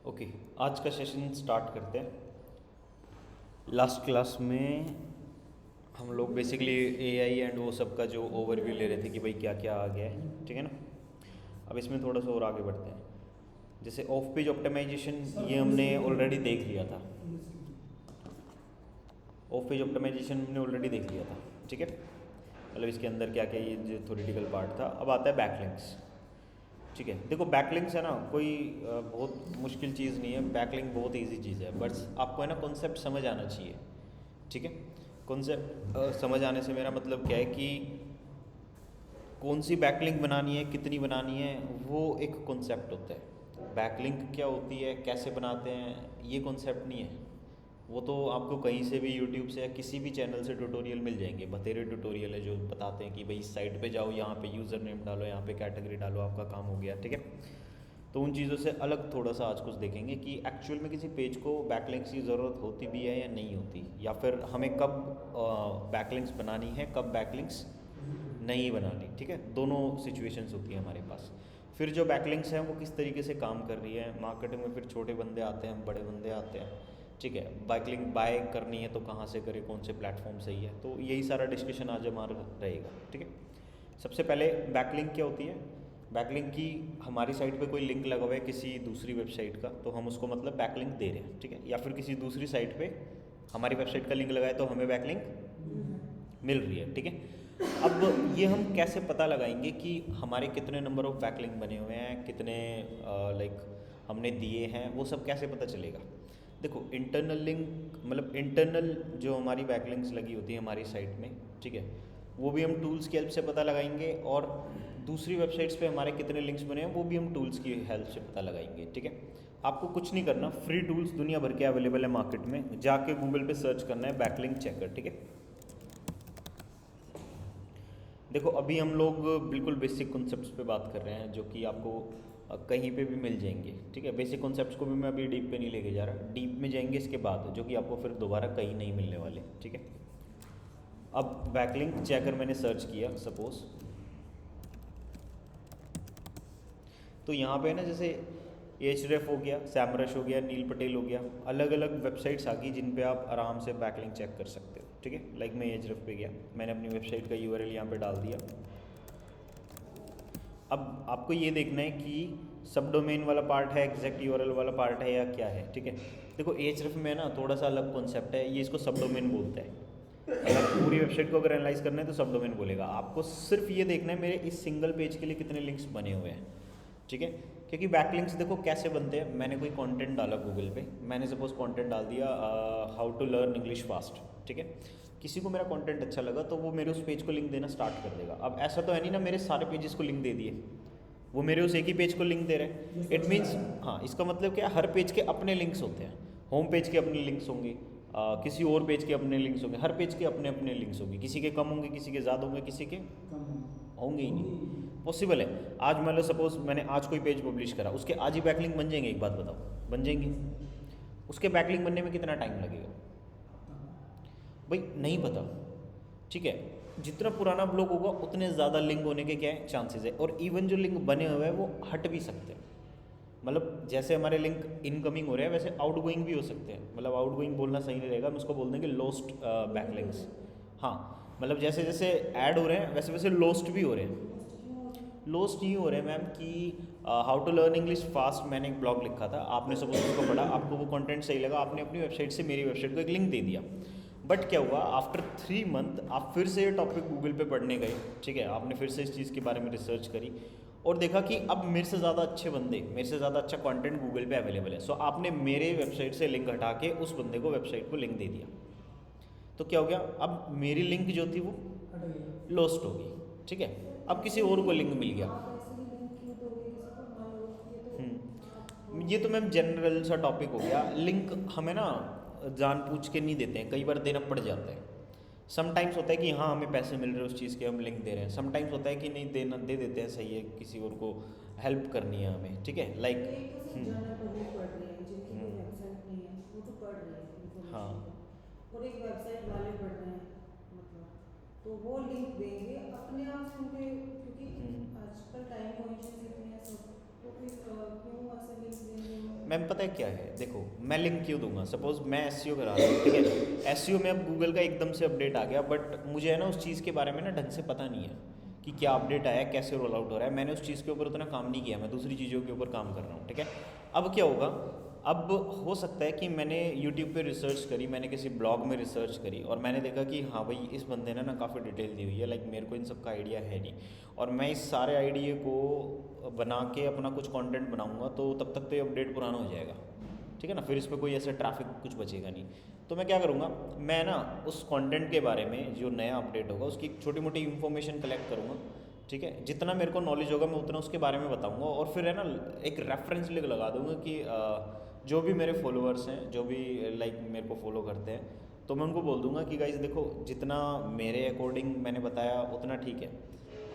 Okay, आज का session start करते हैं। लास्ट क्लास में हम लोग बेसिकली एआई एंड वो सब का जो ओवरव्यू ले रहे थे कि भाई क्या क्या आ गया है, ठीक है ना। अब इसमें थोड़ा सा और आगे बढ़ते हैं। जैसे ऑफ पेज ऑप्टिमाइजेशन ये हमने ऑलरेडी देख लिया था। ऑफ पेज ऑप्टिमाइजेशन हमने ऑलरेडी देख लिया था, ठीक है। मतलब इसके अंदर क्या क्या ये जो थ्योरेटिकल पार्ट था। अब आता है बैकलिंक्स, ठीक है। देखो बैकलिंक्स है ना, कोई बहुत मुश्किल चीज़ नहीं है। बैकलिंक बहुत इजी चीज़ है, बस आपको है ना कॉन्सेप्ट समझ आना चाहिए, ठीक है। कॉन्सेप्ट समझ आने से मेरा मतलब क्या है कि कौन सी बैकलिंक बनानी है, कितनी बनानी है, वो एक कॉन्सेप्ट होता है। बैकलिंक क्या होती है, कैसे बनाते हैं, ये कॉन्सेप्ट नहीं है। वो तो आपको कहीं से भी यूट्यूब से या किसी भी चैनल से ट्यूटोरियल मिल जाएंगे। बतेरे ट्यूटोरियल है जो बताते हैं कि भाई इस साइट पे जाओ, यहाँ पे यूज़र नेम डालो, यहाँ पे कैटेगरी डालो, आपका काम हो गया, ठीक है। तो उन चीज़ों से अलग थोड़ा सा आज कुछ देखेंगे कि एक्चुअल में किसी पेज को बैकलिंक्स की ज़रूरत होती भी है या नहीं होती, या फिर हमें कब बैकलिंक्स बनानी है, कब बैकलिंक्स नहीं बनानी, ठीक है। दोनों सिचुएशंस होती हैं हमारे पास। फिर जो बैकलिंक्स हैं वो किस तरीके से काम कर रही है मार्केटिंग में। फिर छोटे बंदे आते हैं, बड़े बंदे आते हैं, ठीक है। बैकलिंक बाय करनी है तो कहाँ से करें, कौन से प्लेटफॉर्म सही है, तो यही सारा डिस्कशन आज हमारा रहेगा, ठीक है। सबसे पहले बैकलिंक क्या होती है। बैकलिंक की हमारी साइट पे कोई लिंक लगा हुआ है किसी दूसरी वेबसाइट का, तो हम उसको मतलब बैकलिंक दे रहे हैं, ठीक है। या फिर किसी दूसरी साइट पे हमारी वेबसाइट का लिंक लगाए तो हमें बैकलिंक मिल रही है, ठीक है। अब ये हम कैसे पता लगाएंगे कि हमारे कितने नंबर ऑफ बैकलिंक बने हुए हैं, कितने लाइक हमने दिए हैं, वो सब कैसे पता चलेगा। देखो इंटरनल लिंक मतलब इंटरनल जो हमारी बैकलिंक्स लगी होती है हमारी साइट में, ठीक है, वो भी हम टूल्स की हेल्प से पता लगाएंगे। और दूसरी वेबसाइट्स पे हमारे कितने लिंक्स बने हैं वो भी हम टूल्स की हेल्प से पता लगाएंगे, ठीक है। आपको कुछ नहीं करना, फ्री टूल्स दुनिया भर के अवेलेबल है मार्केट में, जाके गूगल पे सर्च करना है बैकलिंक चेकर, ठीक है। देखो अभी हम लोग बिल्कुल बेसिक कॉन्सेप्ट्स पे बात कर रहे हैं जो कि आपको कहीं पे भी मिल जाएंगे, ठीक है। बेसिक कॉन्सेप्ट्स को भी मैं अभी डीप पे नहीं लेके जा रहा, डीप में जाएंगे इसके बाद, जो कि आपको फिर दोबारा कहीं नहीं मिलने वाले, ठीक है। अब बैकलिंक चेकर मैंने सर्च किया सपोज, तो यहाँ पे ना जैसे एचरेफ हो गया, सैमरश हो गया, नील पटेल हो गया, अलग अलग वेबसाइट्स आ गई जिन पे आप आराम से बैकलिंक चेक कर सकते हो, ठीक है। लाइक मैं एचरेफ पे गया, मैंने अपनी वेबसाइट का यूआरएल यहाँ पे डाल दिया। अब आपको ये देखना है कि सब डोमेन वाला पार्ट है, एग्जैक्ट यूआरएल वाला पार्ट है या क्या है, ठीक है। देखो एचरेफ में ना थोड़ा सा अलग कॉन्सेप्ट है, ये इसको सब डोमेन बोलता है। अगर पूरी वेबसाइट को अगर एनालाइज करना है तो सब डोमेन बोलेगा। आपको सिर्फ ये देखना है मेरे इस सिंगल पेज के लिए कितने लिंक्स बने हुए हैं, ठीक है। क्योंकि बैकलिंक्स देखो कैसे बनते हैं। मैंने कोई कंटेंट डाला गूगल पे, मैंने सपोज कंटेंट डाल दिया how to learn English fast, ठीक है। किसी को मेरा कंटेंट अच्छा लगा तो वो मेरे उस पेज को लिंक देना स्टार्ट कर देगा। अब ऐसा तो है नहीं ना मेरे सारे पेजेस को लिंक दे दिए, वो मेरे उस एक ही पेज को लिंक दे रहे हैं। इट मीन्स हाँ, इसका मतलब क्या, हर पेज के अपने लिंक्स होते हैं। होम पेज के अपने लिंक्स होंगे, किसी और पेज के अपने लिंक्स होंगे, हर पेज के अपने अपने लिंक्स होंगे। किसी के कम होंगे, किसी के ज़्यादा होंगे, किसी के होंगे ही नहीं। पॉसिबल है आज मान लो सपोज मैंने आज कोई पेज पब्लिश करा, उसके आज ही बैकलिंक बन जाएंगे, एक बात बताओ, बन जाएंगे। उसके बैकलिंक बनने में कितना टाइम लगेगा भाई, नहीं पता, ठीक है। जितना पुराना ब्लॉग होगा उतने ज़्यादा लिंक होने के क्या है चांसेस है। और इवन जो लिंक बने हुए हैं वो हट भी सकते हैं। मतलब जैसे हमारे लिंक इनकमिंग हो रहे हैं वैसे आउटगोइंग भी हो सकते हैं। मतलब आउटगोइंग बोलना सही नहीं रहेगा, हम उसको बोल देंगे लॉस्ट बैकलिंक्स। हाँ, मतलब जैसे जैसे ऐड हो रहे हैं वैसे वैसे लॉस्ट भी हो रहे हैं। लॉस्ट नहीं हो रहे मैम कि how to learn English fast, मैंने एक ब्लॉग लिखा था, आपने सपोज उसको पढ़ा, आपको वो कंटेंट सही लगा, आपने अपनी वेबसाइट से मेरी वेबसाइट को एक लिंक दे दिया। बट क्या हुआ, आफ्टर 3 मंथ आप फिर से ये टॉपिक गूगल पे पढ़ने गए, ठीक है। आपने फिर से इस चीज़ के बारे में रिसर्च करी और देखा कि अब मेरे से ज़्यादा अच्छे बंदे, मेरे से ज़्यादा अच्छा कंटेंट गूगल पे अवेलेबल है। सो आपने मेरे वेबसाइट से लिंक हटा के उस बंदे को वेबसाइट को लिंक दे दिया। तो क्या हो गया, अब मेरी लिंक जो थी वो लॉस्ट हो गई, ठीक है। अब किसी और को लिंक मिल गया। ये तो मैम जनरल सा टॉपिक हो गया। लिंक हमें ना जानबूझ के नहीं देते हैं, कई बार देना पड़ जाता है। समटाइम्स होता है कि हाँ हमें पैसे मिल रहे हैं उस चीज़ के, हम लिंक दे रहे हैं। समटाइम्स होता है कि नहीं, देना दे देते हैं, सही है, किसी और को हेल्प करनी है हमें, ठीक है। लाइक एक तो सिर्फ जनरल पब्लिक पढ़ रही है, जिनकी कोई वेबसाइट नहीं है वो तो पढ़ रही है हाँ इन्फॉर्मेशन को, और एक वेबसाइट वाले पढ़ रहे हैं, मतलब तो वो लिंक देंगे अपने आप से उनके, क्योंकि आजकल टाइम कॉन्शियस इतने हैं सब, तो फिर क्यों ऐसे लिंक देंगे वो। मैम पता है क्या है, देखो मैं लिंक क्यों दूंगा, सपोज मैं एसईओ करा रहा हूँ, ठीक है, एसईओ में अब गूगल का एकदम से अपडेट आ गया, बट मुझे है ना उस चीज़ के बारे में ना ढंग से पता नहीं है कि क्या अपडेट आया है, कैसे रोल आउट हो रहा है, मैंने उस चीज़ के ऊपर उतना काम नहीं किया, मैं दूसरी चीज़ों के ऊपर काम कर रहा हूँ, ठीक है। अब क्या होगा, अब हो सकता है कि मैंने यूट्यूब पे रिसर्च करी, मैंने किसी ब्लॉग में रिसर्च करी और मैंने देखा कि हाँ भाई इस बंदे ने ना काफ़ी डिटेल दी हुई है, लाइक मेरे को इन सब का आइडिया है नहीं, और मैं इस सारे आइडिया को बना के अपना कुछ कंटेंट बनाऊंगा तो तब तक तो ये अपडेट पुराना हो जाएगा, ठीक है ना, फिर इस पर कोई ऐसा ट्रैफिक कुछ बचेगा नहीं। तो मैं क्या करूँगा, मैं ना उस कंटेंट के बारे में जो नया अपडेट होगा उसकी छोटी मोटी इन्फॉर्मेशन कलेक्ट करूँगा, ठीक है, जितना मेरे को नॉलेज होगा मैं उतना उसके बारे में बताऊँगा, और फिर है ना एक रेफरेंस लिंक लगा दूँगा कि जो भी मेरे फॉलोअर्स हैं, जो भी लाइक मेरे को फॉलो करते हैं, तो मैं उनको बोल दूंगा कि गाइस देखो जितना मेरे अकॉर्डिंग मैंने बताया उतना ठीक है,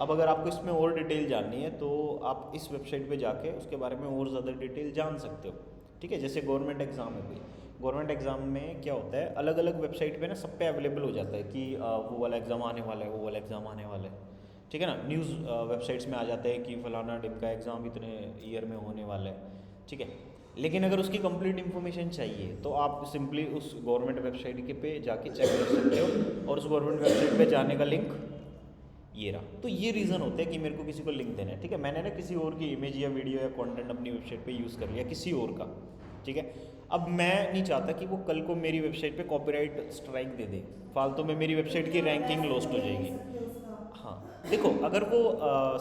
अब अगर आपको इसमें और डिटेल जाननी है तो आप इस वेबसाइट पे जाके उसके बारे में और ज़्यादा डिटेल जान सकते हो, ठीक है। जैसे गवर्नमेंट एग्ज़ाम है कोई, गवर्नमेंट एग्ज़ाम में क्या होता है, अलग अलग वेबसाइट पे ना सब पे अवेलेबल हो जाता है कि वो वाला एग्ज़ाम आने वाला है, वो वाला एग्ज़ाम आने वाला है, ठीक है ना, न्यूज़ वेबसाइट्स में आ जाता है कि फलाना डिप का एग्ज़ाम इतने ईयर में होने वाला है, ठीक है। लेकिन अगर उसकी कंप्लीट इन्फॉर्मेशन चाहिए तो आप सिंपली उस गवर्नमेंट वेबसाइट के पे जाके चेक कर सकते हो, और उस गवर्नमेंट वेबसाइट पे जाने का लिंक ये रहा। तो ये रीज़न होता है कि मेरे को किसी को लिंक देना है, ठीक है, मैंने ना किसी और की इमेज या वीडियो या कंटेंट अपनी वेबसाइट पे यूज़ कर लिया किसी और का, ठीक है। अब मैं नहीं चाहता कि वो कल को मेरी वेबसाइट पे कॉपीराइट स्ट्राइक दे दे, फालतू में मेरी वेबसाइट की रैंकिंग लॉस्ट हो जाएगी। हाँ देखो, अगर वो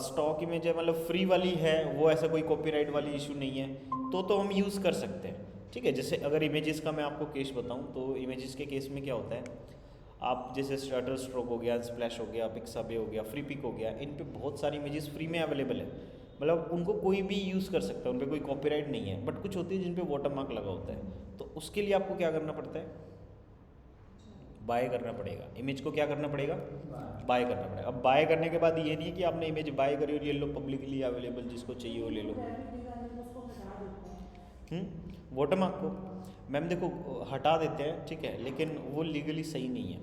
स्टॉक इमेज है, मतलब फ्री वाली है, वो ऐसा कोई कॉपीराइट वाली इशू नहीं है, तो हम यूज़ कर सकते हैं, ठीक है। जैसे अगर इमेजेस का मैं आपको केस बताऊं तो इमेजेस के केस में क्या होता है, आप जैसे शटर स्ट्रोक हो गया, स्प्लैश हो गया, पिक्साबे हो गया, फ्री पिक हो गया, इन पे बहुत सारी इमेजेस फ्री में अवेलेबल है, मतलब उनको कोई भी यूज़ कर सकता है, उन पर कोई कॉपीराइट नहीं है। बट कुछ होती है जिन पे वाटरमार्क लगा होता है, तो उसके लिए आपको क्या करना पड़ता है, बाय करना पड़ेगा, इमेज को क्या करना पड़ेगा, बाय करना पड़ेगा। अब बाय करने के बाद ये नहीं है कि आपने इमेज बाय करी और ये लो पब्लिकली अवेलेबल, जिसको चाहिए वो ले लो। वाटरमार्क को मैम देखो हटा देते हैं, ठीक है, लेकिन वो लीगली सही नहीं है,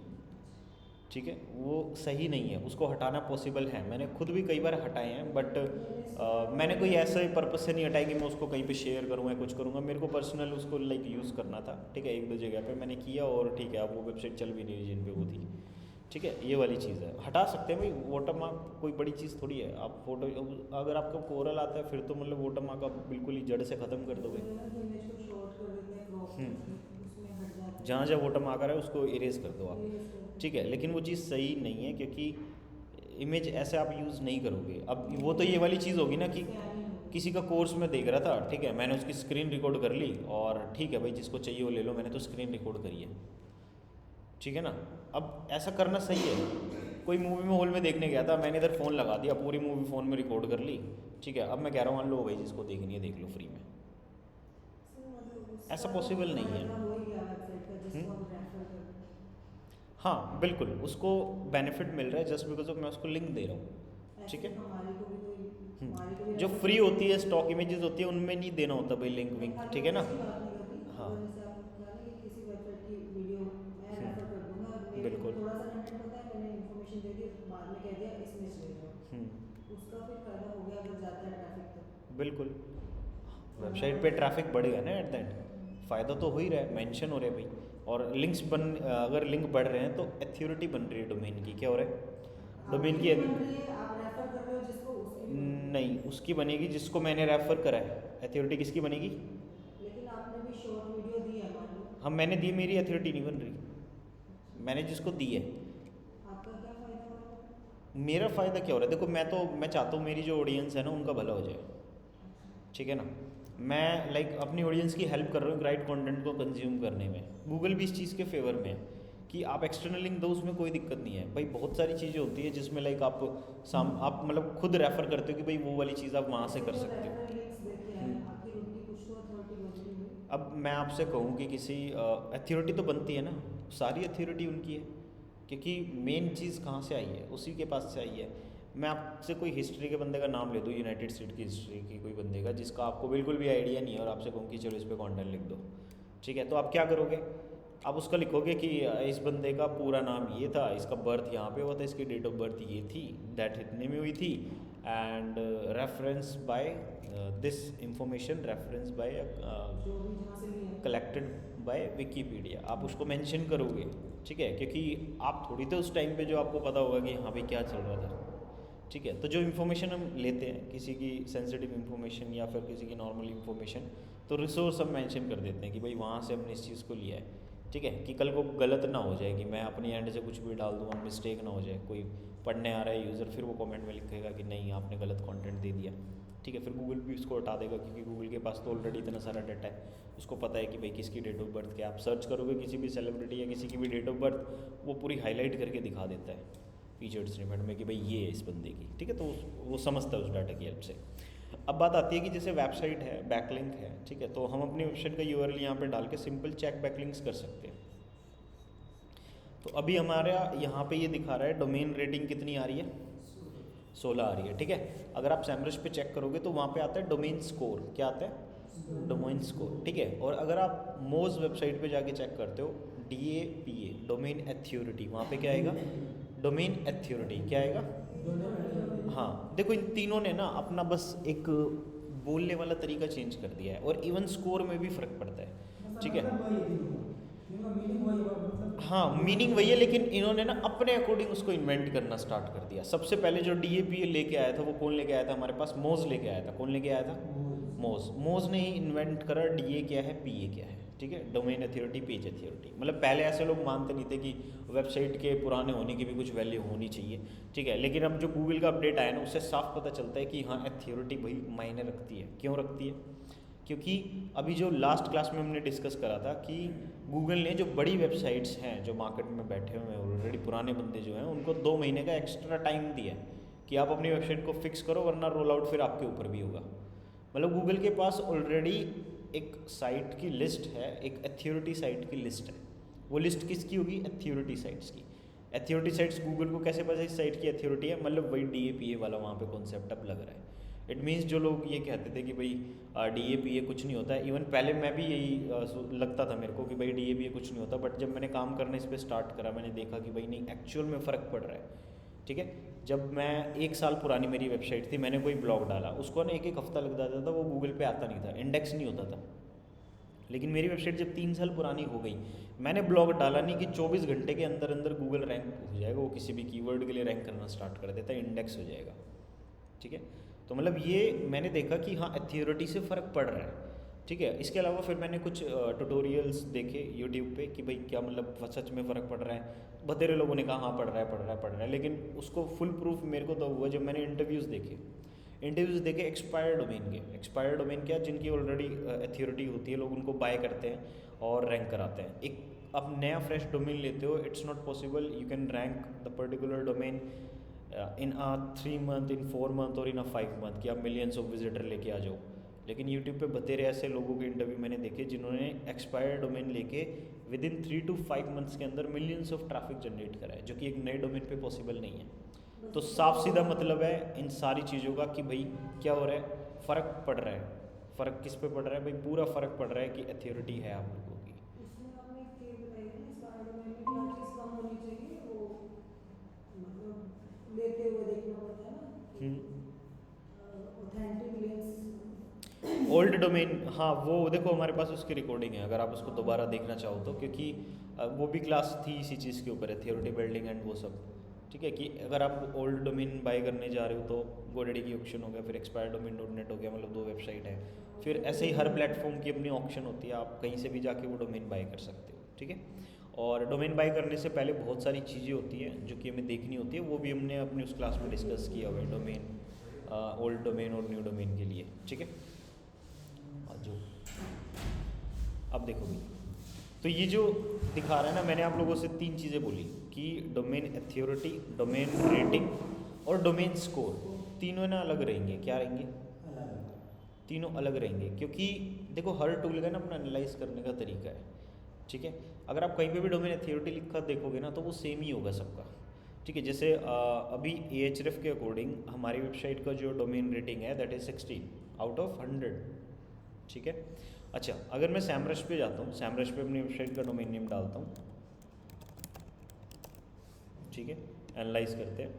ठीक है, वो सही नहीं है, उसको हटाना पॉसिबल है, मैंने खुद भी कई बार हटाए हैं, बट मैंने कोई ऐसे पर्पज से नहीं हटाई कि मैं उसको कहीं पे शेयर करूँ या कुछ करूँगा, मेरे को पर्सनल उसको लाइक यूज़ करना था, ठीक है, एक दो जगह पे मैंने किया और ठीक है, अब वो वेबसाइट चल भी नहीं रही जिन पे वो थी, ठीक है, ये वाली चीज़ है, हटा सकते हैं भाई, वाटरमार्क कोई बड़ी चीज़ थोड़ी है। आप फोटो अगर आपका कोरल आता है फिर तो मतलब वाटरमार्क आप बिल्कुल ही जड़ से ख़त्म कर दोगे। जहाँ जहाँ वाटरमार्क आ रहा है उसको इरेज कर दो आप, ठीक है, लेकिन वो चीज़ सही नहीं है क्योंकि इमेज ऐसे आप यूज़ नहीं करोगे। अब वो तो ये वाली चीज़ होगी ना कि किसी का कोर्स में देख रहा था, ठीक है, मैंने उसकी स्क्रीन रिकॉर्ड कर ली और ठीक है भाई जिसको चाहिए वो ले लो, मैंने तो स्क्रीन रिकॉर्ड करी है, ठीक है ना। अब ऐसा करना सही है, कोई मूवी में हॉल में देखने गया था, मैंने इधर फ़ोन लगा दिया, पूरी मूवी फ़ोन में रिकॉर्ड कर ली, ठीक है, अब मैं कह रहा हूँ मान लो भाई जिसको देखनी है देख लो फ्री में, ऐसा पॉसिबल नहीं है। हाँ बिल्कुल, उसको बेनिफिट मिल रहा है जस्ट बिकॉज ऑफ मैं उसको लिंक दे रहा हूँ, ठीक है। जो फ्री होती है स्टॉक इमेजेस होती है उनमें नहीं देना होता भाई लिंक विंक, ठीक है ना। हाँ बिल्कुल। बिल्कुल, वेबसाइट पे ट्रैफिक बढ़ेगा ना एट द एंड, फ़ायदा तो हो ही रहा है, मेंशन हो रहा है भाई, और लिंक्स अगर लिंक बढ़ रहे हैं तो अथॉरिटी बन रही है डोमेन की, क्या हो रहा है, डोमेन की नहीं उसकी बनेगी जिसको मैंने रेफ़र करा है, अथॉरिटी किसकी बनेगी। हम मैंने दी, मेरी अथॉरिटी नहीं बन रही, मैंने जिसको दी है। मेरा फ़ायदा क्या हो रहा है, देखो मैं चाहता हूँ मेरी जो ऑडियंस है ना उनका भला हो जाए, ठीक है ना, मैं लाइक अपनी ऑडियंस की हेल्प कर रहा हूँ राइट कंटेंट को कंज्यूम करने में। गूगल भी इस चीज़ के फेवर में है कि आप एक्सटर्नल लिंक दो, उसमें कोई दिक्कत नहीं है भाई, बहुत सारी चीज़ें होती है जिसमें लाइक आप मतलब खुद रेफ़र करते हो कि भाई वो वाली चीज़ आप वहाँ से कर सकते हो। अब मैं आपसे कहूँ कि किसी अथॉरिटी तो बनती है ना, सारी अथॉरिटी उनकी है, क्योंकि मेन चीज़ कहाँ से आई है, उसी के पास से आई है। मैं आपसे कोई हिस्ट्री के बंदे का नाम ले दूँ, यूनाइटेड स्टेट की हिस्ट्री की कोई बंदे का जिसका आपको बिल्कुल भी आइडिया नहीं है, और आपसे कहूँ कि चलो इस पर कॉन्टेंट लिख दो, ठीक है, तो आप क्या करोगे, आप उसका लिखोगे कि इस बंदे का पूरा नाम ये था, इसका बर्थ यहाँ पे हुआ था, इसकी डेट ऑफ बर्थ ये थी, दैट इतने में हुई थी, and reference by this information reference by जो भी जहाँ से लिए हैं। कलेक्टेड बाय विकीपीडिया, आप उसको मेंशन करोगे, ठीक है, क्योंकि आप थोड़ी तो उस टाइम पे जो आपको पता होगा कि हाँ भाई क्या चल रहा था, ठीक है। तो जो इन्फॉर्मेशन हम लेते हैं, किसी की सेंसिटिव इन्फॉर्मेशन या फिर किसी की नॉर्मल इन्फॉर्मेशन, तो रिसोर्स हम मेंशन कर देते हैं कि भाई वहाँ से हमने इस चीज़ को लिया है, ठीक है, कि कल को गलत ना हो जाए कि मैं अपनी एंड से कुछ भी डाल दूँ और मिस्टेक ना हो जाए, कोई पढ़ने आ रहा है यूज़र फिर वो कमेंट में लिखेगा कि नहीं आपने गलत कंटेंट दे दिया, ठीक है, फिर गूगल भी उसको हटा देगा, क्योंकि गूगल के पास तो ऑलरेडी इतना सारा डाटा है, उसको पता है कि भाई किसकी डेट ऑफ बर्थ क्या। आप सर्च करोगे किसी भी सेलिब्रिटी या किसी की भी डेट ऑफ बर्थ, वो पूरी हाईलाइट करके दिखा देता है फीचर्ड स्निपेट में कि भाई ये है इस बंदे की, ठीक है, तो वो समझता है उस डाटा की हेल्प से। अब बात आती है कि जैसे वेबसाइट है, बैकलिंक है, ठीक है, तो हम अपनी वेबसाइट का यूआरएल यहाँ पे डाल के सिंपल चेक बैकलिंक्स कर सकते हैं। तो अभी हमारा यहाँ पे ये दिखा रहा है डोमेन रेटिंग कितनी आ रही है, 16 आ रही है, ठीक है। अगर आप सैमरश पे चेक करोगे तो वहाँ पे आता है डोमेन स्कोर, क्या आता है, डोमेन स्कोर, ठीक है। और अगर आप मोज वेबसाइट पे जाके चेक करते हो, DAPA डोमेन अथॉरिटी, वहाँ पे क्या आएगा, डोमेन अथॉरिटी क्या आएगा। हाँ देखो इन तीनों ने ना अपना बस एक बोलने वाला तरीका चेंज कर दिया है, और इवन स्कोर में भी फ़र्क पड़ता है, ठीक है। हाँ मीनिंग वही है, लेकिन इन्होंने ना अपने अकॉर्डिंग उसको इन्वेंट करना स्टार्ट कर दिया। सबसे पहले जो DAPA लेके आया था वो कौन लेके आया था हमारे पास, मोज लेके आया था। कौन लेके आया था, मोज ने ही इन्वेंट करा DA क्या है, PA क्या है, ठीक है, डोमेन अथॉरिटी, पेज अथॉरिटी। मतलब पहले ऐसे लोग मानते नहीं थे कि वेबसाइट के पुराने होने की भी कुछ वैल्यू होनी चाहिए, ठीक है, लेकिन अब जो गूगल का अपडेट आया ना उससे साफ पता चलता है कि हाँ अथॉरिटी भाई मायने रखती है। क्यों रखती है, क्योंकि अभी जो लास्ट क्लास में हमने डिस्कस करा था कि गूगल ने जो बड़ी वेबसाइट्स हैं जो मार्केट में बैठे हुए हैं ऑलरेडी, पुराने बंदे जो हैं, उनको 2 महीने का एक्स्ट्रा टाइम दिया है कि आप अपनी वेबसाइट को फिक्स करो, वरना रोल आउट फिर आपके ऊपर भी होगा। मतलब गूगल के पास ऑलरेडी एक साइट की लिस्ट है, एक अथॉरिटी साइट की लिस्ट है। वो लिस्ट किसकी होगी, अथॉरिटी साइट्स की। अथॉरिटी साइट्स गूगल को कैसे पता इस साइट की अथॉरिटी है, मतलब वही DAPA वाला वहाँ पे कॉन्सेप्ट अब लग रहा है। इट मीन्स जो लोग ये कहते थे कि भाई DAPA कुछ नहीं होता है, इवन पहले मैं भी यही लगता था मेरे को कि भाई DAPA कुछ नहीं होता, बट जब मैंने काम करना इस पर स्टार्ट करा मैंने देखा कि भाई नहीं एक्चुअल में फ़र्क पड़ रहा है, ठीक है। जब मैं 1 साल पुरानी मेरी वेबसाइट थी, मैंने कोई ब्लॉग डाला, उसको ना 1 हफ्ता लग जाता था, वो गूगल पे आता नहीं था, इंडेक्स नहीं होता था। लेकिन मेरी वेबसाइट जब 3 साल पुरानी हो गई, मैंने ब्लॉग डाला नहीं कि 24 घंटे के अंदर अंदर गूगल रैंक हो जाएगा, वो किसी भी कीवर्ड के लिए रैंक करना स्टार्ट कर देता है, इंडेक्स हो जाएगा, ठीक है। तो मतलब ये मैंने देखा कि हाँ अथॉरिटी से फ़र्क पड़ रहा है, ठीक है। इसके अलावा फिर मैंने कुछ ट्यूटोरियल्स देखे यूट्यूब पे कि भाई क्या मतलब सच में फ़र्क पड़ रहा है। बतेरे लोगों ने कहा हाँ पड़ रहा है, लेकिन उसको फुल प्रूफ मेरे को तो हुआ जब मैंने इंटरव्यूज़ देखे एक्सपायर्ड डोमेन के। एक्सपायर्ड डोमेन क्या, जिनकी ऑलरेडी अथॉरिटी होती है, लोग उनको बाय करते हैं और रैंक कराते हैं। एक आप नया फ्रेश डोमेन लेते हो, it's not possible you can rank the particular domain in 3 month, in 4 month और इन 5 मंथ कि आप मिलियंस ऑफ विजिटर लेके आ जाओ। लेकिन यूट्यूब पे बतेरे ऐसे लोगों के इंटरव्यू मैंने देखे जिन्होंने एक्सपायर्ड डोमेन लेके विद इन 3 to 5 मंथ्स के अंदर मिलियंस ऑफ ट्रैफिक जनरेट करा है, जो कि एक नए डोमेन पे पॉसिबल नहीं है। तो साफ सीधा मतलब है इन सारी चीज़ों का कि भाई क्या हो रहा है, फ़र्क पड़ रहा है। फ़र्क किस पे पड़ रहा है भाई, पूरा फ़र्क पड़ रहा है कि अथॉरिटी है आप लोगों की। इसमें आपने एक चीज़ बताई ना, इस बारे में क्या चीज़ कम होनी चाहिए, वो मतलब लेते हुए देखना पड़ता है ना, ऑथेंटिक लिंक्स। ओल्ड डोमेन, हाँ वो देखो हमारे पास उसकी रिकॉर्डिंग है, अगर आप उसको दोबारा देखना चाहो तो, क्योंकि वो भी क्लास थी इसी चीज़ के ऊपर है, थ्योरिटी बिल्डिंग एंड वो सब, ठीक है। कि अगर आप ओल्ड डोमेन बाय करने जा रहे हो तो GoDaddy की ऑप्शन हो गया, फिर expireddomain.net हो गया, मतलब 2 वेबसाइट है। फिर ऐसे ही हर प्लेटफॉर्म की अपनी ऑप्शन होती है, आप कहीं से भी जाके वो डोमेन बाय कर सकते हो, ठीक है। और डोमेन बाय करने से पहले बहुत सारी चीज़ें होती हैं जो कि हमें देखनी होती है, वो भी हमने अपनी उस क्लास में डिस्कस किया हुआ है, डोमेन ओल्ड डोमेन और न्यू डोमेन के लिए, ठीक है। जो अब देखो भाई, तो ये जो दिखा रहा है ना, मैंने आप लोगों से 3 चीज़ें बोली कि डोमेन अथॉरिटी, डोमेन रेटिंग और डोमेन स्कोर, तीनों ना अलग रहेंगे। क्या रहेंगे, तीनों अलग रहेंगे, क्योंकि देखो हर टूल का ना अपना एनालाइज करने का तरीका है, ठीक है। अगर आप कहीं पे भी डोमेन अथॉरिटी लिखा देखोगे ना तो वो सेम ही होगा सबका, ठीक है। जैसे अभी Ahref के अकॉर्डिंग हमारी वेबसाइट का जो डोमेन रेटिंग है दैट इज़ 16 आउट ऑफ 100, ठीक है। अच्छा अगर मैं सैमरश पे जाता हूँ, सैमरश पे अपनी वेबसाइट का डोमेन नेम डालता हूँ, ठीक है, एनालाइज करते हैं।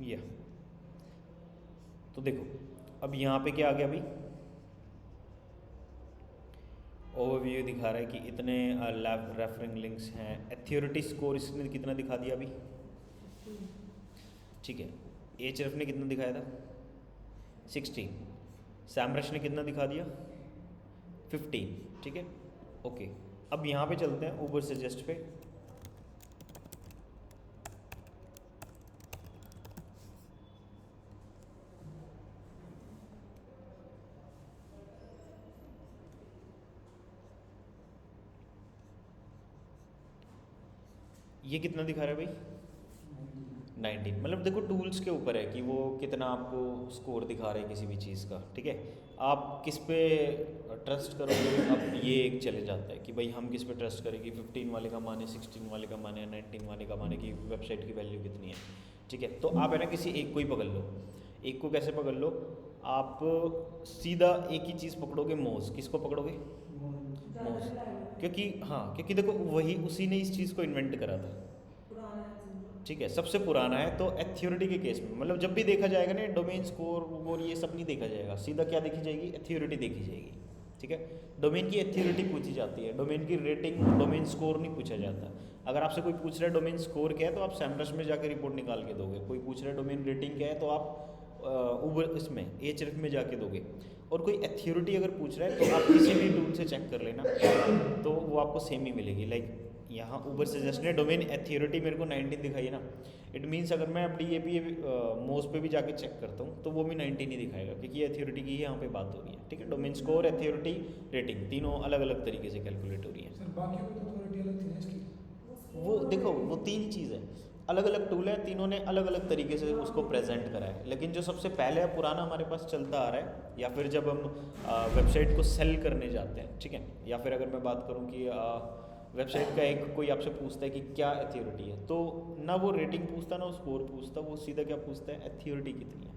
ये तो देखो अब यहाँ पे क्या आ गया भाई, ओवरव्यू दिखा रहा है कि इतने रेफरिंग लिंक्स हैं। एथॉरिटी स्कोर इसने कितना दिखा दिया अभी, ठीक है। एचएफ ने कितना दिखाया था 16, सैमरश ने कितना दिखा दिया 15, ठीक है ओके। अब यहाँ पे चलते हैं ऊबर सजेस्ट पे। ये कितना दिखा रहा है भाई 19, मतलब देखो टूल्स के ऊपर है कि वो कितना आपको स्कोर दिखा रहे हैं किसी भी चीज़ का, ठीक है। आप किस पे ट्रस्ट करोगे, अब ये एक चले जाता है कि भाई हम किस पे ट्रस्ट करें कि 15 वाले का माने, 16 वाले का माने, 19 वाले का माने कि वेबसाइट की वैल्यू कितनी है, ठीक है। तो आप है ना किसी एक को ही पकड़ लो। एक को कैसे पकड़ लो, आप सीधा एक ही चीज़ पकड़ोगे, मोज। किसको पकड़ोगे, मोज, क्योंकि हाँ क्योंकि देखो वही उसी ने इस चीज़ को इन्वेंट करा था, ठीक है, सबसे पुराना है। तो एथॉरिटी के केस में मतलब जब भी देखा जाएगा ना डोमेन स्कोर और ये सब नहीं देखा जाएगा, सीधा क्या देखी जाएगी, एथॉरिटी देखी जाएगी, ठीक है। डोमेन की एथॉरिटी पूछी जाती है, डोमेन की रेटिंग, डोमेन स्कोर नहीं पूछा जाता। अगर आपसे कोई पूछ रहा है डोमेन स्कोर क्या है तो आप सैमरश में जाकर रिपोर्ट निकाल के दोगे। कोई पूछ रहा है डोमेन रेटिंग क्या है तो आप ऊबर इसमें एचएफ में जाके दोगे। और कोई एथॉरिटी अगर पूछ रहा है तो आप किसी भी टूल से चेक कर लेना तो वो आपको सेम ही मिलेगी। लाइक यहाँ ऊबर सजेस्ट ने डोमेन एथॉरिटी मेरे को 19 दिखाई है ना, इट मीन्स अगर मैं अब DAP मोज पे भी जाके चेक करता हूँ तो वो भी 19 ही दिखाएगा, क्योंकि एथॉरिटी की ही यहाँ पे बात हो रही है, ठीक है। डोमेन स्कोर, एथॉरिटी, रेटिंग तीनों अलग अलग तरीके से कैलकुलेट हो रही है। सर बाकी भी तो अथॉरिटी अलग थी ना इसकी। वो देखो वो तीन चीज़ है, अलग अलग टूल है, तीनों ने अलग अलग तरीके से उसको प्रेजेंट करा है। लेकिन जो सबसे पहले पुराना हमारे पास चलता आ रहा है, या फिर जब हम वेबसाइट को सेल करने जाते हैं, ठीक है, या फिर अगर मैं बात करूँ कि वेबसाइट का एक कोई आपसे पूछता है कि क्या एथॉरिटी है, तो ना वो रेटिंग पूछता ना वो स्कोर पूछता, वो सीधा क्या पूछता है, एथॉरिटी कितनी है।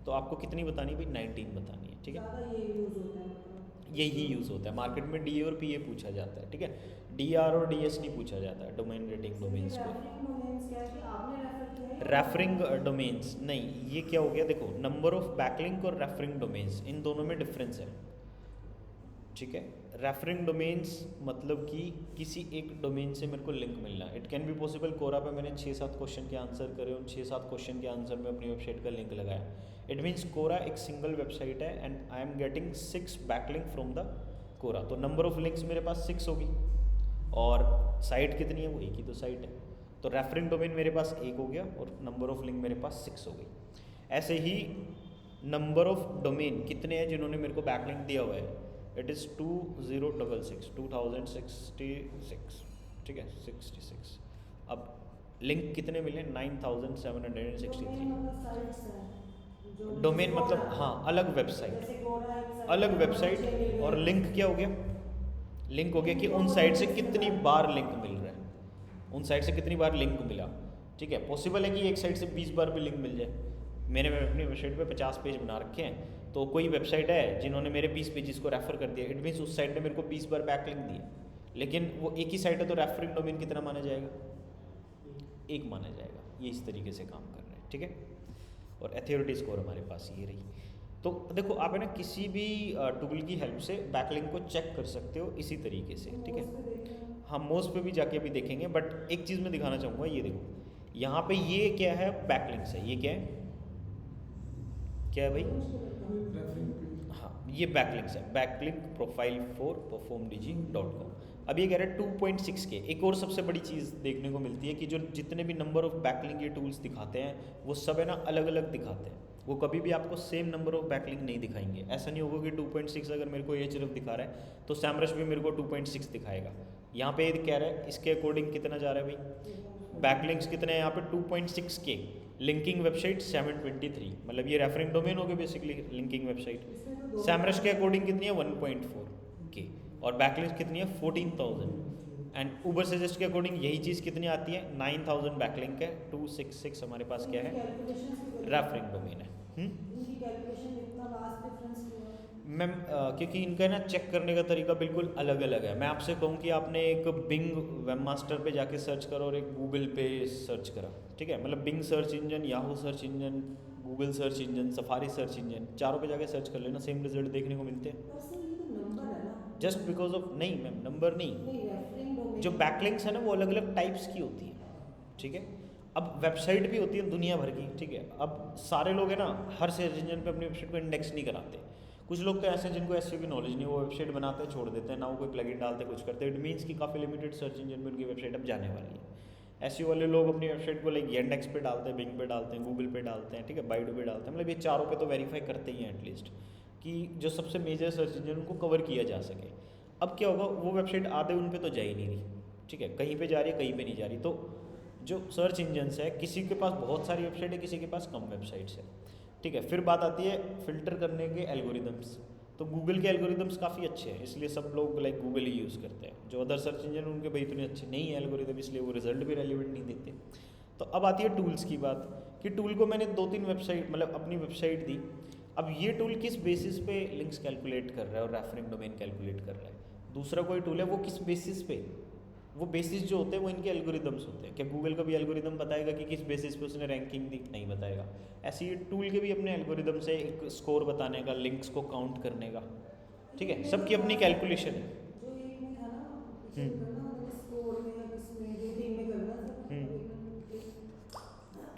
तो आपको कितनी बतानी है भाई, 19 बतानी है, ठीक है। ज़्यादा ये यूज़ होता है मतलब। यही यूज़ होता है मार्केट में, DA और PA पूछा जाता है, ठीक है। DR और DS नहीं पूछा जाता है, domain rating, domain score. Referring domains नहीं, ये क्या हो गया, देखो नंबर ऑफ बैकलिंक और रेफरिंग डोमेन्स इन दोनों में डिफरेंस है, ठीक है। रेफरिंग डोमेन्स मतलब कि किसी एक डोमेन से मेरे को लिंक मिलना, इट कैन बी पॉसिबल। कोरा पे मैंने 6-7 क्वेश्चन के आंसर करे, उन 6-7 क्वेश्चन के आंसर में अपनी वेबसाइट का लिंक लगाया। इट मीन्स कोरा एक सिंगल वेबसाइट है and I am getting 6 backlink from the Quora. तो नंबर ऑफ लिंक्स मेरे पास 6 होगी और साइट कितनी है, वो एक ही तो साइट है। तो रेफरिंग डोमेन मेरे पास एक हो गया और नंबर ऑफ लिंक मेरे पास 6 हो गई। ऐसे ही नंबर ऑफ डोमेन कितने हैं जिन्होंने मेरे को बैकलिंक दिया हुआ है, इट इज़ 2066 2066, ठीक है 66। अब लिंक कितने मिले, 9763। डोमेन मतलब हाँ अलग वेबसाइट, अलग वेबसाइट। और लिंक क्या हो गया, लिंक हो गया कि उन साइट से कितनी बार लिंक मिल रहा है, उन साइट से कितनी बार लिंक मिला, ठीक है। पॉसिबल है कि एक साइट से 20 बार भी लिंक मिल जाए। मैंने अपनी वेबसाइट पे 50 पेज बना रखे हैं, तो कोई वेबसाइट है जिन्होंने मेरे 20 पेजेस को रेफर कर दिया, इट मीन्स उस साइट ने मेरे को 20 बार बैकलिंक दिया। लेकिन वो एक ही साइट है तो रेफरिंग डोमेन कितना माना जाएगा, एक माना जाएगा। ये इस तरीके से काम कर रहे हैं, ठीक है। और एथॉरिटी स्कोर हमारे पास ये रही। तो देखो आप है ना किसी भी टूल की हेल्प से बैकलिंक को चेक कर सकते हो इसी तरीके से, ठीक है। हम मोज पे भी जाके अभी देखेंगे, बट एक चीज़ मैं दिखाना चाहूँगा, ये देखो यहाँ पे ये क्या है, बैकलिंक्स है। ये क्या है, क्या है भाई, हाँ ये बैकलिंक्स है, बैकलिंक प्रोफाइल फॉर performdg.com। अब ये कह रहा है 2.6 के। एक और सबसे बड़ी चीज़ देखने को मिलती है कि जो जितने भी नंबर ऑफ बैकलिंक ये टूल्स दिखाते हैं वो सब है ना अलग अलग दिखाते हैं। वो कभी भी आपको सेम नंबर ऑफ बैकलिंक नहीं दिखाएंगे। ऐसा नहीं होगा कि 2.6 अगर मेरे को Ahrefs दिखा रहा है तो सैमरश भी मेरे को 2.6 दिखाएगा। यहाँ पे ये कह रहा है इसके अकॉर्डिंग कितना जा रहा है भाई, बैकलिंक्स कितने हैं यहाँ पे 2.6 के। लिंकिंग वेबसाइट 723, मतलब ये रेफरिंग डोमेन हो गए बेसिकली लिंकिंग वेबसाइट। सैमरश के अकॉर्डिंग कितनी है 1.4 के, और बैकलिंक्स कितनी है 14,000। एंड ऊबर सजेस्ट के अकॉर्डिंग यही चीज़ कितनी आती है 9,000 बैकलिंक है। 266 हमारे पास क्या है, रेफरिंग डोमेन है। मैम क्योंकि इनका ना चेक करने का तरीका बिल्कुल अलग अलग है। मैं आपसे कहूँ कि आपने एक बिंग वेबमास्टर पे जाके सर्च करो और एक गूगल पे सर्च करा, ठीक है, मतलब Bing search engine, Yahoo search engine, Google search engine, Safari search engine, चारों पे जाके सर्च कर लेना, सेम रिजल्ट देखने को मिलते हैं। पर सर ये तो नंबर है ना, जस्ट बिकॉज ऑफ, नहीं मैम नंबर नहीं, नहीं रेफरिंग डोमेन जो बैकलिंक्स है ना वो अलग अलग टाइप्स की होती है, ठीक है। अब वेबसाइट भी होती है दुनिया भर की, ठीक है। अब सारे लोग है ना हर सर्च इंजन पे अपनी वेबसाइट को इंडेक्स नहीं कराते। कुछ लोग तो ऐसे हैं जिनको एसईओ की नॉलेज नहीं, वो वेबसाइट बनाते हैं छोड़ देते हैं, ना वो कोई प्लगइन डालते कुछ करते हैं। इट मीन्स कि काफ़ी लिमिटेड सर्च इंजन में उनकी वेबसाइट अब जाने वाली है। एसईओ वाले लोग अपनी वेबसाइट को लाइक एंडेक्स पे डालते हैं, बिंग पे डालते हैं, गूगल पे डालते हैं, ठीक है, बाइडो पे डालते हैं, मतलब ये चारों पे तो वेरीफाई करते ही हैं एटलीस्ट कि जो सबसे मेजर सर्च इंजन उनको कवर किया जा सके। अब क्या होगा, वो वेबसाइट आधे उन पे तो जा ही नहीं रही, ठीक है, कहीं पे जा रही है कहीं पे नहीं जा रही। तो जो सर्च इंजन्स है, किसी के पास बहुत सारी वेबसाइट है, किसी के पास कम वेबसाइट्स है, ठीक है। फिर बात आती है फिल्टर करने के एल्गोरिदम्स। तो गूगल के एल्गोरिदम्स काफ़ी अच्छे हैं, इसलिए सब लोग लाइक गूगल ही यूज़ करते हैं। जो अदर सर्च इंजन उनके भाई इतने अच्छे नहीं है एल्गोरिदम, इसलिए वो रिजल्ट भी रेलिवेंट नहीं देते। तो अब आती है टूल्स की बात, कि टूल को मैंने 2-3 वेबसाइट मतलब अपनी वेबसाइट दी। अब ये टूल किस बेसिस पे लिंक्स कैलकुलेट कर रहा है और रेफरिंग डोमेन कैलकुलेट कर रहा है। दूसरा कोई टूल है वो किस बेसिस पे, वो बेसिस जो होते हैं वो इनके एल्गोरिदम्स होते हैं। क्या गूगल का भी एल्गोरिदम बताएगा कि किस बेसिस पे उसने रैंकिंग दी? नहीं बताएगा। ऐसे ही टूल के भी अपने एल्गोरिदम से एक स्कोर बताने का, लिंक्स को काउंट करने का, ठीक है, सबकी अपनी कैलकुलेशन है। जो एक में था ना पिछले करना मतलब स्कोर में या किसमें रेटिंग में करना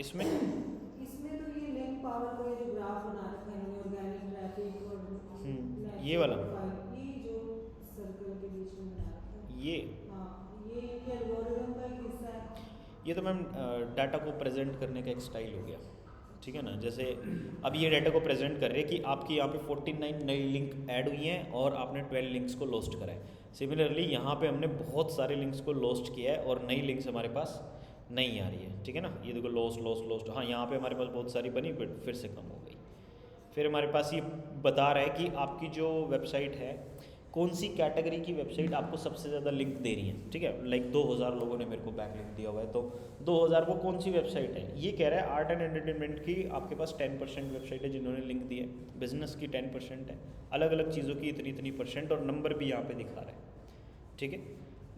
इसमें इसमें तो ये लिंक पावर को ये जो ग्राफ बना रखा है ऑर्गेनिक ट्रैफिक और ये वाला, ये जो सर्कल के बीच में बना रखा है ये हाँ, ये इनके एल्गोरिदम का एक हिस्सा है। ये तो मैम डाटा को प्रेजेंट करने का एक स्टाइल हो गया, ठीक है ना। जैसे अब ये डाटा को प्रेजेंट कर रहे हैं कि आपकी यहाँ पे 49 नई लिंक ऐड हुई हैं और आपने 12 लिंक्स को लोस्ट करा है। सिमिलरली यहाँ पे हमने बहुत सारे लिंक्स को लोस्ट किया है और नई लिंक्स हमारे पास नहीं आ रही है, ठीक है ना। ये देखो लोस्ट, हाँ यहाँ पे हमारे पास बहुत सारी बनी बट फिर से कम हो गई। फिर हमारे पास ये बता रहा है कि आपकी जो वेबसाइट है, कौन सी कैटेगरी की वेबसाइट आपको सबसे ज़्यादा लिंक दे रही है, ठीक है। लाइक 2000 लोगों ने मेरे को बैक लिंक दिया हुआ है, तो 2000 वो कौन सी वेबसाइट है। ये कह रहा है आर्ट एंड एंटरटेनमेंट की आपके पास 10% वेबसाइट है जिन्होंने लिंक दी है, बिजनेस की 10% है, अलग अलग चीज़ों की इतनी परसेंट, और नंबर भी यहाँ पे दिखा रहा है, ठीक है।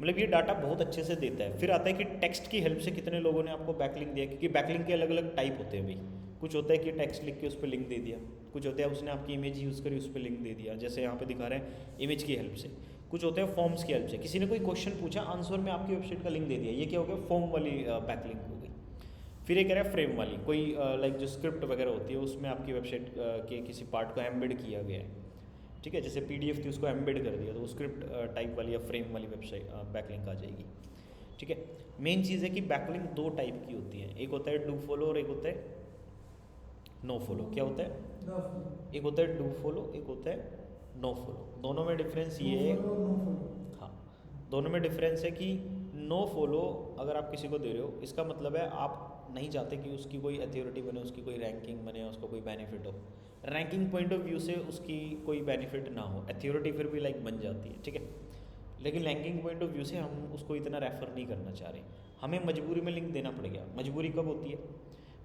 मतलब ये डाटा बहुत अच्छे से देता है। फिर आता है कि टेक्स्ट की हेल्प से कितने लोगों ने आपको बैकलिंक दिया, क्योंकि बैकलिंक के अलग अलग टाइप होते हैं भाई। कुछ होता है कि टेक्स्ट लिख के उस पर लिंक दे दिया, कुछ होता है उसने आपकी इमेज यूज़ करी उस पर लिंक दे दिया, जैसे यहाँ पे दिखा रहे हैं इमेज की हेल्प से। कुछ होते हैं फॉर्म्स की हेल्प से, किसी ने कोई क्वेश्चन पूछा, आंसर में आपकी वेबसाइट का लिंक दे दिया, ये क्या हो गया, फॉर्म वाली बैकलिंक हो गई। फिर ये कह रहा है फ्रेम वाली, कोई लाइक जो स्क्रिप्ट वगैरह होती है उसमें आपकी वेबसाइट के किसी पार्ट को एम्बेड किया गया है, ठीक है, जैसे PDF थी उसको एम्बेड कर दिया, तो वो स्क्रिप्ट टाइप वाली या फ्रेम वाली वेबसाइट बैकलिंक आ जाएगी, ठीक है। मेन चीज़ है कि बैकलिंक 2 टाइप की होती है, एक होता है डू फॉलो और एक होता है नो फॉलो। क्या होता है, एक होता है डू फॉलो, एक होता है नो फॉलो। दोनों में डिफरेंस ये है, हाँ, दोनों में डिफरेंस है कि नो फॉलो अगर आप किसी को दे रहे हो, इसका मतलब है आप नहीं चाहते कि उसकी कोई अथॉरिटी बने, उसकी कोई रैंकिंग बने, उसको कोई बेनिफिट हो। रैंकिंग पॉइंट ऑफ व्यू से उसकी कोई बेनिफिट ना हो, अथॉरिटी फिर भी लाइक बन जाती है, ठीक है। लेकिन रैंकिंग पॉइंट ऑफ व्यू से हम उसको इतना रेफर नहीं करना चाह रहे, हमें मजबूरी में लिंक देना पड़ गया। मजबूरी कब होती है,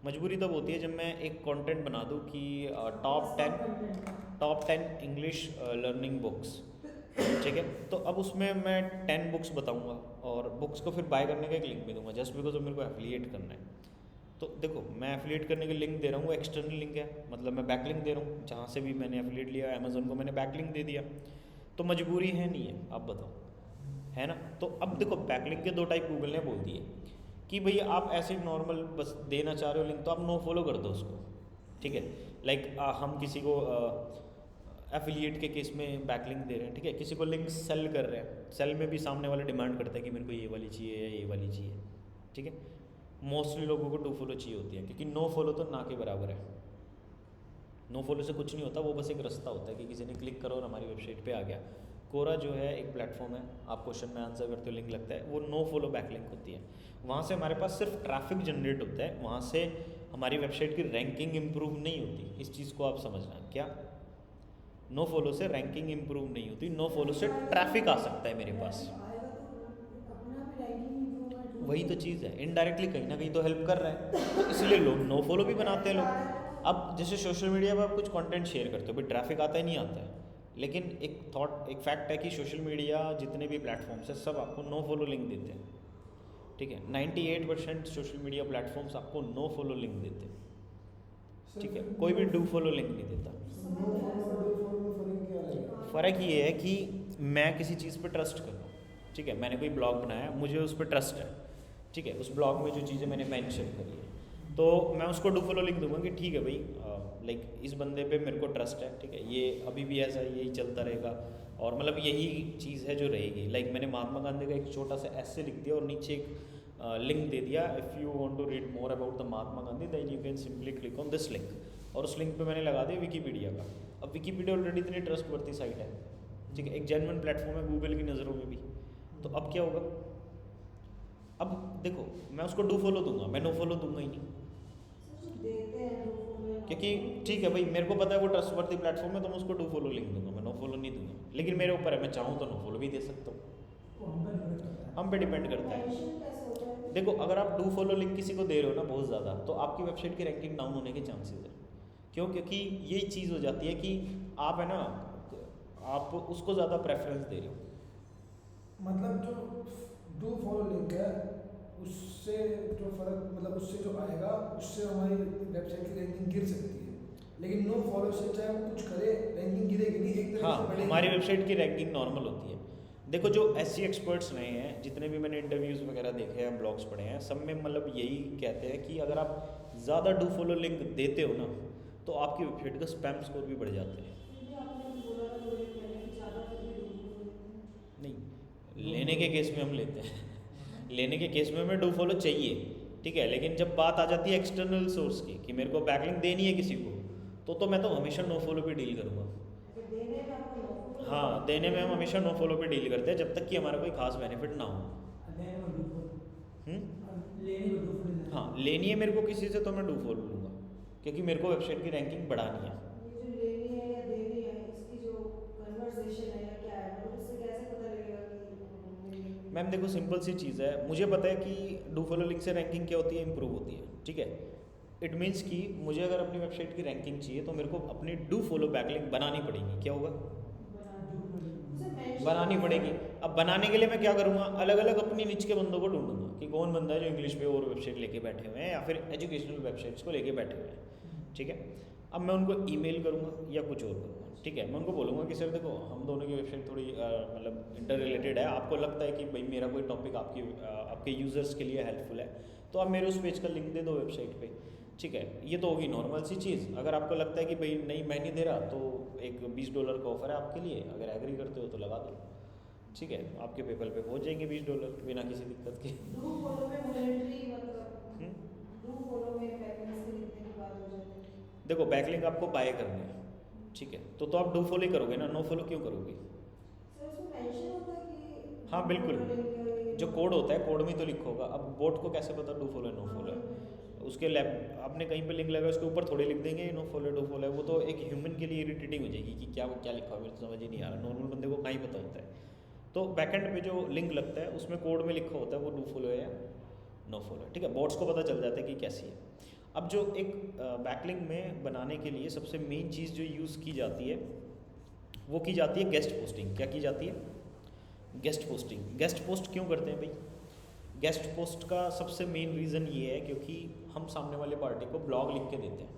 मजबूरी तब होती है जब मैं एक कंटेंट बना दूं कि टॉप 10 इंग्लिश लर्निंग बुक्स, ठीक है। तो अब उसमें मैं 10 बुक्स बताऊंगा और बुक्स को फिर बाय करने का एक लिंक भी दूंगा, जस्ट बिकॉज मेरे को एफिलिएट करना है। तो देखो मैं एफिलिएट करने के लिंक दे रहा हूँ, वो एक्सटर्नल लिंक है, मतलब मैं बैक लिंक दे रहा हूँ, जहाँ से भी मैंने एफिलिएट लिया, अमेजोन को मैंने बैक लिंक दे दिया, तो मजबूरी है नहीं है, आप बताओ, है ना। तो अब देखो बैकलिंक के 2 टाइप गूगल ने बोल दिए कि भाई आप ऐसे नॉर्मल बस देना चाह रहे हो लिंक, तो आप नो फॉलो कर दो उसको, ठीक है। लाइक हम किसी को एफिलिएट के केस में बैकलिंक दे रहे हैं, ठीक है, किसी को लिंक सेल कर रहे हैं, सेल में भी सामने वाला डिमांड करता है कि मेरे को ये वाली चाहिए या ये वाली चाहिए, ठीक है। मोस्टली लोगों को डू फॉलो चाहिए होती है, क्योंकि नो फॉलो तो ना के बराबर है। नो फॉलो से कुछ नहीं होता, वो बस एक रास्ता होता है कि किसी ने क्लिक करो और हमारी वेबसाइट पे आ गया। कोरा जो है एक प्लेटफॉर्म है, आप क्वेश्चन में आंसर करते हो लिंक लगता है, वो नो फॉलो बैकलिंक होती है। वहाँ से हमारे पास सिर्फ ट्रैफिक जनरेट होता है, वहाँ से हमारी वेबसाइट की रैंकिंग इंप्रूव नहीं होती। इस चीज़ को आप समझना, क्या नो फॉलो से रैंकिंग इंप्रूव नहीं होती, नो फॉलो से ट्रैफिक आ सकता है मेरे पास, वही तो चीज़ है। इनडायरेक्टली कहीं ना कहीं तो हेल्प कर रहा है, तो इसलिए लोग नो फॉलो भी बनाते हैं लोग। अब जैसे सोशल मीडिया पर आप कुछ कंटेंट शेयर करते हो, भाई ट्रैफिक आता है नहीं आता है, लेकिन एक फैक्ट है कि सोशल मीडिया जितने भी प्लेटफॉर्म्स हैं सब आपको नो फॉलो लिंक देते हैं, ठीक है। 98% सोशल मीडिया प्लेटफॉर्म्स आपको नो फॉलो लिंक देते हैं, ठीक है। कोई भी डू फॉलो लिंक नहीं देता। नो फॉलो और डू फॉलो में फर्क क्या लगेगा? फ़र्क ये है कि मैं किसी चीज़ पर ट्रस्ट कर रहा हूँ, ठीक है। मैंने कोई ब्लॉग बनाया, मुझे उस पर ट्रस्ट है, ठीक है। उस ब्लॉग में जो चीज़ें मैंने मेंशन करी है तो मैं उसको डू फॉलो लिंक दूंगा कि ठीक है भाई, लाइक इस बंदे पे मेरे को ट्रस्ट है, ठीक है। ये अभी भी ऐसा यही चलता रहेगा और मतलब यही चीज़ है जो रहेगी। लाइक मैंने महात्मा गांधी का एक छोटा सा ऐसे लिख दिया और नीचे एक लिंक दे दिया, if you want to read more about the Mahatma Gandhi then you can simply click on this link, और उस लिंक पे मैंने लगा दिया विकीपीडिया का। अब विकीपीडिया ऑलरेडी इतनी ट्रस्टवर्थी साइट है, ठीक है, एक जेन्युइन प्लेटफॉर्म है गूगल की नज़रों में भी। तो अब क्या होगा, अब देखो मैं उसको डू फॉलो दूंगा, मैं नो फॉलो दूंगा ही नहीं, देते हैं do follow या क्योंकि not follow। ठीक है भाई मेरे को पता है वो ट्रस्टवर्थी प्लेटफॉर्म है तो मैं उसको डू फॉलो लिंक दूंगा, मैं नो फॉलो नहीं दूंगा। लेकिन मेरे ऊपर है, मैं चाहूँ तो नो फॉलो भी दे सकता हूँ, वो हम पे डिपेंड करता है। हम पे डिपेंड करता है। Mention कैसे होता है? देखो अगर आप डू फॉलो लिंक किसी को दे रहे हो ना बहुत ज़्यादा, तो आपकी वेबसाइट की रैंकिंग डाउन होने के चांसेस है। क्यों? क्योंकि ये चीज़ हो जाती है कि आप है ना, आप उसको ज़्यादा प्रेफरेंस दे रहे हो। मतलब जो डू फॉलो लिंक है उससे जो फर्क, मतलब उससे जो आएगा उससे हमारी वेबसाइट की रैंकिंग गिर सकती है, लेकिन नो फॉलो से चाहे वो कुछ करे रैंकिंग गिरेगी नहीं, एक तरह से हाँ, बढ़ेगी। हमारी वेबसाइट की रैंकिंग नॉर्मल होती है। देखो जो एसईओ एक्सपर्ट्स रहे हैं, जितने भी मैंने इंटरव्यूज़ वगैरह देखे हैं, ब्लॉग्स पढ़े हैं, सब में मतलब यही कहते हैं कि अगर आप ज़्यादा डू फॉलो लिंक देते हो ना तो आपकी वेबसाइट का स्पैम स्कोर भी बढ़ जाते हैं। फिर भी आपने बोला था थोड़ी देर पहले कि ज़्यादा फिर भी do follow लेते हैं। नहीं, लेने के केस में हम लेते हैं लेने के केस में हमें डू फॉलो चाहिए, ठीक है। लेकिन जब बात आ जाती है एक्सटर्नल सोर्स की कि मेरे को बैकलिंक देनी है किसी को, तो मैं तो हमेशा नो फॉलो पे डील करूँगा। अगर देने में आपको no follow हाँ, देने में हम हमेशा नो फॉलो पे डील करते हैं जब तक कि हमारा कोई खास बेनिफिट ना हो। हाँ, लेनी है मेरे को किसी से तो मैं डू फॉलो लूँगा, क्योंकि मेरे को वेबसाइट की रैंकिंग बढ़ानी है। ये जो लेनी है या देनी है इसकी जो कन्वर्सेशन है या क्या है, मतलब उससे कैसे पता लगेगा कि मेरी मैम देखो सिंपल सी चीज़ है, मुझे पता है कि डू फॉलो लिंक से रैंकिंग क्या होती है, इंप्रूव होती है, ठीक है। इट मीन्स कि मुझे अगर अपनी वेबसाइट की रैंकिंग चाहिए तो मेरे को अपनी डू फॉलो बैकलिंक बनानी पड़ेगी। क्या होगा? उसे mention बनानी पड़ेगी। अब बनाने के लिए मैं क्या करूँगा, अलग अलग अपनी निच के बंदों को ढूंढूंगा कि कौन बंदा है जो इंग्लिश पे और वेबसाइट लेके बैठे हुए हैं या फिर एजुकेशनल वेबसाइट्स को लेके बैठे हुए हैं, ठीक है। अब मैं उनको ईमेल करूँगा या कुछ और करूँगा, ठीक है। मैं उनको बोलूँगा कि सर देखो हम दोनों की वेबसाइट थोड़ी मतलब इंटर रिलेटेड है, आपको लगता है कि भाई मेरा कोई टॉपिक आपके यूज़र्स के लिए हेल्पफुल है तो आप मेरे उस पेज का लिंक दे दो वेबसाइट पे, ठीक है। ये तो होगी नॉर्मल सी चीज़। अगर आपको लगता है कि भाई नहीं मैं नहीं दे रहा तो एक $20 का ऑफर है आपके लिए, अगर एग्री करते हो तो लगा दो, ठीक है। आपके पेपल पे पहुँच जाएंगे $20 बिना किसी दिक्कत के। do follow में voluntary मतलब हम्म? do follow में backlinks के लिखने की बात हो जाती है। देखो बैकलिंक आपको बाय करनी है, ठीक है, तो आप डू फॉलो ही करोगे ना, नो फॉलो क्यों करोगे? सर उसमें मेंशन होता है कि हाँ बिल्कुल, do follow link है, जो कोड होता है कोड में तो लिखा होगा। अब बोट को कैसे पता डू फॉलो है नो फॉलो है? उसके लैब आपने कहीं पे लिंक लगा उसके ऊपर थोड़े लिख देंगे नो फॉलो डू फॉलो है, वो तो एक ह्यूमन के लिए इरिटेटिंग हो जाएगी कि क्या क्या लिखा हुआ है, मेरे तो समझ ही नहीं आ रहा, नॉर्मल बंदे को कहीं पता होता है। तो बैकएंड पे जो लिंक लगता है उसमें कोड में लिखा होता है वो डू फॉलो है या नो फॉलो है, ठीक है। बॉट्स को पता चल जाता है कि कैसी है। अब जो एक बैकलिंक में बनाने के लिए सबसे मेन चीज़ जो यूज़ की जाती है वो की जाती है गेस्ट पोस्टिंग। क्या की जाती है? Guest posting. गेस्ट पोस्ट क्यों करते हैं भाई? गेस्ट पोस्ट का सबसे मेन रीज़न ये है क्योंकि हम सामने वाले पार्टी को ब्लॉग लिख के देते हैं,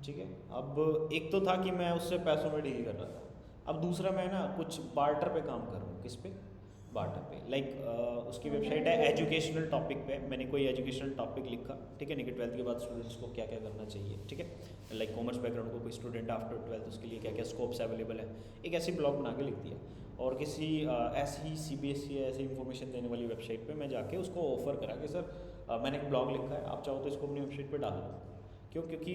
ठीक है। अब एक तो था कि मैं उससे पैसों में डील कर रहा था, अब दूसरा मैं ना कुछ बार्टर पे काम कर रहा हूँ। किस पे? बार्टर पे। लाइक उसकी वेबसाइट है एजुकेशनल टॉपिक पे, मैंने कोई एजुकेशनल टॉपिक लिखा, ठीक है, नहीं कि 12th के बाद स्टूडेंट्स को क्या क्या करना चाहिए, ठीक है। लाइक कॉमर्स बैकग्राउंड को कोई स्टूडेंट आफ्टर 12th उसके लिए क्या क्या स्कोप्स अवेलेबल है, एक ऐसी ब्लॉग बना के लिख दिया। और किसी ऐसी CBSE या ऐसी इन्फॉर्मेशन देने वाली वेबसाइट पे मैं जाके उसको ऑफर करा कि सर मैंने एक ब्लॉग लिखा है, आप चाहो तो इसको अपनी वेबसाइट पे डाल दो। क्यों? क्योंकि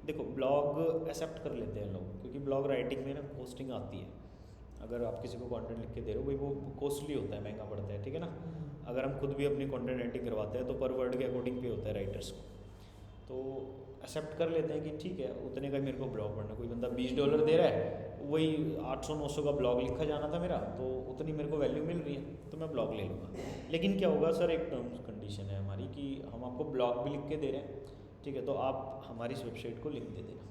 देखो ब्लॉग एक्सेप्ट कर लेते हैं लोग, क्योंकि ब्लॉग राइटिंग में ना होस्टिंग आती है। अगर आप किसी को कंटेंट लिख के दे रहे हो भाई वो कॉस्टली होता है, महंगा पड़ता है, ठीक है ना। अगर हम खुद भी अपनी कंटेंट राइटिंग करवाते हैं तो पर वर्ड के अकॉर्डिंग पे होता है राइटर्स को, तो एक्सेप्ट कर लेते हैं कि ठीक है उतने का मेरे को ब्लॉग पढ़ना। कोई बंदा $20 दे रहा है, वही 800-900 का ब्लॉग लिखा जाना था मेरा, तो उतनी मेरे को वैल्यू मिल रही है तो मैं ब्लॉग ले लूँगा। लेकिन क्या होगा सर, एक टर्म्स कंडीशन है हमारी कि हम आपको ब्लॉग भी लिख के दे रहे हैं, ठीक है, तो आप हमारी इस वेबसाइट को लिंक दे देना।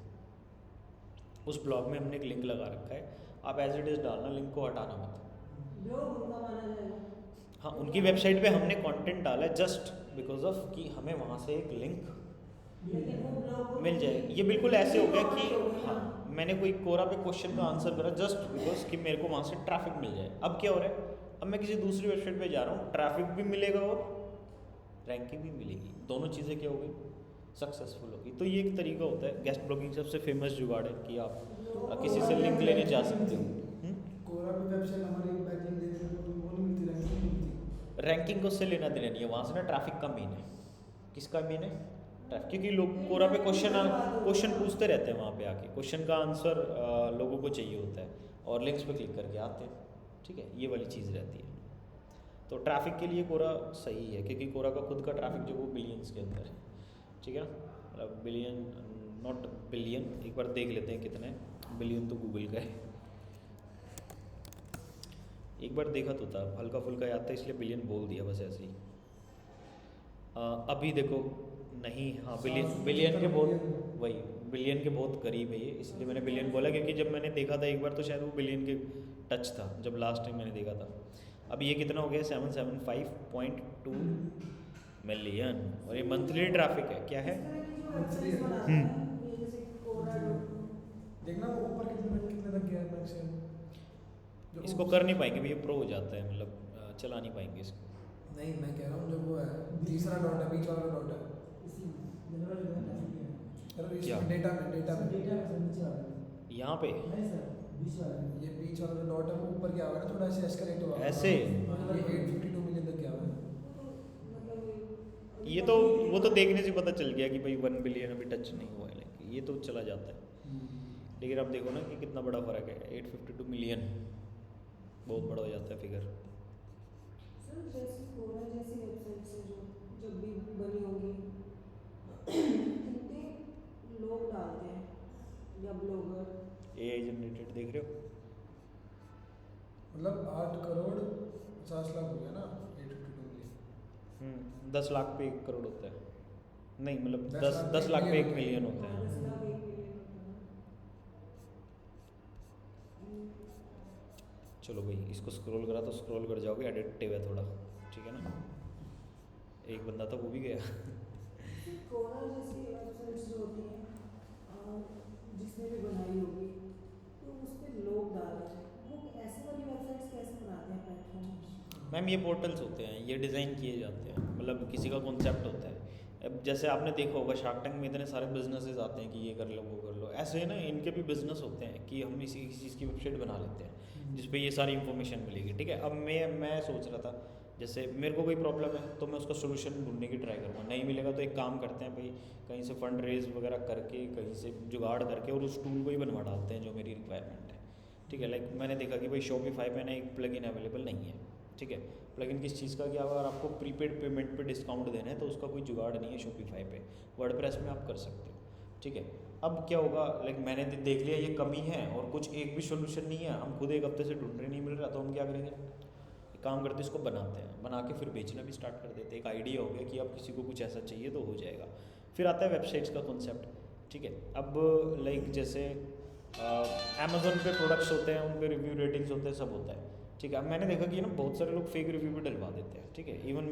उस ब्लॉग में हमने एक लिंक लगा रखा है, आप एज इट इज़ डालना, लिंक को हटाना मत। ब्लॉग उनका माना जाएगा। हाँ, उनकी वेबसाइट पे हमने कंटेंट डाला है जस्ट बिकॉज ऑफ कि हमें वहाँ से एक लिंक लेकिन वो ब्लॉग मिल जाए। ये बिल्कुल ऐसे हो गया कि हो गया। हाँ, मैंने कोई कोरा पे क्वेश्चन का आंसर करा जस्ट बिकॉज कि मेरे को वहाँ से ट्रैफिक मिल जाए। अब क्या हो रहा है, अब मैं किसी दूसरी वेबसाइट पे जा रहा हूँ, ट्रैफिक भी मिलेगा और रैंकिंग भी मिलेगी, दोनों चीज़ें क्या हो गई, सक्सेसफुल होगी। तो ये एक तरीका होता है, गेस्ट ब्लॉगिंग सबसे फेमस जुगाड़ है कि आप किसी से लिंक लेने जा सकते हो। कोरा पे वेबसाइट हमारी बैकलिंक देने में वो नहीं मिलती, रैंकिंग नहीं मिलती। रैंकिंग को उससे लेना देना नहीं है, वहाँ से ना ट्रैफिक का मेन है। किसका मेन है? ट्रैफिक। क्योंकि लोग कोरा पे क्वेश्चन पूछते रहते हैं वहाँ पे आके, क्वेश्चन का आंसर लोगों को चाहिए होता है और लिंक्स पे क्लिक करके आते हैं। ठीक है, ये वाली चीज़ रहती है। तो ट्रैफिक के लिए कोरा सही है क्योंकि कोरा का खुद का ट्रैफिक जो वो बिलियंस के अंदर है। ठीक है ना, मतलब बिलियन नॉट बिलियन, एक बार देख लेते हैं कितने बिलियन, तो गूगल का है। एक बार देखा तो था, हल्का फुल्का याद था इसलिए बिलियन बोल दिया बस ऐसे ही। अभी देखो नहीं, हाँ बिलियन के बहुत, वही बिलियन के बहुत करीब है ये, इसलिए मैंने बिलियन बोला क्योंकि जब मैंने देखा था एक बार तो शायद वो बिलियन के टच था जब लास्ट टाइम मैंने देखा था। अब ये कितना हो गया, 775.2 मिलियन, और ये मंथली ट्रैफिक है। क्या है? देखना वो ऊपर कितने तक गया है मैक्सिमम। इसको कर नहीं पाएंगे भैया, प्रो हो जाता है, मतलब चला नहीं पाएंगे इसको। नहीं, मैं कह रहा हूँ जो वो है तीसरा डॉट है, बीच वाला डॉट है। क्या? डेटा में यहाँ पे ये बीच वाला जो डॉट है वो ऊपर गया हुआ है ना, थोड़ा सा एस्केलेट हुआ है। ऐसे? ये 852 मिलियन तक गया हुआ है। ये तो वो तो देखने से पता चल गया कि भाई 1 बिलियन अभी टच नहीं हुआ है, लेकिन ये तो चला जाता है। लेकिन अब देखो ना कि कितना बड़ा फ़र्क है, 852 मिलियन बहुत बड़ा हो जाता है फिगर। सर जैसे कोरा जैसी वेबसाइट से जो जब भी बनी होगी कितने लोग डालते हैं या ब्लॉगर? AI जनरेटेड देख रहे हो? मतलब 8 करोड़ 50 लाख हो गया ना, 852 मिलियन। 10 लाख पे 1 करोड़ होता है, नहीं मतलब 10 10 लाख पे 1 मिलियन होता है। 10 लाख 1 मिलियन होता है। चलो भाई, इसको स्क्रॉल करा तो स्क्रॉल कर जाओगे, एडिटिव है थोड़ा, ठीक है ना। एक बंदा था वो भी गया। कोरा जैसी वेबसाइट्स जो होती हैं जिसने भी बनाई होगी तो उस पर लोग डाल रहे हैं, वो ऐसे वाली वेबसाइट्स कैसे बनाते हैं प्लेटफॉर्म? मैम ये पोर्टल्स होते हैं, ये डिज़ाइन किए जाते हैं, मतलब किसी का कॉन्सेप्ट होता है। अब जैसे आपने देखा होगा शार्क टैंक में इतने सारे बिजनेसेस आते हैं कि ये कर लो वो कर लो, ऐसे है ना, इनके भी बिजनेस होते हैं कि हम इसी चीज़ की वेबसाइट बना लेते हैं जिस पे ये सारी इन्फॉर्मेशन मिलेगी। ठीक है, अब मैं सोच रहा था जैसे मेरे को कोई प्रॉब्लम है तो मैं उसका सोल्यूशन ढूंढने की ट्राई करूँगा, नहीं मिलेगा तो एक काम करते हैं भाई, कहीं से फंड रेज वगैरह करके कहीं से जुगाड़ करके और उस टूल को ही बनवा डालते हैं जो मेरी रिक्वायरमेंट है। ठीक है, लाइक मैंने देखा कि भाई शॉपिफाई पे ना एक प्लगइन अवेलेबल नहीं है। ठीक है, प्लगइन किस चीज़ का, कि अगर आपको प्रीपेड पेमेंट पे डिस्काउंट देना है तो उसका कोई जुगाड़ नहीं है शॉपिफाई पे, वर्डप्रेस में आप कर सकते हो। ठीक है, अब क्या होगा, लाइक मैंने देख लिया ये कमी है और कुछ एक भी सोल्यूशन नहीं है, हम खुद एक हफ्ते से ढूंढ रहे नहीं मिल रहा, तो हम क्या करेंगे, एक काम करते इसको बनाते हैं, बना के फिर बेचना भी स्टार्ट कर देते हैं। एक आइडिया हो गया कि अब किसी को कुछ ऐसा चाहिए तो हो जाएगा। फिर आता है वेबसाइट्स का कॉन्सेप्ट। ठीक है, अब लाइक जैसे अमेज़ोन पे प्रोडक्ट्स होते हैं, उन पे रिव्यू रेटिंग्स होते हैं, सब होता है। ठीक है, अब मैंने देखा कि ना बहुत सारे लोग फेक रिव्यू भी डलवा देते हैं। ठीक है, इवन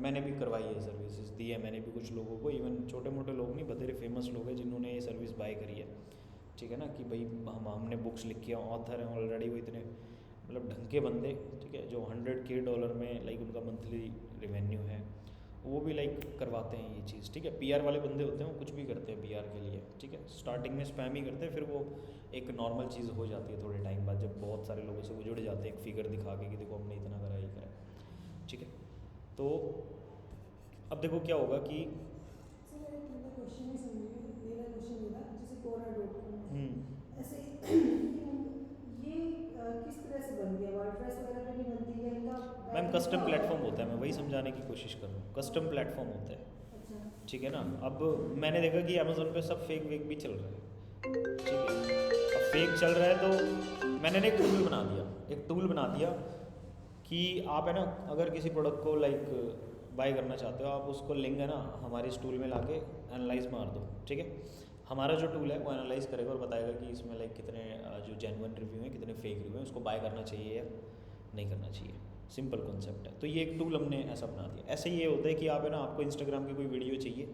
मैंने भी करवाई है, सर्विसेज दी है मैंने भी कुछ लोगों को, इवन छोटे मोटे लोग नहीं, बतेरे फेमस लोग हैं जिन्होंने ये सर्विस बाय करी है। ठीक है ना, कि भाई हमने बुक्स लिखी है, ऑथर हैं ऑलरेडी, वो इतने मतलब ढंग के बंदे, ठीक है, जो $100K में लाइक उनका मंथली रेवेन्यू है, वो भी लाइक करवाते हैं ये चीज़। ठीक है, PR वाले बंदे होते हैं, वो कुछ भी करते हैं PR के लिए। ठीक है, स्टार्टिंग में स्पैम ही करते हैं, फिर वो एक नॉर्मल चीज़ हो जाती है थोड़े टाइम बाद, जब बहुत सारे लोगों से वो जुड़ जाते हैं एक फिगर दिखा के कि देखो हमने इतना करा, ये करा। ठीक है, तो अब देखो क्या होगा कि सर एक मेरा क्वेश्चन ही समझिए, मेरा क्वेश्चन ये था जैसे कोरा.com ऐसे ये किस तरह से बन गया, वर्डप्रेस वगैरह पे नहीं बनती है इनका? मैम कस्टम प्लेटफॉर्म होता है, मैं वही समझाने की कोशिश कर रहा हूँ, कस्टम प्लेटफॉर्म होता है। अच्छा, ठीक है ना, अब मैंने देखा कि अमेज़ोन पे सब फेक वेक भी चल रहा है। ठीक है, अब फेक चल रहा है तो मैंने ना एक टूल बना दिया कि आप है ना, अगर किसी प्रोडक्ट को लाइक बाय करना चाहते हो, आप उसको लिंक है ना हमारे इस टूल में लाके एनालाइज मार दो। ठीक है, हमारा जो टूल है वो एनालाइज करेगा और बताएगा कि इसमें लाइक कितने जो जेन्युइन रिव्यू हैं, कितने फेक रिव्यू हैं, उसको बाय करना चाहिए या नहीं करना चाहिए। सिंपल कॉन्सेप्ट है। तो ये एक टूल हमने ऐसा बना दिया। ऐसे ये होता है कि आप है ना, आपको इंस्टाग्राम की कोई वीडियो चाहिए,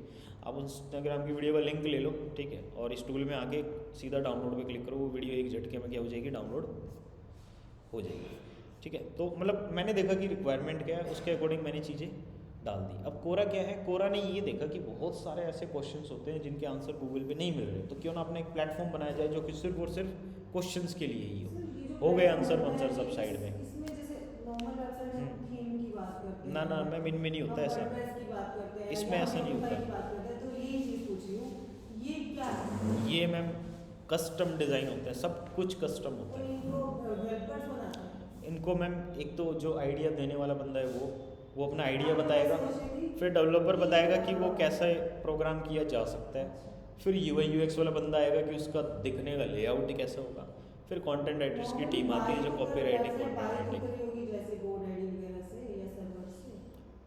आप इंस्टाग्राम की वीडियो का लिंक ले लो, ठीक है, और इस टूल में आके सीधा डाउनलोड पे क्लिक करो, वो वीडियो एक झटके में क्या हो जाएगी, डाउनलोड हो जाएगी, ठीक है। तो मतलब मैंने देखा कि रिक्वायरमेंट क्या है, उसके अकॉर्डिंग मैंने चीज़ें डाल दी। अब कोरा क्या है, कोरा ने ये देखा कि बहुत सारे ऐसे क्वेश्चंस होते हैं जिनके आंसर गूगल पे नहीं मिल रहे, तो क्यों ना अपना एक प्लेटफॉर्म बनाया जाए जो कि सिर्फ और सिर्फ क्वेश्चंस के लिए ही हो गए आंसर वंसर सब साइड में। इसमें जैसे नॉर्मल वेबसाइट हम थीम की बात करते हैं, ना ना मैम, इनमें नहीं होता ऐसा, WordPress की बात करते हैं, इसमें या ऐसा नहीं Shopify होता। की बात करते हैं, तो ये चीज़ पूछ रही हूँ, ये क्या है? ये मैम कस्टम डिज़ाइन होते हैं, सब कुछ कस्टम होता और है। इनको डेवलपर्स बनाते हैं। इनको मैम एक तो जो आइडिया देने वाला बंदा है वो अपना आइडिया बताएगा, फिर डेवलपर बताएगा कि वो कैसा प्रोग्राम किया जा सकता है, फिर UI UX वाला बंदा आएगा कि उसका दिखने का लेआउट कैसा होगा, फिर कंटेंट राइटर्स की टीम आती है जो कॉपी राइटिंग, कंटेंट राइटिंग। जैसे GoDaddy वगैरह से या सर्वर से।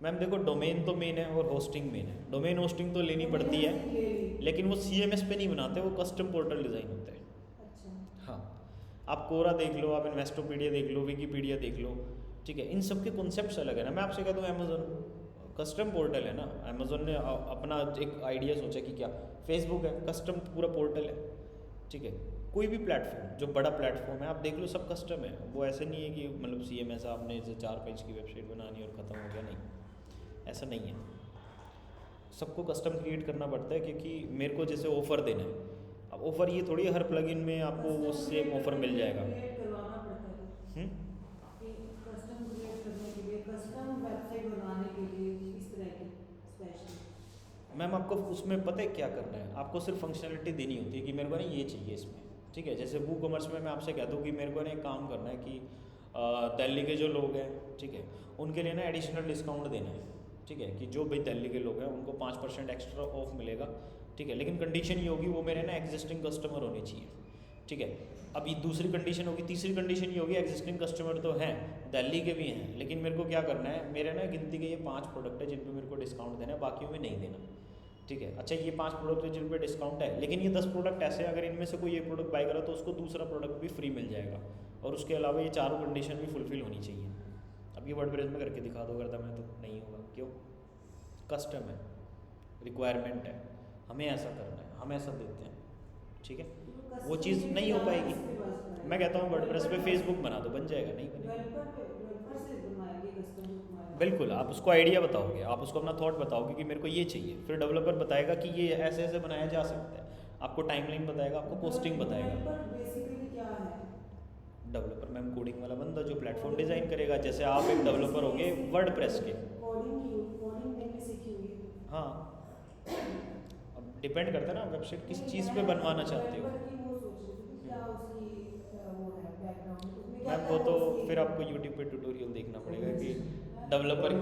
मैम देखो, डोमेन तो मेन है और होस्टिंग मेन है। डोमेन होस्टिंग तो लेनी पड़ती है, लेकिन वो CMS पे नहीं बनाते, वो कस्टम पोर्टल डिज़ाइन होते हैं। अच्छा। हाँ, आप कोरा देख लो, आप इन्वेस्टोपीडिया देख लो, विकीपीडिया देख लो, ठीक है, इन सब के कॉन्सेप्ट्स अलग है ना। मैं आपसे कह दूँ अमेजोन कस्टम पोर्टल है ना, अमेजोन ने अपना एक आइडिया सोचा कि क्या, फेसबुक है कस्टम पूरा पोर्टल है, ठीक है। कोई भी प्लेटफॉर्म जो बड़ा प्लेटफॉर्म है आप देख लो, सब कस्टम है। वो ऐसे नहीं है कि मतलब CMS आपने जैसे 4 पेज की वेबसाइट बनानी और ख़त्म हो गया, नहीं, ऐसा नहीं है। सबको कस्टम क्रिएट करना पड़ता है, क्योंकि मेरे को जैसे ऑफ़र देना है, अब ऑफ़र ये थोड़ी हर प्लगइन में आपको वो सेम ऑफ़र मिल जाएगा। करवाना पड़ता है कि कस्टम क्रिएट करने के लिए, कस्टम वेबसाइट बनाने के लिए इस तरह की स्पेशल। मैम आपको उसमें पता है क्या करना है, आपको सिर्फ फंक्शनलिटी देनी होती है कि मेरे को ना ये चाहिए इसमें, ठीक है। जैसे वो कॉमर्स में मैं आपसे कहता हूँ कि मेरे को ना एक काम करना है कि दिल्ली के जो लोग हैं, ठीक है, उनके लिए ना एडिशनल डिस्काउंट देना है, ठीक है, कि जो भाई दिल्ली के लोग हैं उनको 5% एक्स्ट्रा ऑफ मिलेगा, ठीक है। लेकिन कंडीशन ये होगी वो मेरे ना एग्जिस्टिंग कस्टमर होने चाहिए, ठीक है। अब ये दूसरी कंडीशन होगी। तीसरी कंडीशन ये होगी, एग्जिस्टिंग कस्टमर तो हैं, दिल्ली के भी हैं, लेकिन मेरे को क्या करना है, मेरे ना गिनती के ये 5 प्रोडक्ट है जिन पे मेरे को डिस्काउंट देना है, बाकियों में नहीं देना, ठीक है। अच्छा, ये 5 प्रोडक्ट है जिन पे डिस्काउंट है, लेकिन ये 10 प्रोडक्ट ऐसे हैं अगर इनमें से कोई एक प्रोडक्ट बाय करा तो उसको दूसरा प्रोडक्ट भी फ्री मिल जाएगा, और उसके अलावा ये चारों कंडीशन भी फुलफिल होनी चाहिए। अब ये वर्डप्रेस में करके दिखा दो, करता मैं तो नहीं होगा, क्यों, कस्टम है, रिक्वायरमेंट है, हमें ऐसा करना है, हम ऐसा देते हैं, ठीक है। वो चीज़ नहीं हो पाएगी। मैं कहता हूँ वर्डप्रेस पे फेसबुक बना दो, बन जाएगा, नहीं बनेगा। बिल्कुल, आप उसको आइडिया बताओगे, आप उसको अपना थॉट बताओगे कि मेरे को ये चाहिए, फिर डेवलपर बताएगा कि ये ऐसे ऐसे बनाया जा सकता है, आपको टाइमलाइन बताएगा, आपको पोस्टिंग बताएगा। बेसिकली क्या है? डेवलपर मैम कोडिंग वाला बंदा जो प्लेटफॉर्म डिज़ाइन करेगा। जैसे आप एक डेवलपर होगे वर्डप्रेस के, कोडिंग मैंने सीखी हुई है। हाँ, अब डिपेंड करता है ना वेबसाइट किस चीज़ पे बनवाना चाहते हो। मैम वो तो फिर आपको यूट्यूब पे ट्यूटोरियल देखना पड़ेगा कि डेवलपर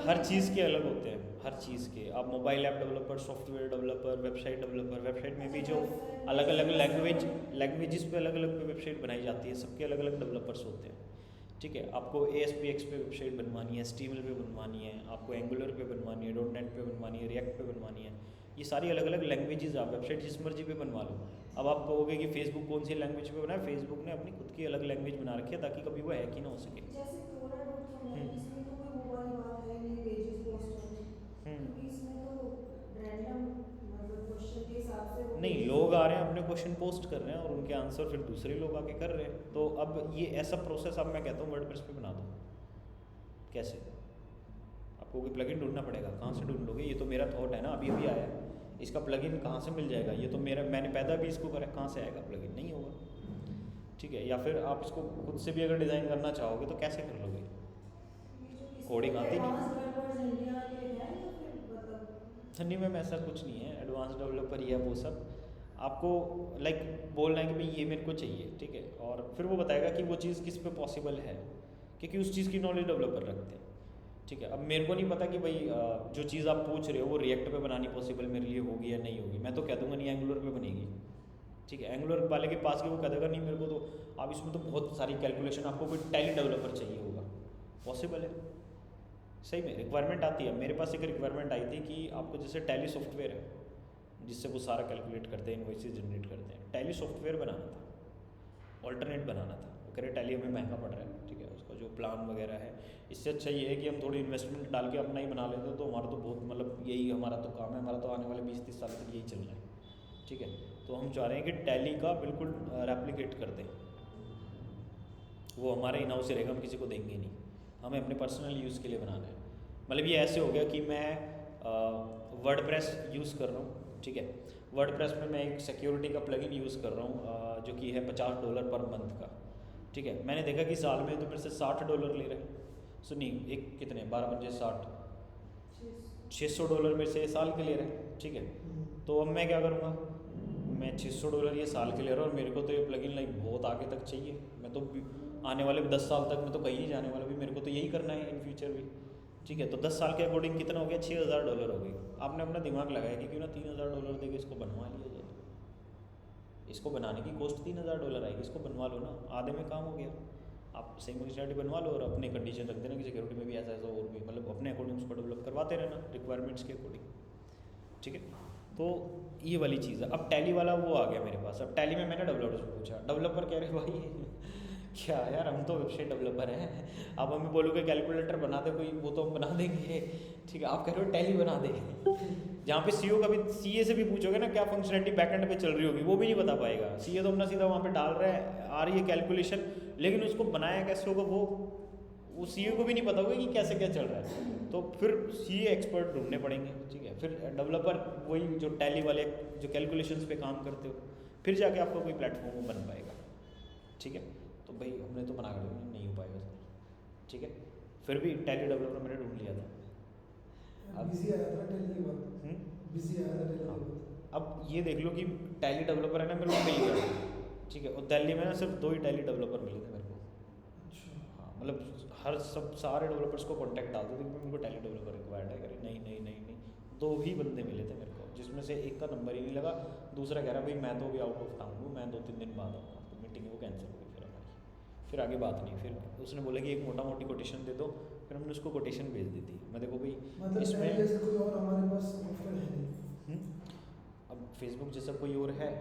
हर चीज़ के अलग होते हैं, हर चीज़ के। आप mobile app developer, software developer, website में भी जो अलग अलग लैंग्वेजेस पे अलग अलग वेबसाइट बनाई जाती है, सबके अलग अलग डेवलपर्स होते हैं, ठीक है। आपको ASPX पे वेबसाइट बनवानी है, HTML पे बनवानी है, आपको एंगुलर पे बनवानी है, .NET पे बनवानी है, रिएक्ट पे बनवानी है, ये सारी अलग अलग लैंग्वेजेस आप वेबसाइट जिस मर्जी पे बनवा लो। अब आप कहोगे कि फेसबुक कौन सी लैंग्वेज पे बनाए, फेसबुक ने अपनी खुद की अलग लैंग्वेज बना रखी है ताकि कभी वो हैक ही ना हो सके। जैसे Quora.com है, इसमें तो कोई वो वाली बात है नहीं, पेजेस पोस्ट करने, क्योंकि इसमें तो रैंडम मतलब क्वेश्चन के हिसाब से नहीं, लोग आ रहे हैं अपने क्वेश्चन पोस्ट कर रहे हैं और उनके आंसर फिर दूसरे लोग आके कर रहे हैं। तो अब ये ऐसा प्रोसेस अब मैं कहता हूँ वर्डप्रेस पे बना दो। कैसे? आपको कोई प्लगइन ढूंढना पड़ेगा, कहाँ से ढूंढ लोगे? ये तो मेरा थॉट है ना, अभी अभी आया है, इसका प्लगइन कहाँ से मिल जाएगा? ये तो मैंने पैदा भी इसको करा, कहाँ से आएगा प्लगइन? नहीं होगा, ठीक है। या फिर आप इसको खुद से भी अगर डिज़ाइन करना चाहोगे तो कैसे कर लोगे? कोडिंग आती नहीं मैम, ऐसा कुछ नहीं है। एडवांस डेवलपर या वो सब आपको लाइक बोलना है कि भाई ये मेरे को चाहिए, ठीक है, और फिर वो बताएगा कि वो चीज़ किस पे पॉसिबल है, क्योंकि उस चीज़ की नॉलेज डेवलपर रखते हैं, ठीक है। अब मेरे को नहीं पता कि भाई जो चीज़ आप पूछ रहे हो वो रिएक्ट पे बनानी पॉसिबल मेरे लिए होगी या नहीं होगी। मैं तो कह दूँगा नहीं, एंगुलर पे बनेगी, ठीक है। एंगुलर वाले के पास के वो कह देगा नहीं मेरे को तो आप इसमें तो बहुत सारी कैलकुलेशन, आपको कोई टैली डेवलपर चाहिए होगा, पॉसिबल है। सही में रिक्वायरमेंट आती है, मेरे पास एक रिक्वायरमेंट आई थी कि आपको जैसे टैली सॉफ्टवेयर है, जिससे वो सारा कैलकुलेट करते हैं, इनवॉइसेस जनरेट करते हैं। टैली सॉफ्टवेयर बनाना था, ऑल्टरनेट बनाना था। वो कह रहे टैली हमें महंगा पड़ रहा है, ठीक है, उसका जो प्लान वगैरह है, इससे अच्छा ये है कि हम थोड़ी इन्वेस्टमेंट डाल के अपना ही बना लेते हैं, तो हमारा तो बहुत मतलब यही हमारा तो काम है, हमारा तो आने वाले 20-30 साल तक यही चल रहा है, ठीक है। तो हम चाह रहे हैं कि टैली का बिल्कुल रेप्लिकेट कर दें, वो हमारे इन हाउस से रहेगा, हम किसी को देंगे नहीं, हमें अपने पर्सनल यूज़ के लिए बनाना है। मतलब ये ऐसे हो गया कि मैं वर्डप्रेस यूज़ कर रहा हूँ, ठीक है, वर्डप्रेस में मैं एक सिक्योरिटी का प्लगइन यूज़ कर रहा हूँ जो कि है $50 पर मंथ का, ठीक है। मैंने देखा कि साल में तो मेरे से $60 ले रहे हैं, सो नहीं, एक कितने 12×5 = 60, $600 मेरे से साल के ले रहे हैं, ठीक है। तो अब मैं क्या करूँगा, मैं $600 ये साल के ले रहा हूँ और मेरे को तो ये प्लगइन लाइक बहुत आगे तक चाहिए, मैं तो आने वाले 10 साल तक मैं तो कहीं नहीं जाने वाला भी, मेरे को तो यही करना है इन फ्यूचर भी, ठीक है। तो 10 साल के अकॉर्डिंग कितना हो गया, $6000 हो गई। आपने अपना दिमाग लगाया कि क्यों ना $3000 देके इसको बनवा लिया जाए, इसको बनाने की कॉस्ट $3000 आएगी, इसको बनवा लो ना, आधे में काम हो गया। आप सेम फंक्शनलिटी बनवा लो और अपने कंडीशन रख देना कि सिक्योरिटी में भी ऐसा ऐसा और भी, मतलब अपने अकॉर्डिंग उसको डेवलप करवाते रहना रिक्वायरमेंट्स के अकॉर्डिंग, ठीक है। तो ये वाली चीज़ है। अब टैली वाला वो आ गया मेरे पास। अब टैली में मैंने डेवलपर से पूछा, डेवलपर कह रहे भाई क्या यार, हम तो वेबसाइट डेवलपर हैं, आप हमें बोलोगे कैलकुलेटर बना दे कोई, वो तो हम बना देंगे, ठीक है। आप कह रहे हो टैली बना दे, जहाँ पे सीईओ का भी, सीए से भी पूछोगे ना क्या फंक्शनलिटी बैकएंड पे चल रही होगी, वो भी नहीं बता पाएगा। सीए तो अपना सीधा वहाँ पे डाल रहा है, आ रही है कैलकुलेशन, लेकिन उसको बनाया कैसे होगा वो सीए को भी नहीं पता होगा कि कैसे क्या चल रहा है। तो फिर सीए एक्सपर्ट ढूंढने पड़ेंगे, ठीक है। फिर डेवलपर वही जो टैली वाले जो कैलकुलेशंस पे काम करते हो, फिर जाके आपका कोई प्लेटफॉर्म बन पाएगा, ठीक है। तो भाई हमने तो बना कर दिया, नहीं हो पाएगा सर, ठीक है। फिर भी टैली डेवलपर मैंने ढूंढ लिया था। बिजी आया था टैली के बाद, बिजी आया था टैली के बाद। अब ये देख लो कि टैली डेवलपर है ना, मेरे को मिल गया, ठीक है। और दिल्ली में ना सिर्फ 2 ही टैली डेवलपर मिले थे मेरे को। अच्छा, हाँ, मतलब हर सारे डेवलपर्स को कॉन्टैक्ट डाल दो कि मेरे को टैली डेवलपर रिक्वायर्ड है, कह रहे नहीं 2 ही बंदे मिले थे मेरे को, जिसमें से एक का नंबर ही नहीं लगा, दूसरा कह रहा भाई मैं तो अभी आउट ऑफ टाउन हूँ, मैं 2-3 दिन बाद आऊँगा। तो मीटिंग वो कैंसिल हो गई फिर हमारी, फिर आगे बात नहीं। फिर उसने बोला कि एक मोटा मोटी कोटेशन दे दो, फिर हमने उसको कोटेशन भेज दी थी। मैं देखो भाई मतलब इसमें जैसे कोई और हमारे पास ऑप्शन है नहीं। अब फेसबुक जैसा कोई और है,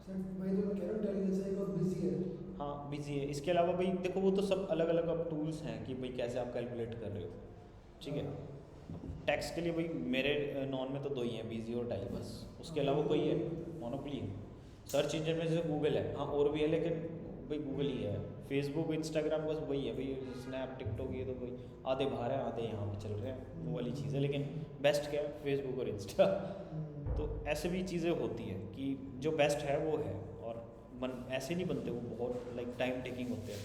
सर भाई तो मैं कह रहा हूँ टैली जैसा एक और बिजी है। हाँ बिजी है। इसके अलावा भाई देखो वो तो सब अलग अलग अब टूल्स हैं कि भाई कैसे आप कैलकुलेट कर रहे हो, ठीक है। टैक्स के लिए भाई मेरे नॉन में तो 2 ही हैं, बिजी और टैली, बस। उसके अलावा कोई है, मोनोपोली है। सर्च इंजन में जैसे गूगल है, हाँ और भी है, लेकिन भाई गूगल ही है। फेसबुक इंस्टाग्राम बस वही है भाई, स्नैप टिकटॉक ये तो भाई आधे बाहर हैं आधे यहाँ पे चल रहे हैं, वो वाली चीज़ है। लेकिन बेस्ट क्या है, फेसबुक और इंस्टा। तो ऐसे भी चीज़ें होती हैं कि जो बेस्ट है वो है, और ऐसे नहीं बनते, वो बहुत लाइक टाइम टेकिंग होते हैं।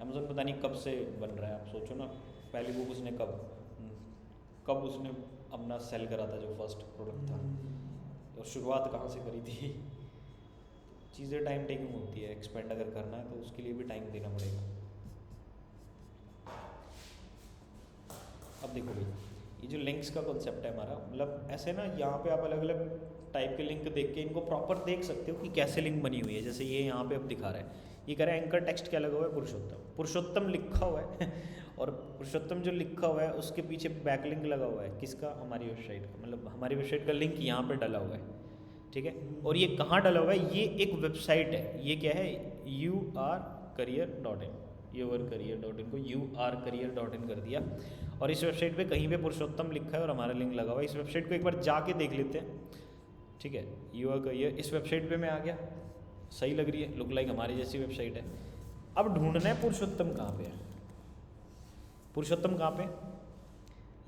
अमेज़न पता नहीं कब से बन रहा है, आप सोचो ना, पहली बुक उसने कब उसने अपना सेल करा था, जो फर्स्ट प्रोडक्ट था, और शुरुआत कहाँ से करी थी। चीज़ें टाइम टेकिंग होती है, एक्सपेंड अगर करना है तो उसके लिए भी टाइम देना पड़ेगा। अब देखो भाई ये जो लिंक्स का कॉन्सेप्ट है हमारा, मतलब ऐसे ना यहाँ पे आप अलग अलग टाइप के लिंक देख के इनको प्रॉपर देख सकते हो कि कैसे लिंक बनी हुई है। जैसे ये यहाँ पे अब दिखा रहा है, ये कह रहा है एंकर टेक्स्ट क्या लगा हुआ है, पुरुषोत्तम लिखा हुआ है और पुरुषोत्तम जो लिखा हुआ है उसके पीछे बैकलिंक लगा हुआ है, किसका, हमारी वेबसाइट का। मतलब हमारी वेबसाइट का लिंक यहाँ पे डला हुआ है, ठीक है। और ये कहाँ डला हुआ है, ये एक वेबसाइट है, ये क्या है, urcareer.in, yourcareer.in को urcareer.in कर दिया, और इस वेबसाइट पे कहीं पे पुरुषोत्तम लिखा है और हमारा लिंक लगा हुआ है। इस वेबसाइट को एक बार जाके देख लेते हैं, ठीक है। yourcareer, इस वेबसाइट पे मैं आ गया, सही लग रही है, लुक लाइक हमारी जैसी वेबसाइट है। अब ढूंढना है पुरुषोत्तम कहाँ पे है, पुरुषोत्तम कहाँ पे,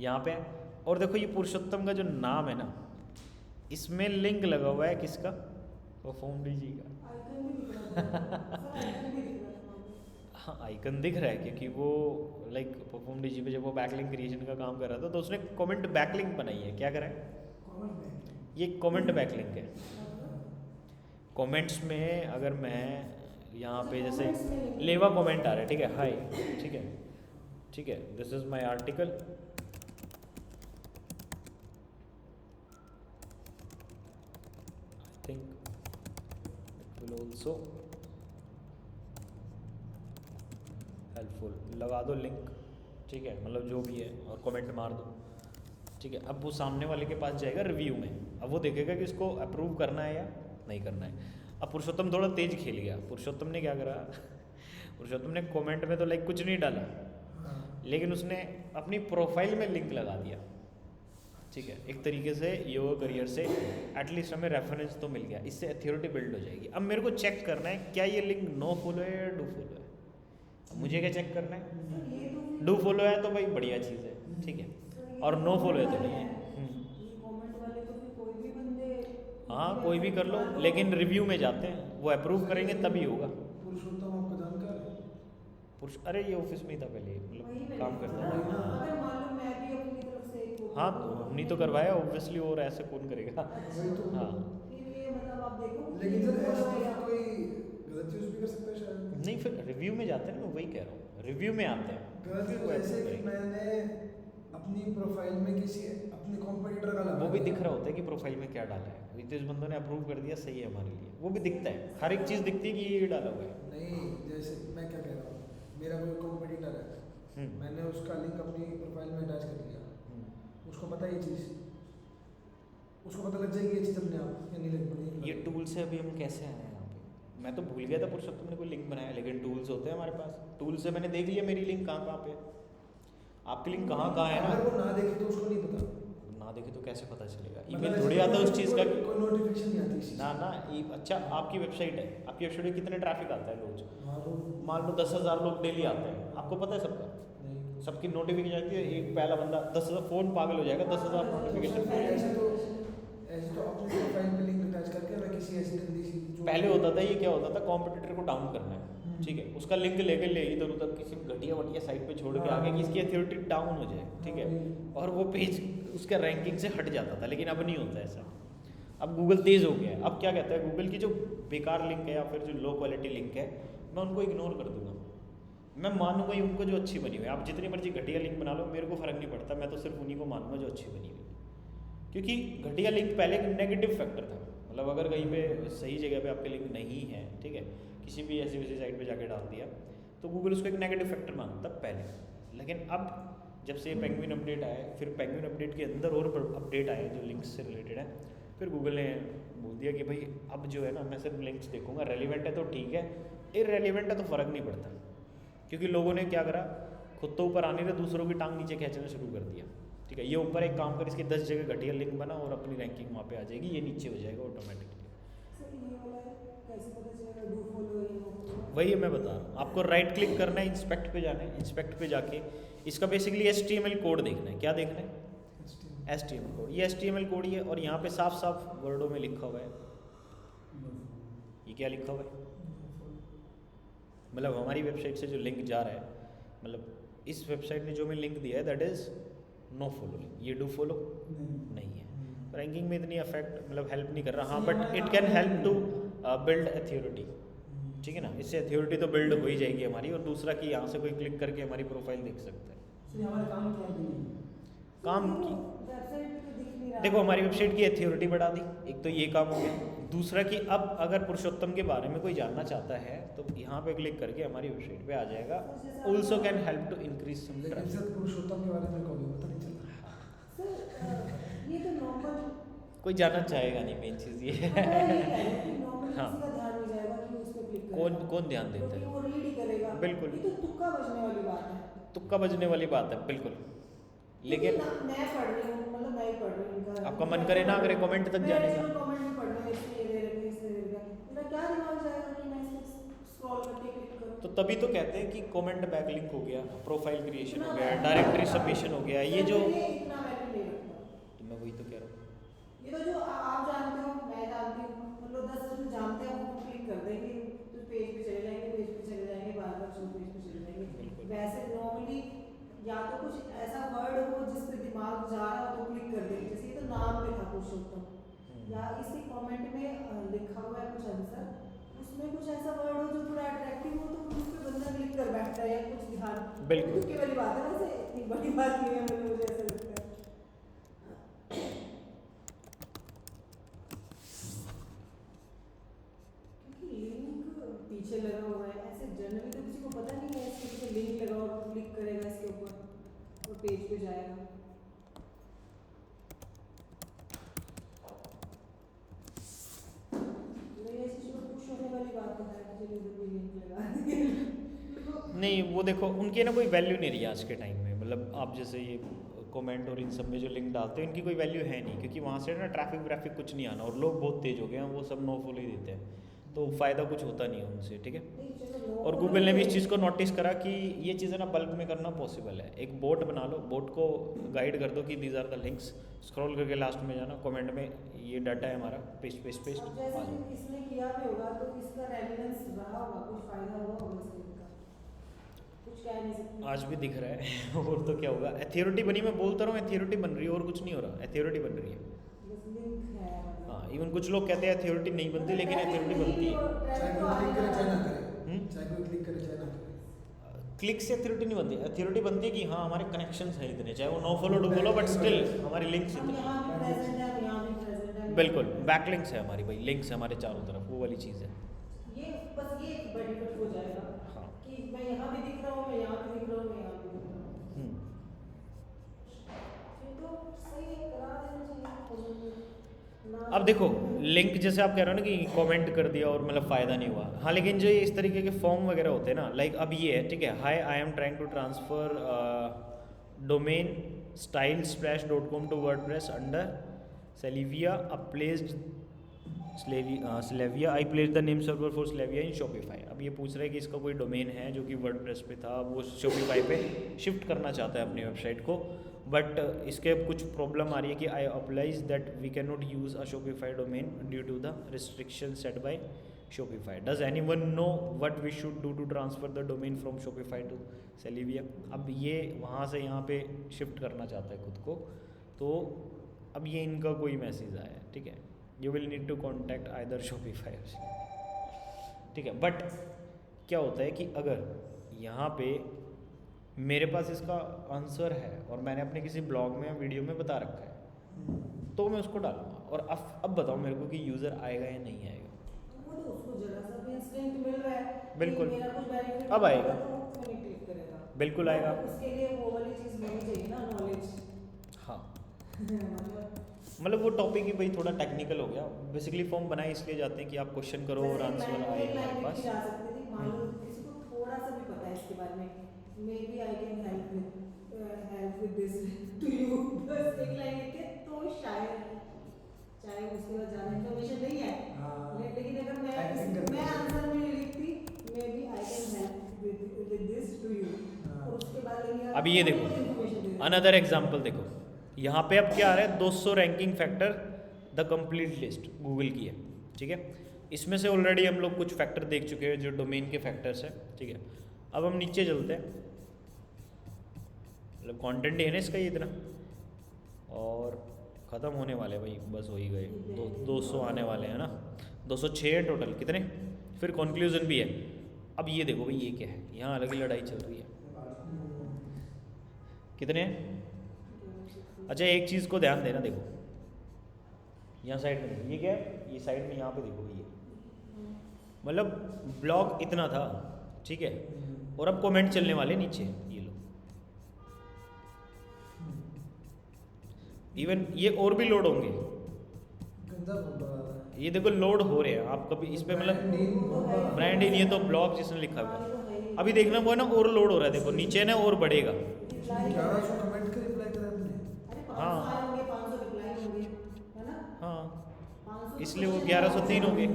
यहाँ पे है। और देखो ये पुरुषोत्तम का जो नाम है ना, इसमें लिंक लगा हुआ है किसका, परफॉर्म डीजी का। आइकन भी दिख रहा था, आइकन भी दिख रहा था। हाँ आइकन दिख रहा है, क्योंकि वो लाइक परफॉर्म डीजी पे जब वो बैकलिंक क्रिएशन का काम कर रहा था तो उसने कमेंट बैकलिंक बनाई है। क्या करा है, ये कमेंट बैकलिंक है। कमेंट्स में अगर मैं यहाँ पे जैसे लेवा कमेंट आ रहा है, ठीक है, हाय, ठीक है, this is my article, I think it will also helpful, लगा दो लिंक, ठीक है, मतलब जो भी है, और कमेंट मार दो, ठीक है, अब वो सामने वाले के पास जाएगा रिव्यू में, अब वो देखेगा कि इसको अप्रूव करना है या नहीं करना है। अब पुरुषोत्तम थोड़ा तेज खेल गया, पुरुषोत्तम ने क्या करा पुरुषोत्तम ने कमेंट में तो लाइक कुछ नहीं डाला, लेकिन उसने अपनी प्रोफाइल में लिंक लगा दिया। ठीक है, एक तरीके से योगा करियर से एटलीस्ट हमें रेफरेंस तो मिल गया, इससे अथॉरिटी बिल्ड हो जाएगी। अब मेरे को चेक करना है क्या ये लिंक नो फॉलो है या डू फॉलो है। अब मुझे क्या चेक करना है, डू फॉलो है तो भाई बढ़िया चीज़ है, ठीक है, और नो फॉलो है तो नहीं है। हाँ कोई भी कर लो, लेकिन रिव्यू में जाते हैं, वो अप्रूव करेंगे तभी होगा। पुरुषोत्तम आपको जानकार है? पुरुष, अरे ये ऑफिस में ही था पहले, मतलब काम करता था। अगर मान लो मैं भी अपनी तरफ से एक हाँ तो हमने तो करवाया ऑब्वियसली, और ऐसे कौन करेगा। वही तो। हाँ फिर ये मतलब आप देखो, लेकिन सर ऐसे तो फिर कोई गलत यूज भी कर सकता है शायद। नहीं, फिर रिव्यू में जाते हैं ना, मैं वही कह रहा हूँ, रिव्यू में आते हैं। गलत फिर यूज वो जैसे approve कि करेंगे। मैंने अपनी प्रोफाइल में किसी अपने कॉम्पिटिटर का लगा वो भी दिया। दिख रहा होता है कि प्रोफाइल में क्या डाला है, रितेश बंदों ने अप्रूव कर दिया, सही है हमारे लिए, वो भी दिखता है, हर एक चीज़ दिखती है कि ये डाला हुआ है। नहीं, जैसे मैं क्या कह रहा हूँ, मेरा कोई कॉम्पिटिटर है, मैंने उसका लिंक अपनी प्रोफाइल में अटैच कर दिया, उसको पता ये चीज़, उसको पता लग जाएगी ये चीज़ अपने आप या नहीं लग पड़ेगी। ये टूल से अभी हम कैसे आए हैं यहाँ पे, मैं तो भूल गया था पुरुषोत्तम ने कोई लिंक बनाया, लेकिन टूल्स होते हैं हमारे पास, टूल से मैंने देख लिया मेरी लिंक कहाँ पे है, आपकी लिंक कहाँ है ना। अगर वो ना देखे तो उसको नहीं पता, ना देखे तो कैसे पता चलेगा, मतलब ईमेल ऐसे थोड़ी आता है उस चीज़ का। कोई नोटिफिकेशन नहीं आती इस चीज़ ना ना अच्छा आपकी वेबसाइट है, आपकी वेबसाइट में कितने ट्रैफिक आता है रोज, की। हाँ वो मान लो 10,000 लोग डेली आते हैं, आपको पता है सबका, नहीं, सबकी नोटिफिकेशन आती है, एक पहला बंदा 10,000 फ़ोन पागल हो जाएगा, 10,000 नोटिफिकेशन। ऐसे तो अपनी प्रोफाइल पे लिंक अटैच करके मैं किसी ऐसी गंदी सी पहले होता था, ये क्या होता था, कॉम्पिटिटर को डाउन करना है, ठीक है, उसका लिंक लेके ले इधर उधर किसी घटिया वटिया साइट पे छोड़ के आगे कि इसकी अथॉरिटी डाउन हो जाए, ठीक है, और वो पेज उसका रैंकिंग से हट जाता था, लेकिन अब नहीं होता ऐसा। अब गूगल तेज़ हो गया है, अब क्या कहता है, गूगल की जो बेकार लिंक है या फिर जो लो क्वालिटी लिंक है, मैं उनको इग्नोर कर दूंगा, मैं मानूंगा ही उनको जो अच्छी बनी हुई है। आप जितनी मर्जी घटिया लिंक बना लो, मेरे को फ़र्क नहीं पड़ता, मैं तो सिर्फ उन्हीं को मानूंगा जो अच्छी बनी हुई है, क्योंकि घटिया लिंक पहले एक नेगेटिव फैक्टर था, मतलब अगर कहीं पे सही जगह पे आपके लिंक नहीं है, ठीक है, किसी भी ऐसी वैसी साइट पे जाके डाल दिया तो गूगल उसको एक नेगेटिव फैक्टर मानता पहले। लेकिन अब जब से पेंगुइन अपडेट आया, फिर पेंगुइन अपडेट के अंदर और अपडेट आए जो लिंक्स से रिलेटेड है, फिर गूगल ने बोल दिया कि भाई अब जो है ना, मैं सिर्फ लिंक्स देखूंगा, रेलिवेंट है तो ठीक है, इररेलेवेंट है तो फ़र्क नहीं पड़ता, क्योंकि लोगों ने क्या करा, खुद तो ऊपर आने रहे, दूसरों की टांग नीचे खींचना शुरू कर दिया। ठीक है, ये ऊपर एक काम कर, इसके 10 जगह घटिया लिंक बना और अपनी रैंकिंग वहाँ पे आ जाएगी, ये नीचे हो जाएगा ऑटोमेटिकली। वही मैं बता रहा हूँ आपको, राइट क्लिक करना है, इंस्पेक्ट पे जाना है, इंस्पेक्ट पे जाके इसका बेसिकली HTML कोड देखना है। क्या देखना है? HTML code. ये HTML कोड ही है, और यहाँ पे साफ साफ वर्डों में लिखा हुआ है, ये क्या लिखा हुआ है, मतलब हमारी वेबसाइट से जो लिंक जा रहा है, मतलब इस वेबसाइट ने जो मैं लिंक दिया है that is no follow link, ये डू फॉलो नहीं है, रैंकिंग में इतनी अफेक्ट मतलब हेल्प नहीं कर रहा। हाँ, but it can help to build authority, ठीक है ना, इससे अथॉरिटी तो बिल्ड हो ही जाएगी हमारी, और दूसरा कि यहाँ से कोई क्लिक करके हमारी प्रोफाइल देख सकता है। काम की देखो, हमारी वेबसाइट की अथॉरिटी बढ़ा दी, एक तो ये काम हो गया। दूसरा कि अब अगर पुरुषोत्तम के बारे में कोई जानना चाहता है तो यहाँ पे क्लिक करके हमारी वेबसाइट पे आ जाएगा। Also can help to increase some लेकिन सर पुरुषोत्तम के बारे में कभी पता नहीं चलता। ये तो नॉर्मल, कोई जानना चाहेगा नहीं, मेन चीज़ ये है। हाँ, कौन ध्यान देता है, वो रीड ही करेगा, बिल्कुल। ये तो तुक्का बजने वाली बात है, तुक्का बजने वाली बात है, बिल्कुल। लेकिन मैं पढ़ रही हूँ, मतलब मैं ही पढ़ रही हूँ, इनका आपका मन करे ना करे कमेंट तक जाने का, कमेंट भी पढ़ना है, इसलिए दे रहे मेरा क्या दिमाग जाएगा कि मैं इसे स्क्रॉल करके क्लिक करूँ। तो तभी तो कहते हैं कि कमेंट बैकलिंक हो गया, प्रोफाइल क्रिएशन हो गया, डायरेक्टरी सबमिशन हो गया, ये जो इतना वैल्यू नहीं रखता। तो मैं वही तो कह रहा हूँ, ये तो जो आप जानते हो, मैं जानती हूँ, मतलब 10 लोग जानते हैं, वो क्लिक कर देंगे तो पेज पे चले जाएंगे, पेज पे चले जाएंगे, बार बार पेज पे चले जाएंगे। वैसे नॉर्मली या तो कुछ ऐसा वर्ड हो जिस पे दिमाग जा रहा हो तो क्लिक कर देंगे, जैसे ये तो नाम पे था पुरुषोत्तम, या इसी कमेंट में लिखा हुआ है कुछ आंसर, उसमें कुछ ऐसा वर्ड हो जो थोड़ा अट्रैक्टिव हो तो उस पे बंदा क्लिक कर बैठता है, या कुछ ध्यान, बिल्कुल तुक्के वाली बात है, वैसे इतनी बड़ी बात नहीं है, मतलब मुझे ऐसा लगता है। पीछे लगा हुआ है, ऐसे जनरली तो किसी को पता नहीं है इसके पीछे लिंक लगा और क्लिक करेगा इसके ऊपर और पेज पे जाएगा। के ऊपर भी लिंक लगा दिए। नहीं वो देखो उनकी ना कोई वैल्यू नहीं रही आज के टाइम में, मतलब आप जैसे ये कमेंट और इन सब में जो लिंक डालते हैं इनकी कोई वैल्यू है नहीं, क्योंकि वहाँ से ना ट्रैफिक व्रैफिक कुछ नहीं आना, और लोग बहुत तेज हो गए हैं, वो सब नो फॉलो ही देते हैं, तो फ़ायदा कुछ होता नहीं है उनसे, ठीक है। नहीं, चलो नो और गूगल ने भी इस चीज़ को नोटिस करा कि ये चीज़ें ना बल्क में करना पॉसिबल है। एक बोट बना लो, बोट को गाइड कर दो कि these are the links, scroll करके लास्ट में जाना, कमेंट में ये डाटा है हमारा, पेस्ट पेस्ट पेस्ट अब आ जैसे जाओ। कि इसने किया भी होगा तो इसका रेलेवेंस रहा होगा, कुछ फायदा हुआ होगा इसके का, कुछ कह नहीं सकते। आज भी दिख रहा है और तो क्या होगा, एथॉरिटी बनी, मैं बोलता रहा हूँ एथॉरिटी बन रही है और कुछ नहीं हो रहा, एथॉरिटी बन रही है। बस लिंक है मतलब। हाँ इवन कुछ लोग कहते हैं एथॉरिटी नहीं बनती, लेकिन एथॉरिटी बनती है। चाहे ट्रैफिक तो कोई क्लिक करे चाहे ना आएगा। करे, चाहे कोई क्लिक करे चाहे ना करे। क्लिक से एथॉरिटी नहीं बनती, एथॉरिटी बनती है कि हाँ हमारे कनेक्शंस हैं इतने, चाहे वो no follow do follow, but still हमारी लिंक्स हम इतनी। यहाँ भी प्रेजेंट है, हम यहाँ भी प्रेजेंट है। बिल्कुल बैकलिंक्स है हमारी भाई, लिंक्स है हमारे चारों तरफ, वो वाली चीज़ है। ये बस ये एक बेनिफिट हो जाएगा हाँ। कि मैं यहाँ भी दिख रहा हूँ, मैं यहाँ भी दिख रहा हूँ, मैं यहाँ भी दिख रहा हूँ। हम्म। फिर तो सही है, करा देना चाहिए ना। अब देखो लिंक जैसे आप कह रहे हो ना कि कमेंट कर दिया और मतलब फ़ायदा नहीं हुआ, हाँ लेकिन जो ये इस तरीके के फॉर्म वगैरह होते हैं ना, लाइक अब ये है ठीक है, hi I am trying to transfer domain style/.com to WordPress under Slavia, Slavia I placed the name server for Slavia in Shopify। अब ये पूछ रहा है कि इसका कोई डोमेन है जो कि वर्डप्रेस पे था, वो Shopify पे शिफ्ट करना चाहता है अपनी वेबसाइट को, बट इसके अब कुछ प्रॉब्लम आ रही है कि I applies that we can not use a Shopify domain due to the restriction set by Shopify। Does anyone know what we should do to transfer the domain from Shopify to Slavia? अब ये वहाँ से यहाँ पे shift करना चाहता है खुद को, तो अब ये इनका कोई मैसेज आया है, ठीक है, you will need to contact either Shopify, ठीक है। बट क्या होता है कि अगर यहाँ पे मेरे पास इसका आंसर है और मैंने अपने किसी ब्लॉग में या वीडियो में बता रखा है, तो मैं उसको डालूंगा, और अब बताओ मेरे को कि यूज़र आएगा या नहीं आएगा। वो तो उसको जरा सा भी इंस्टेंट मिल रहा है कि बिल्कुल। मेरा कुछ बेनिफिट अब आएगा। तो वो नहीं क्लिक करेगा। बिल्कुल आएगा। तो उसके लिए वो वाली चीज़ होनी चाहिए ना, नॉलेज। हाँ मतलब मतलब वो टॉपिक ही भाई थोड़ा टेक्निकल हो गया, बेसिकली फॉर्म बनाए इसलिए जाते हैं कि आप क्वेश्चन करो और आंसर आए हमारे पास। जा सकती थी, मान लो किसी को थोड़ा सा भी पता है इसके बारे में, may be I can help with this to you, बस एक लाइन लिख के, तो शायद चाहे उसके बाद ज़्यादा इन्फॉर्मेशन नहीं है, लेकिन अगर मैं आंसर में लिखती may be I can help with this to you, और उसके बाद लिखा अब ये देखो अनदर एग्जांपल देखो, यहाँ पे अब क्या आ रहा है 200 ranking factor the complete list Google की है, ठीक है। इसमें से ऑलरेडी हम लोग कुछ फैक्टर देख चुके हैं जो डोमेन के फैक्टर्स हैं, ठीक है। अब हम नीचे चलते हैं, मतलब कंटेंट है ना इसका ये इतना, और ख़त्म होने वाले भाई, बस हो ही गए, 200 आने वाले हैं ना, 206 है टोटल, कितने फिर कंक्लूजन भी है। अब ये देखो भाई ये क्या है, यहाँ अलग ही लड़ाई चल रही है, कितने हैं? अच्छा एक चीज़ को ध्यान देना, देखो यहाँ साइड में ये क्या है, ये साइड में यहाँ पे देखो ये मतलब ब्लॉग इतना था, ठीक है, और अब कमेंट चलने वाले नीचे ये लो, इवन ये और भी लोड होंगे, गंदा बहुत बड़ा है। ये देखो लोड हो रहे हैं, आप कभी इस पे मतलब ब्रांड ही नहीं है तो ब्लॉग जिसने लिखा हुआ, अभी देखना वो है ना और लोड हो रहा है, देखो नीचे ना और बढ़ेगा। 1100 कमेंट के रिप्लाई करा आपने? हाँ 500 रिप्लाई होंगे, है ना? हाँ इसलिए वो 1103 हो गए। ये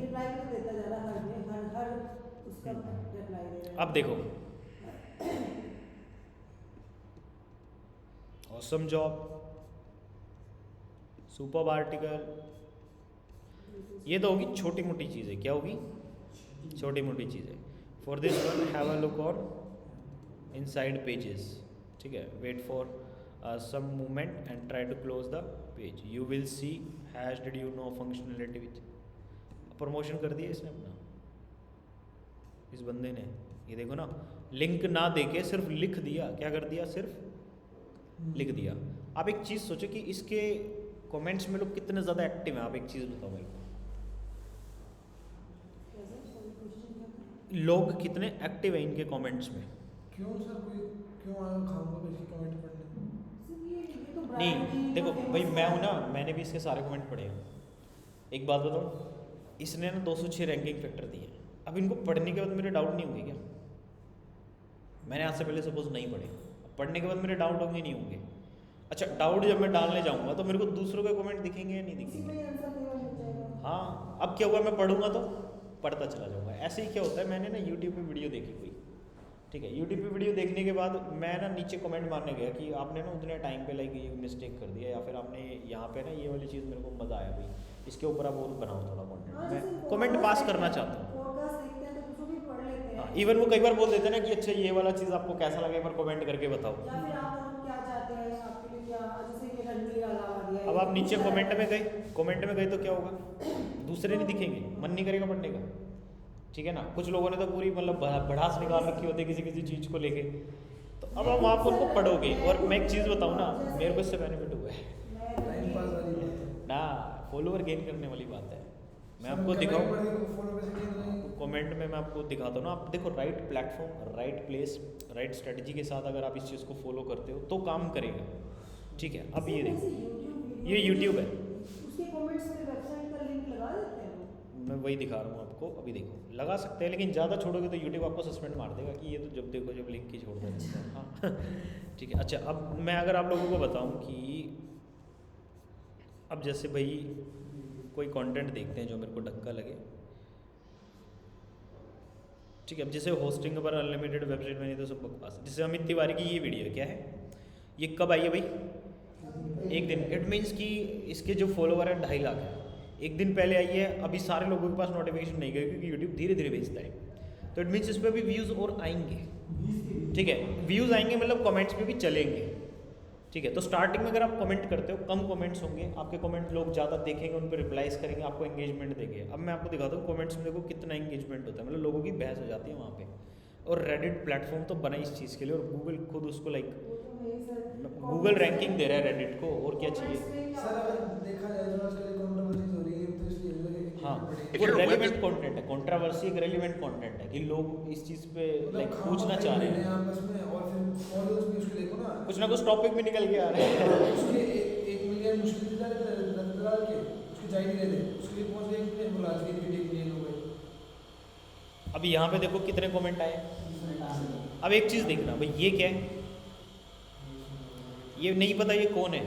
रिप्लाई तो देता जा रहा है, हर उसका रिप्लाई दे रहा है। अब देखो ऑसम जॉब, सुपर्ब आर्टिकल, ये तो होगी छोटी मोटी चीज़ें, क्या होगी छोटी मोटी चीज़ें। For this one have a look on inside pages, ठीक है, wait for some moment and try to close the page, you will see hash did you know functionality which. Promotion कर दिया इसने अपना, इस बंदे ने, ये देखो ना, लिंक ना देके सिर्फ लिख दिया, क्या कर दिया, सिर्फ लिख दिया। आप एक चीज़ सोचो कि इसके कमेंट्स में लोग कितने ज़्यादा एक्टिव हैं, आप एक चीज़ बताओ भाई, लोग कितने एक्टिव हैं इनके कमेंट्स में। क्यों सर, कोई क्यों आया खामखा पे इसके कमेंट पढ़ने? नहीं देखो भाई मैं हूँ ना, मैंने भी इसके सारे कमेंट पढ़े हैं। एक बात बताऊँ, इसने ना 206 रैंकिंग फैक्टर दिए। अब इनको पढ़ने के बाद मेरे डाउट नहीं होंगे क्या? मैंने आज से पहले सपोज नहीं पढ़े, पढ़ने के बाद मेरे डाउट होंगे नहीं होंगे? अच्छा, डाउट जब मैं डालने जाऊंगा तो मेरे को दूसरों के कमेंट दिखेंगे या नहीं उसी में दिखेंगे? ही आंसर देना मिल जाएगा। हाँ, अब क्या हुआ, मैं पढ़ूंगा तो पढ़ता चला जाऊंगा। ऐसे ही क्या होता है, मैंने ना यूट्यूब पे वीडियो देखी कोई, ठीक है, यूट्यूब पे वीडियो देखने के बाद मैं ना नीचे कमेंट मारने गया कि आपने ना उतने टाइम पे लाइक ये मिस्टेक कर दिया, या फिर आपने यहाँ पे ना ये वाली चीज़ मेरे को मज़ा आया भाई, इसके ऊपर आप और बनाओ थोड़ा हाँ, कंटेंट। जैसे मैं कमेंट पास करना चाहता हूँ। पॉडकास्ट देखते हैं तो उसको भी पढ़ लेते हैं। हाँ, इवन वो कई बार बोल देते हैं ना कि अच्छा ये वाला चीज़ आपको कैसा लगा, एक बार कमेंट करके बताओ। या फिर आप लोग क्या चाहते हैं, आपके लिए क्या, जैसे कि रणवीर अलावा दिया। अब आप नीचे कमेंट में गए, कमेंट में गए तो क्या होगा, दूसरे नहीं दिखेंगे, मन नहीं करेगा पढ़ने का, ठीक है ना। कुछ लोगों ने तो पूरी मतलब भड़ास निकाल रखी होती है किसी किसी चीज़ को लेके, तो अब आप वहाँ पर उनको पढ़ोगे। और मैं एक चीज़ बताऊँ ना, मेरे को इससे बेनिफिट हुआ है टाइम पास वाली बात है। ना, फॉलोवर गेन करने वाली बात है। मैं आपको सब दिखाऊँ, कमेंट पढ़ के follow कैसे किए नहीं? कमेंट में मैं आपको दिखाता हूँ ना। आप देखो, right platform, right place, right strategy के साथ अगर आप इस चीज़ को फॉलो करते हो तो काम करेगा, ठीक है। अब ये देखो, ये YouTube है, उसके कमेंट्स में वेबसाइट का लिंक लगा देते हैं लोग। मैं वही दिखा रहा हूँ आपको, अभी देखो, लगा सकते हैं, लेकिन ज़्यादा छोड़ोगे तो यूट्यूब आपको सस्पेंड मार देगा कि ये तो जब देखो जब लिंक ही छोड़ देते हैं। हाँ ठीक है। अच्छा, अब मैं अगर आप लोगों को बताऊँ कि अब जैसे भाई कोई कंटेंट देखते हैं जो मेरे को ढक्का लगे, ठीक है। अब जैसे होस्टिंग पर अनलिमिटेड वेबसाइट में, नहीं तो सब बकवास। जैसे अमित तिवारी की ये वीडियो क्या है, ये कब आई है भाई? एक दिन। इट मीन्स कि इसके जो फॉलोवर है 2.5 लाख है, एक दिन पहले आई है। अभी सारे लोगों के पास नोटिफिकेशन नहीं गए क्योंकि यूट्यूब धीरे धीरे भेजता है, तो इट मीन्स इस पर भी व्यूज़ और आएंगे, ठीक है। व्यूज़ आएंगे मतलब कमेंट्स पे भी चलेंगे, ठीक है। तो स्टार्टिंग में अगर आप कमेंट करते हो, कम कमेंट्स होंगे, आपके कमेंट लोग ज़्यादा देखेंगे, उन पर रिप्लाइज करेंगे, आपको एंगेजमेंट देंगे। अब मैं आपको दिखाता हूँ कमेंट्स में, देखो कितना एंगेजमेंट होता है, मतलब लोगों की बहस हो जाती है वहाँ पे। और रेडिट प्लेटफॉर्म तो बना इस चीज़ के लिए, और गूगल खुद उसको लाइक वो तो है ही सर। गूगल रैंकिंग दे रहा है रेडिट को, और क्या चाहिए। सर अगर देखा जाए तो आजकल कंट्रोवर्सीज हो रही है, तो इसलिए हाँ, बढ़ेगी। वो रेलिवेंट कंटेंट है, कंट्रोवर्सी एक रेलिवेंट कंटेंट है कि लोग इस चीज़ पे लाइक पूछना चाह रहे हैं, आपस में। और फिर फॉलोअर्स भी उसके देखो कुछ ना कुछ टॉपिक भी निकल के आ रहे हैं। उसके 1 मिलियन मुश्किल से डाल के उसके जा ही नहीं रहे थे, उसके लिए पहुंच गए 1 मिलियन, बोला आज के वीडियो के लिए हो गए। अब यहाँ पे देखो कितने कमेंट आए। अब एक चीज़ देखना भाई, ये क्या है, ये नहीं पता ये कौन है,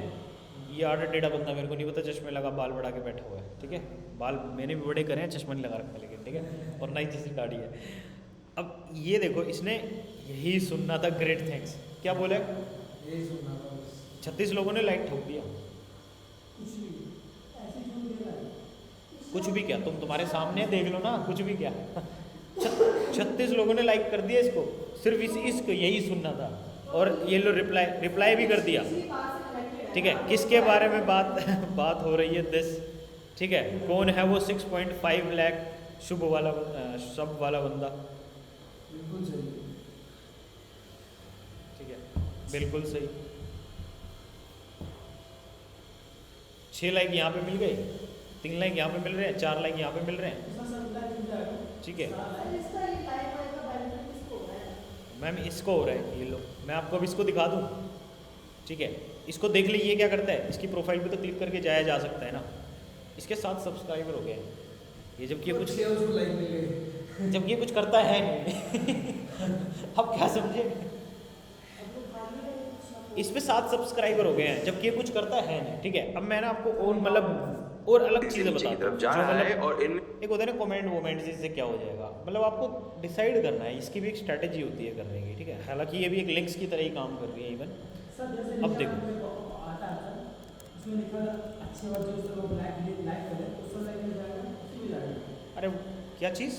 ये आधा टेढ़ा बंदा, मेरे को नहीं पता, चश्मे लगा, बाल बढ़ा के बैठा हुआ है, ठीक है। बाल मैंने भी बड़े करे हैं, चश्मा नहीं लगा रखा लेकिन, ठीक है, और ना ही जैसी दाढ़ी है। अब ये देखो, इसने यही सुनना था, ग्रेट थैंक्स, क्या बोले, यही सुनना था बस। 36 लोगों ने लाइक ठोक दिया। कुछ भी क्या, तुम्हारे सामने देख लो ना, कुछ भी क्या 36 लोगों ने लाइक कर दिया इसको, सिर्फ इसको यही सुनना था। और ये लो रिप्लाई भी कर दिया, ठीक है। किसके बारे में बात हो रही है दिस, ठीक है, कौन है वो 6.5 लाख शुभ वाला बंदा, बिल्कुल सही। ठीक है, बिल्कुल सही। 6 लाइक यहाँ पे मिल गए, 3 लाइक यहाँ पे मिल रहे हैं, 4 लाइक यहाँ पे मिल रहे हैं, ठीक है। मैम इसको हो रहा है, ये लो, मैं आपको अब इसको दिखा दूँ, ठीक है। इसको देख लीजिए, क्या करता है, इसकी प्रोफाइल पे तो क्लिक करके जाया जा सकता है ना। इसके 7 सब्सक्राइबर हो गए हैं ये, जबकि ये कुछ लाइक मिल गए, जबकि ये कुछ करता है नहीं अब क्या समझे, इस पे 7 सब्सक्राइबर हो गए हैं, जबकि ये कुछ करता है नहीं, ठीक है। अब मैं ना आपको और मतलब और अलग चीज़ें बताता हूँ जो मतलब एक होता है ना कमेंट वोमेंट, जिससे क्या हो जाएगा, मतलब आपको डिसाइड करना है, इसकी भी एक स्ट्रैटेजी होती है करने की, ठीक है। हालांकि ये भी एक लिंक्स की तरह ही काम कर रही है इवन। अब देखो, अरे क्या चीज़,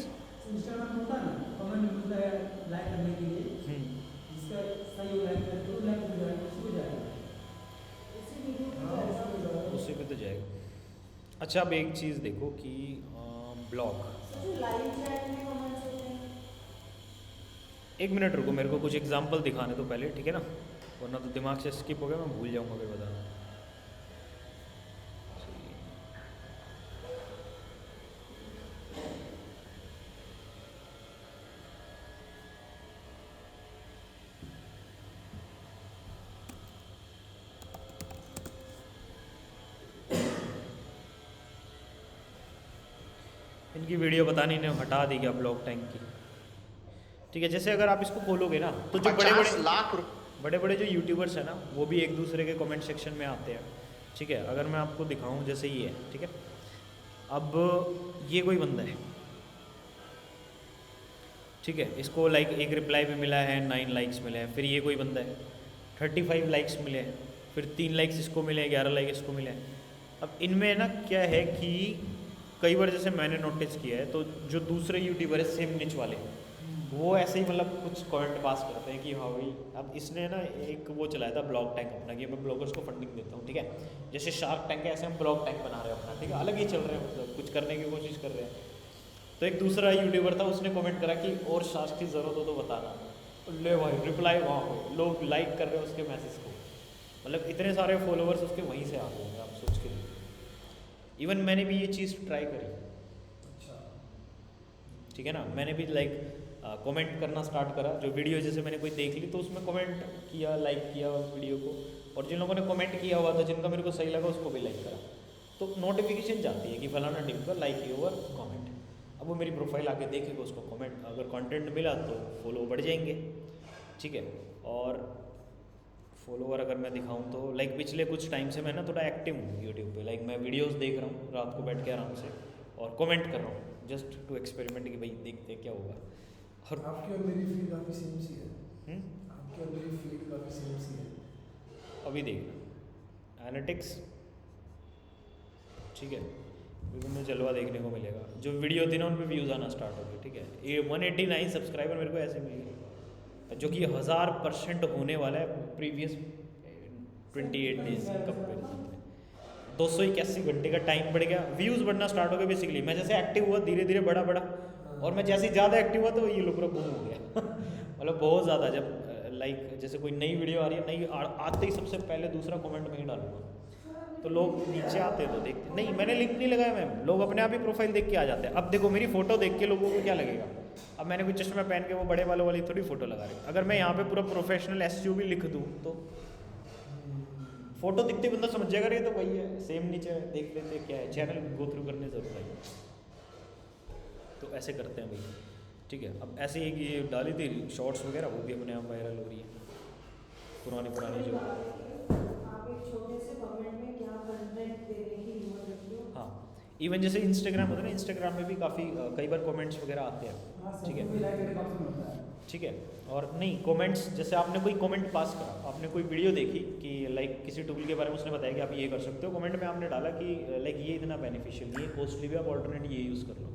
उसी पे तो जाएगा। अच्छा, अब एक चीज़ देखो कि ब्लॉग, एक मिनट रुको, मेरे को कुछ एग्जांपल दिखाने तो पहले, ठीक है ना, वरना तो दिमाग से स्किप हो गया, मैं भूल जाऊंगा फिर बताना। उसकी वीडियो पता नहीं ने हटा दी क्या ब्लॉक टैंक की। ठीक है, जैसे अगर आप इसको खोलोगे ना तो जो बड़े बड़े जो यूट्यूबर्स हैं ना वो भी एक दूसरे के कमेंट सेक्शन में आते हैं। ठीक है, अगर मैं आपको दिखाऊं जैसे ये है, ठीक है, अब ये कोई बंदा है, ठीक है, इसको लाइक एक रिप्लाई पे मिला है, 9 लाइक्स मिले हैं। फिर ये कोई बंदा है, 35 लाइक्स मिले हैं, फिर 3 लाइक्स इसको मिले हैं, 11 लाइक इसको मिले हैं। अब इनमें ना क्या है कि कई बार जैसे मैंने नोटिस किया है तो जो दूसरे यूट्यूबर है सेम निच वाले वो ऐसे ही मतलब कुछ कमेंट पास करते हैं कि हाँ भाई, अब इसने ना एक वो चलाया था ब्लॉग टैंक अपना कि मैं ब्लॉगर्स को फंडिंग देता हूँ। ठीक है, जैसे शार्क टैंक है ऐसे हम ब्लॉग टैंक बना रहे हैं अपना। ठीक है, अलग ही चल रहे हैं, मतलब कुछ करने की कोशिश कर रहे हैं। तो एक दूसरा यूट्यूबर था, उसने कमेंट करा कि और शार्क की ज़रूरत हो तो बताना। ले भाई रिप्लाई वहाँ पे लोग लाइक कर रहे हैं उसके मैसेज को, मतलब इतने सारे फॉलोअर्स उसके वहीं से आते होंगे, आप सोच के देखिए। इवन मैंने भी ये चीज़ ट्राई करी। अच्छा, ठीक है ना, मैंने भी लाइक कमेंट करना स्टार्ट करा। जो वीडियो जैसे मैंने कोई देख ली तो उसमें कमेंट किया, लाइक किया वीडियो को, और जिन लोगों ने कमेंट किया हुआ था जिनका मेरे को सही लगा उसको भी लाइक करा, तो नोटिफिकेशन जाती है कि फलाना टीम का लाइक योर कमेंट। अब वो मेरी प्रोफाइल आके देखेगा, उसको कमेंट अगर कंटेंट मिला तो फॉलो बढ़ जाएंगे। ठीक है, और फॉलोवर अगर मैं दिखाऊं तो लाइक पिछले कुछ टाइम से मैं ना थोड़ा एक्टिव हूँ यूट्यूब पे। लाइक मैं वीडियोस देख रहा हूँ रात को बैठ के आराम से और कमेंट कर रहा हूँ, जस्ट टू एक्सपेरिमेंट कि भाई देखते क्या होगा। और आपकी और मेरी फील्ड काफ़ी सेम सी है। आपकी और मेरी फील्ड काफ़ी सेम सी है। अभी देख एनालिटिक्स, ठीक है, विभिन्न जलवा देखने को मिलेगा। जो वीडियो थी ना उन पर व्यूज़ आना स्टार्ट हो गए। ठीक है, ये 189 सब्सक्राइबर मेरे को ऐसे मिल गए, जो कि 1000% होने वाला है प्रीवियस 28 डेज कंपेरिजन में। 281 घंटे का टाइम बढ़ गया, व्यूज़ बढ़ना स्टार्ट हो गए। बेसिकली मैं जैसे एक्टिव हुआ धीरे धीरे बढ़ा, और मैं जैसे ज़्यादा एक्टिव हुआ तो ये लुक बूम हो गया मतलब बहुत ज़्यादा। जब लाइक जैसे कोई नई वीडियो आ रही है, नई आते ही सबसे पहले दूसरा कमेंट में ही डालूंगा, तो लोग नीचे आते हैं तो देखते नहीं, मैंने लिंक नहीं लगाया मैम, लोग अपने आप ही प्रोफाइल देख के आ जाते हैं। अब देखो मेरी फोटो देख के लोगों को क्या लगेगा, अब मैंने कोई चश्मा पहन के वो बड़े वालों वाली थोड़ी फोटो लगा रही। अगर मैं यहाँ पे पूरा प्रोफेशनल SU भी लिख दूँ तो फोटो दिखते बंदा समझ जाएगा ये तो वही है, सेम नीचे देख लेते क्या है, चैनल गो थ्रू करने जरूरत है। तो ऐसे करते हैं भाई। ठीक है, अब ऐसे ही ये डाली थी शॉर्ट्स वगैरह, वो भी अपने आप वायरल हो रही है, पुरानी जो। आप एक छोटे से कमेंट में क्या कंटेंट देने की हिम्मत रखते हो? हाँ, इवन जैसे इंस्टाग्राम होता है ना, इंस्टाग्राम में भी काफ़ी कई बार कमेंट्स वगैरह आते हैं। ठीक है, ठीक है, और नहीं कमेंट्स जैसे आपने कोई कमेंट पास करा, आपने कोई वीडियो देखी कि लाइक किसी टूल के बारे में उसने बताया कि आप ये कर सकते हो, कमेंट में आपने डाला कि लाइक ये इतना बेनिफिशियल नहीं है, कॉस्टली भी, आप ऑल्टरनेट ये यूज़ कर लो।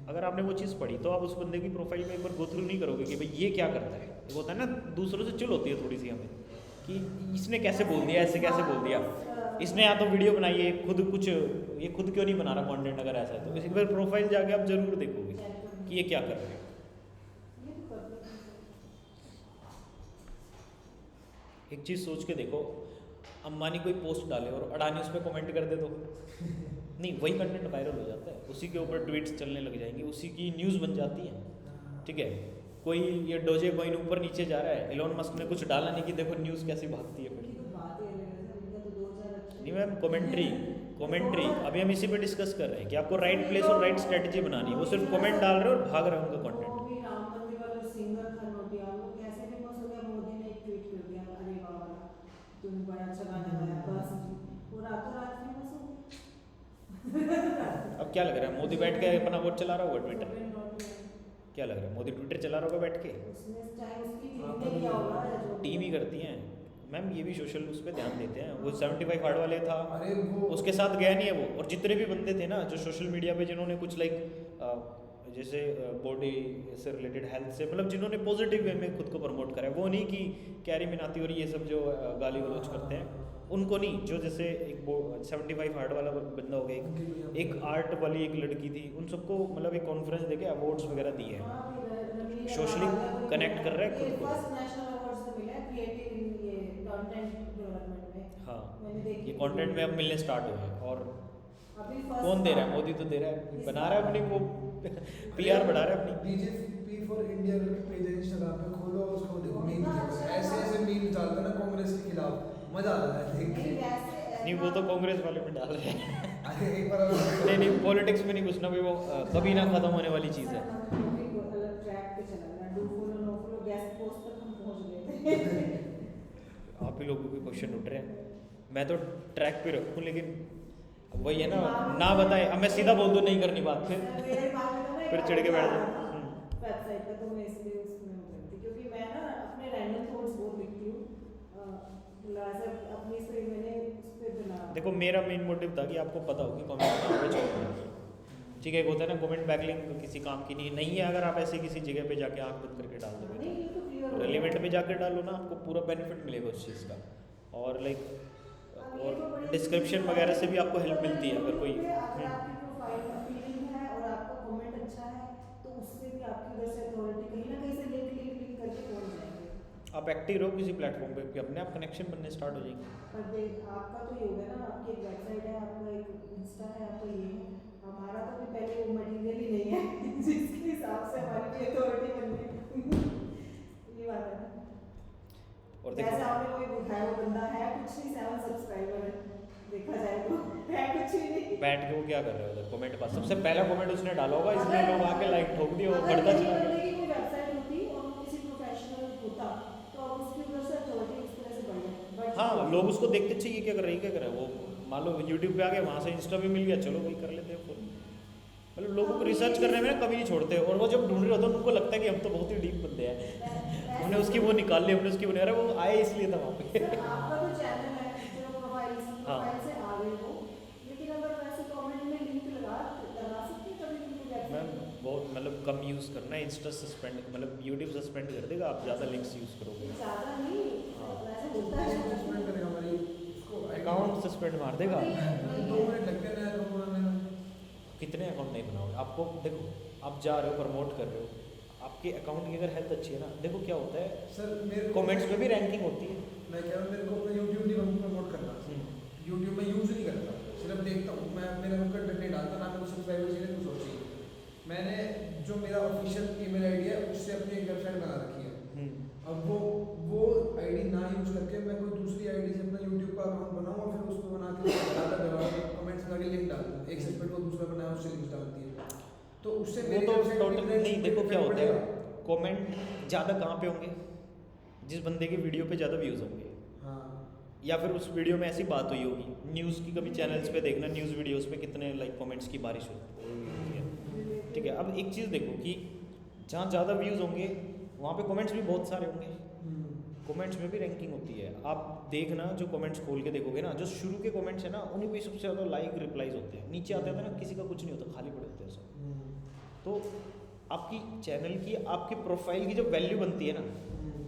अगर आपने वो चीज़ पढ़ी तो आप उस बंदे की प्रोफाइल में एक बार गो थ्रू नहीं करोगे कि भाई ये क्या करता है। वो होता है ना, दूसरों से चिल होती है थोड़ी सी हमें कि इसने कैसे बोल दिया, ऐसे कैसे बोल दिया, इसने या तो वीडियो बनाई है खुद, कुछ ये खुद क्यों नहीं बना रहा कंटेंट। अगर ऐसा है तो इसी बार प्रोफाइल जाके आप जरूर देखोगे कि ये क्या कर रहे हैं। एक चीज़ सोच के देखो, अंबानी कोई पोस्ट डाले और अडानी उस पर कमेंट कर दे तो नहीं, वही कंटेंट वायरल हो जाता है, उसी के ऊपर ट्वीट्स चलने लग जाएंगी, उसी की न्यूज़ बन जाती है। ठीक है, कोई ये डोजे कॉइन ऊपर नीचे जा रहा है, एलोन मस्क ने कुछ डाला नहीं कि देखो न्यूज़ कैसी भागती है। फिर नहीं मैम, कमेंट्री अभी हम इसी पे डिस्कस कर रहे हैं कि आपको राइट प्लेस और राइट स्ट्रेटजी बनानी है। वो सिर्फ कमेंट डाल रहे हैं और भाग रहे हैं उनका कंटेंट। अब क्या लग रहा है, मोदी बैठ के अपना वोट चला रहा होगा ट्विटर? क्या लग रहा है, मोदी ट्विटर चला रहा होगा बैठ के? टीम ही करती हैं मैम, ये भी सोशल उस पर ध्यान देते हैं। वो 75 हार्ड वाले था, उसके साथ गया नहीं है वो, और जितने भी बंदे थे ना जो सोशल मीडिया पे जिन्होंने कुछ लाइक जैसे बॉडी से रिलेटेड, हेल्थ से, मतलब जिन्होंने पॉजिटिव वे में खुद को प्रमोट करा है, वो नहीं कि कैरी मिनाती और ये सब जो गाली गलौज करते हैं उनको नहीं। जो जैसे एक 75 हार्ड वाला बंदा हो गया, एक आर्ट वाली एक लड़की थी, उन सबको मतलब एक कॉन्फ्रेंस देके अवार्ड्स वगैरह दिए हैं, सोशली कनेक्ट कर रहा है खुद को। हाँ, ये कंटेंट में अब मिलने स्टार्ट हो गए। और कौन दे रहा है? मोदी तो दे रहा है, बना रहा है अपनी वो PR बढ़ा रहा है अपनी। बीजेपी फॉर इंडिया करके पेज है इंस्टाग्राम पे, खोलो उसको देखो, मीम देखो, ऐसे मीम डालते हैं ना कांग्रेस के खिलाफ, मजा आता है देख के। नहीं वो तो कांग्रेस वाले पे डाल रहे हैं अरे एक बार अगर नहीं पॉलिटिक्स में नहीं घुसना भाई, वो कभी ना खत्म होने वाली चीज़ है। अलग ट्रैक पे चला गया, do follow no follow guest post तक हम पहुंच गए थे। आप ही लोगों के क्वेश्चन उठ रहे हैं, मैं तो ट्रैक पे रखूँ, लेकिन वही है ना बताए, अब मैं सीधा बोल दूँ नहीं करनी बात फिर मेरे दिमाग में तो ना फिर एक चिढ़ के बैठ आया जाओ। था वेबसाइट का, तो मैं इसलिए उसमें हो गई थी, क्योंकि मैं ना अपने रैंडम थॉट्स बहुत लिखती हूँ, अपनी से मैंने उस पे बना। देखो मेरा मेन मोटिव था कि आपको पता हो कि कमेंट कहाँ पे छोड़ना है, ठीक है। एक होता है ना कमेंट बैकलिंक किसी काम की नहीं है, अगर आप ऐसे किसी जगह पे जाके आँख बंद करके डाल दोगे, नहीं, ये तो clear हो रेलिवेंट गया। पे जाके डालो ना, आपको पूरा बेनिफिट मिलेगा उस चीज़ का, और लाइक अब ये तो और बड़ी डिस्क्रिप्शन चीज़ वगैरह से है, भी आपको हेल्प तो मिलती है अगर कोई। अगर आपकी प्रोफाइल अपीलिंग है और आपका कमेंट अच्छा है, तो उससे भी आपकी उधर से अथॉरिटी कहीं ना कहीं से लिंक करके पहुंच जाएंगे। आप एक्टिव रहो किसी प्लेटफॉर्म पे कि अपने आप कनेक्शन बनने स्टार्ट हो जाएंगे। पर देख आपका तो ये हो गया ना, आपकी एक वेबसाइट है, आपका एक इंस्टा है, आपका ये है, हमारा तो भी पहले वो मटेरियल ही नहीं है जिसके हिसाब से हमारी भी अथॉरिटी बन गई। ये बात है ना। और जैसे देखो आपने कोई दिखाया, वो बंदा है कुछ नहीं, 7 सब्सक्राइबर है, देखा जाए तो है कुछ भी नहीं। बैठ के वो क्या कर रहे हो उधर कमेंट पास, सबसे पहला कमेंट उसने डाला होगा, इसलिए लोग आके लाइक ठोक दिए और बढ़ता चला गया। अगर कोई वेबसाइट होती और वो किसी प्रोफेशनल होता, तो अब उसकी उधर से अथॉरिटी इस तरह से बढ़ हाँ, लोग उसको देखते चाहिए क्या कर रही है, क्या कर रहा है वो, मान लो यूट्यूब पे आ गए, वहाँ से इंस्टा भी मिल गया, चलो वही कर लेते हैं फुल। मतलब लोगों को रिसर्च करने में ना कभी नहीं छोड़ते, और वो जब ढूंढ रहे होते हैं उनको लगता है कि हम तो बहुत ही डीप बंदे हैं, हमने उसकी वो निकाल ली, हमने उसकी वो अरे वो आए इसलिए था वहाँ पे। आपका तो चैनल है, चलो प्रोफाइल से आ गए हो, लेकिन अगर वैसे कमेंट में लिंक लगा सकते हैं कभी भी मैम बहुत मतलब कम यूज़ करना है, इंस्टा सस्पेंड मतलब यूट्यूब सस्पेंड कर देगा आप ज़्यादा लिंक्स यूज़ करोगे। ज़्यादा नहीं, हाँ। वैसे होता है। सस्पेंड करेगा हमारी उसको अकाउंट सस्पेंड मार देगा। 2 मिनट लगते हैं नया अकाउंट बनाने में। कितने अकाउंट नहीं बनाओगे, आपको देखो आप जा रहे हो प्रमोट कर रहे हो, आपके अकाउंट की अगर हेल्थ अच्छी है ना, देखो क्या होता है सर मेरे कमेंट्स में भी रैंकिंग होती है। मैं कह रहा हूँ मेरे को अपना यूट्यूब नहीं प्रमोट करना, यूट्यूब में यूज़ नहीं करता, सिर्फ देखता हूँ मैं, मेरा कंटेंट नहीं डालता, ना मेरे को सब्सक्राइबर चाहिए कुछ और चाहिए। मैंने जो मेरा ऑफिशियल ईमेल आईडी है उससे अपनी एक वेबसाइट बना रखी है। अब वो आईडी ना यूज़ करके मैं कोई दूसरी आईडी से अपना यूट्यूब का अकाउंट बनाऊँ और फिर उसको बना के कमेंट्स लगा के लिंक डाल दूँ, एक सस्पेंड को दूसरा बनाया उससे लिंक डालती है, तो उससे वो मेरी तो website टोटल पे नहीं, देखो क्या होता है बढ़ेगा। कमेंट ज़्यादा कहाँ पे होंगे, जिस बंदे के वीडियो पे ज़्यादा व्यूज़ होंगे, हाँ या फिर उस वीडियो में ऐसी बात हुई होगी, न्यूज़ की कभी चैनल्स पे देखना, न्यूज़ वीडियोस पे कितने लाइक कमेंट्स की बारिश होती है, ठीक है। अब एक चीज़ देखो कि जहाँ ज़्यादा व्यूज़ होंगे वहाँ पे कमेंट्स भी बहुत सारे होंगे, कमेंट्स में भी रैंकिंग होती है। आप देखना जो कमेंट्स खोल के देखोगे ना, जो शुरू के कमेंट्स है ना उन्हीं पे सबसे ज़्यादा लाइक रिप्लाईज होते हैं, नीचे आते हैं ना किसी का कुछ नहीं होता, खाली पड़े होते हैं सब। तो आपकी चैनल की आपकी प्रोफाइल की जो वैल्यू बनती है ना,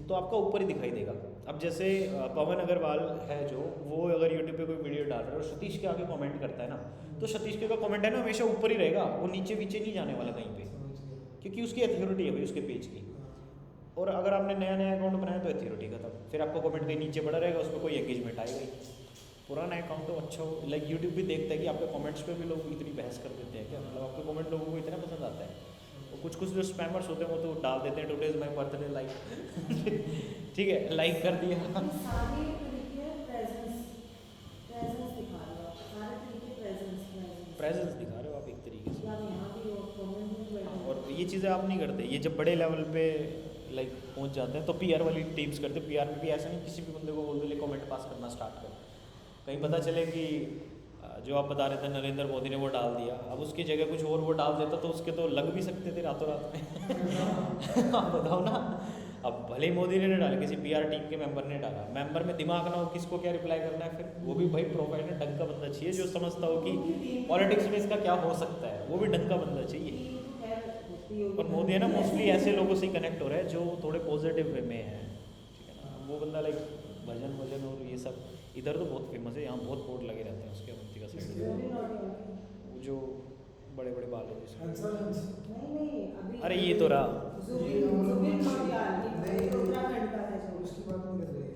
तो आपका ऊपर ही दिखाई देगा। अब जैसे पवन अग्रवाल है जो, वो अगर यूट्यूब पे कोई वीडियो डाल रहा है और सतीश के आगे कमेंट करता है ना, तो सतीश के का कमेंट है ना हमेशा ऊपर ही रहेगा, वो नीचे पीछे नहीं जाने वाला कहीं पे, क्योंकि उसकी अथॉरिटी है भाई उसके पेज की। और अगर आपने नया अकाउंट बनाया तो अथॉरिटी खत्म, फिर आपका कमेंट कहीं नीचे बड़ा रहेगा, उसमें कोई एंगेजमेंट आएगा ही। पुराना अकाउंट तो अच्छा हो, लाइक यूट्यूब भी देखता है कि आपके कमेंट्स पे भी लोग इतनी बहस कर देते हैं क्या, मतलब आपके कमेंट लोगों को इतना पसंद आता है। और कुछ जो स्पैमर्स होते हैं वो तो डाल देते हैं टुडेज माय बर्थडे लाइक ठीक है, लाइक कर दिया। सारे तरीके प्रेजेंस दिखा रहे हो, सारे तरीके प्रेजेंस दिखा रहे हो आप एक तरीके से, यार यहाँ भी हो, कमेंट में बैठे हो। और ये चीज़ें आप नहीं करते। ये जब बड़े लेवल पे लाइक पहुंच जाते हैं तो पीआर वाली टीम्स करते हैं। पीआर में भी ऐसा नहीं किसी भी बंदे को बोल दे कमेंट पास करना स्टार्ट कर, कहीं पता चले कि जो आप बता रहे थे नरेंद्र मोदी ने वो डाल दिया, अब उसकी जगह कुछ और वो डाल देता तो उसके तो लग भी सकते थे रातों रात में आप बताओ ना। अब भले ही मोदी ने डाला, किसी पीआर टीम के मेंबर ने डाला, मेंबर में दिमाग ना हो किसको क्या रिप्लाई करना है, फिर वो भी भाई प्रोफाइल में ढंग का बंदा चाहिए जो समझता हो कि पॉलिटिक्स में इसका क्या हो सकता है, वो भी ढंग का बंदा चाहिए। और मोदी है ना मोस्टली ऐसे लोगों से कनेक्ट हो रहा है जो थोड़े पॉजिटिव वे में है, ठीक है ना। वो बंदा लाइक भजन और ये सब इधर तो बहुत फेमस है, यहाँ बहुत बोर्ड लगे रहते हैं उसके अवंतिका साइड, वो जो बड़े बड़े बाल है जिसके। अरे ये तो रहा, उसकी बात नहीं कर रही है।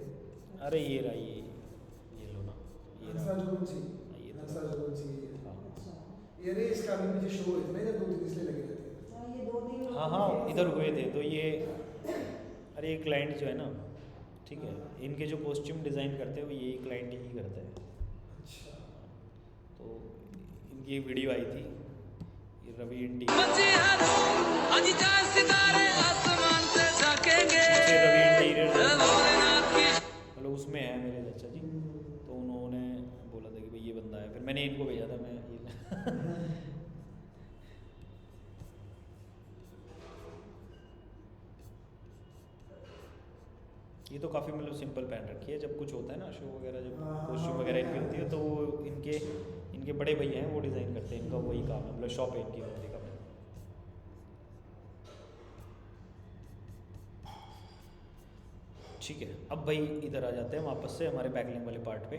अरे ये रहा, ये लो ना, ये रहा। ये तो हाँ। ये रे इसका अभी मुझे शो है ना, जब 2-3 इसलिए लगे रहते हैं। हाँ इधर हुए थे तो ये, अरे ये क्लाइंट जो है ना, ठीक है, इनके जो कॉस्ट्यूम डिज़ाइन करते हैं वो यही क्लाइंट ही करता है। अच्छा। तो इनकी वीडियो आई थी, ये रवि इंटी रवि इंटीरियर मतलब उसमें है मेरे चाचा जी, तो उन्होंने बोला था कि भाई ये बंदा है, फिर मैंने इनको भेजा था मैं ये ये तो काफ़ी मतलब सिंपल पहन रखी है, जब कुछ होता है ना शो वगैरह, जब कॉस्ट्यूम वगैरह इनकी होती है तो वो इनके बड़े भैया हैं वो डिज़ाइन करते हैं, इनका वही काम है, मतलब शॉप है इनकी होती का। ठीक है, अब भाई इधर आ जाते हैं वापस से हमारे बैकलिंक वाले पार्ट पे।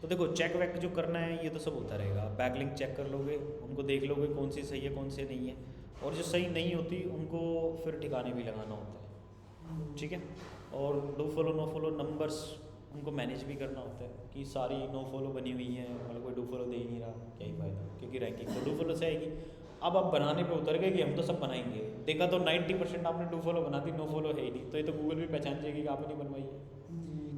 तो देखो चेक वैक जो करना है ये तो सब होता रहेगा, बैकलिंक चेक कर लोगे, उनको देख लोगे कौन सी सही है कौन सी नहीं है, और जो सही नहीं होती उनको फिर ठिकाने भी लगाना होता है। ठीक है, और do follow no follow numbers उनको मैनेज भी करना होता है कि सारी नो फॉलो बनी हुई है, मतलब कोई डू फॉलो दे ही नहीं रहा, क्या ही फायदा, क्योंकि रैंकिंग तो डू फॉलो से आएगी। अब आप बनाने पे उतर गए कि हम तो सब बनाएंगे, देखा तो 90% आपने डू फॉलो बना दी, नो फॉलो है ही नहीं, तो ये तो गूगल भी पहचान जाएगी कि आपने बनवाई है।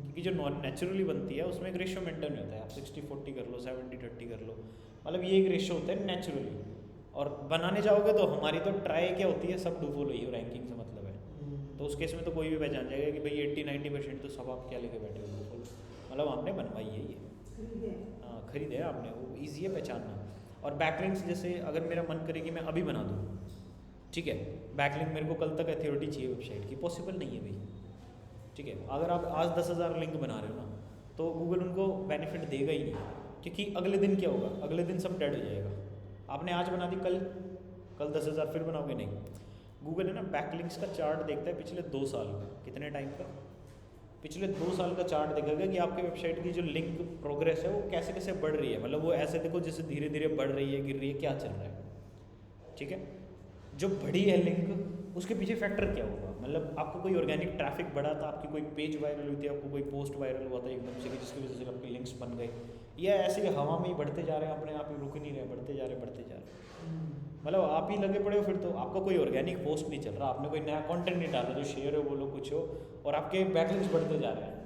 क्योंकि जो नेचुरली बनती है उसमें एक रेशियो मेंटेन होता है, आप 60-40 कर लो, 70-30 कर लो, मतलब ये एक रेशियो होता है नेचुरली। और बनाने जाओगे तो हमारी तो ट्राई क्या होती है, सब डू फॉलो ही हो, रैंकिंग से मतलब है, तो उस केस में तो कोई भी पहचान जाएगा कि भाई 80-90% तो सब आप क्या लेके बैठे हो, डू फॉलो मतलब आपने बनवाई है ये, हाँ खरीदे है आपने, वो ईजी है पहचानना। और बैकलिंक्स जैसे अगर मेरा मन करे कि मैं अभी बना दूँ, ठीक है, बैकलिंक मेरे को कल तक अथॉरिटी चाहिए वेबसाइट की, पॉसिबल नहीं है भाई। ठीक है, अगर आप आज 10,000 लिंक बना रहे हो ना, तो गूगल उनको बेनिफिट देगा ही नहीं, क्योंकि अगले दिन क्या होगा, अगले दिन सब डेड हो जाएगा। आपने आज बना दी, कल 10,000 फिर बनाओगे नहीं। गूगल है ना बैकलिंक्स का चार्ट देखता है पिछले 2 साल का, कितने टाइम का, पिछले 2 साल का चार्ट देखेगा कि आपके वेबसाइट की जो लिंक प्रोग्रेस है वो कैसे कैसे बढ़ रही है, मतलब वो ऐसे देखो जैसे धीरे धीरे बढ़ रही है, गिर रही है, क्या चल रहा है। ठीक है, जो बढ़ी है लिंक उसके पीछे फैक्टर क्या होगा, मतलब आपको कोई ऑर्गेनिक ट्रैफिक बढ़ा था, आपकी कोई पेज वायरल हुई थी, आपको कोई पोस्ट वायरल हुआ था एकदम से जिसकी वजह से आपके लिंक्स बन गए, या ऐसे ही हवा में ही बढ़ते जा रहे हैं, अपने आप ही रुक नहीं रहे, बढ़ते जा रहे, मतलब आप ही लगे पड़े हो, फिर तो आपका कोई ऑर्गेनिक पोस्ट नहीं चल रहा, आपने कोई नया कंटेंट नहीं डाला जो शेयर हो बोलो कुछ हो, और आपके बैकलिंक्स बढ़ते जा रहे हैं।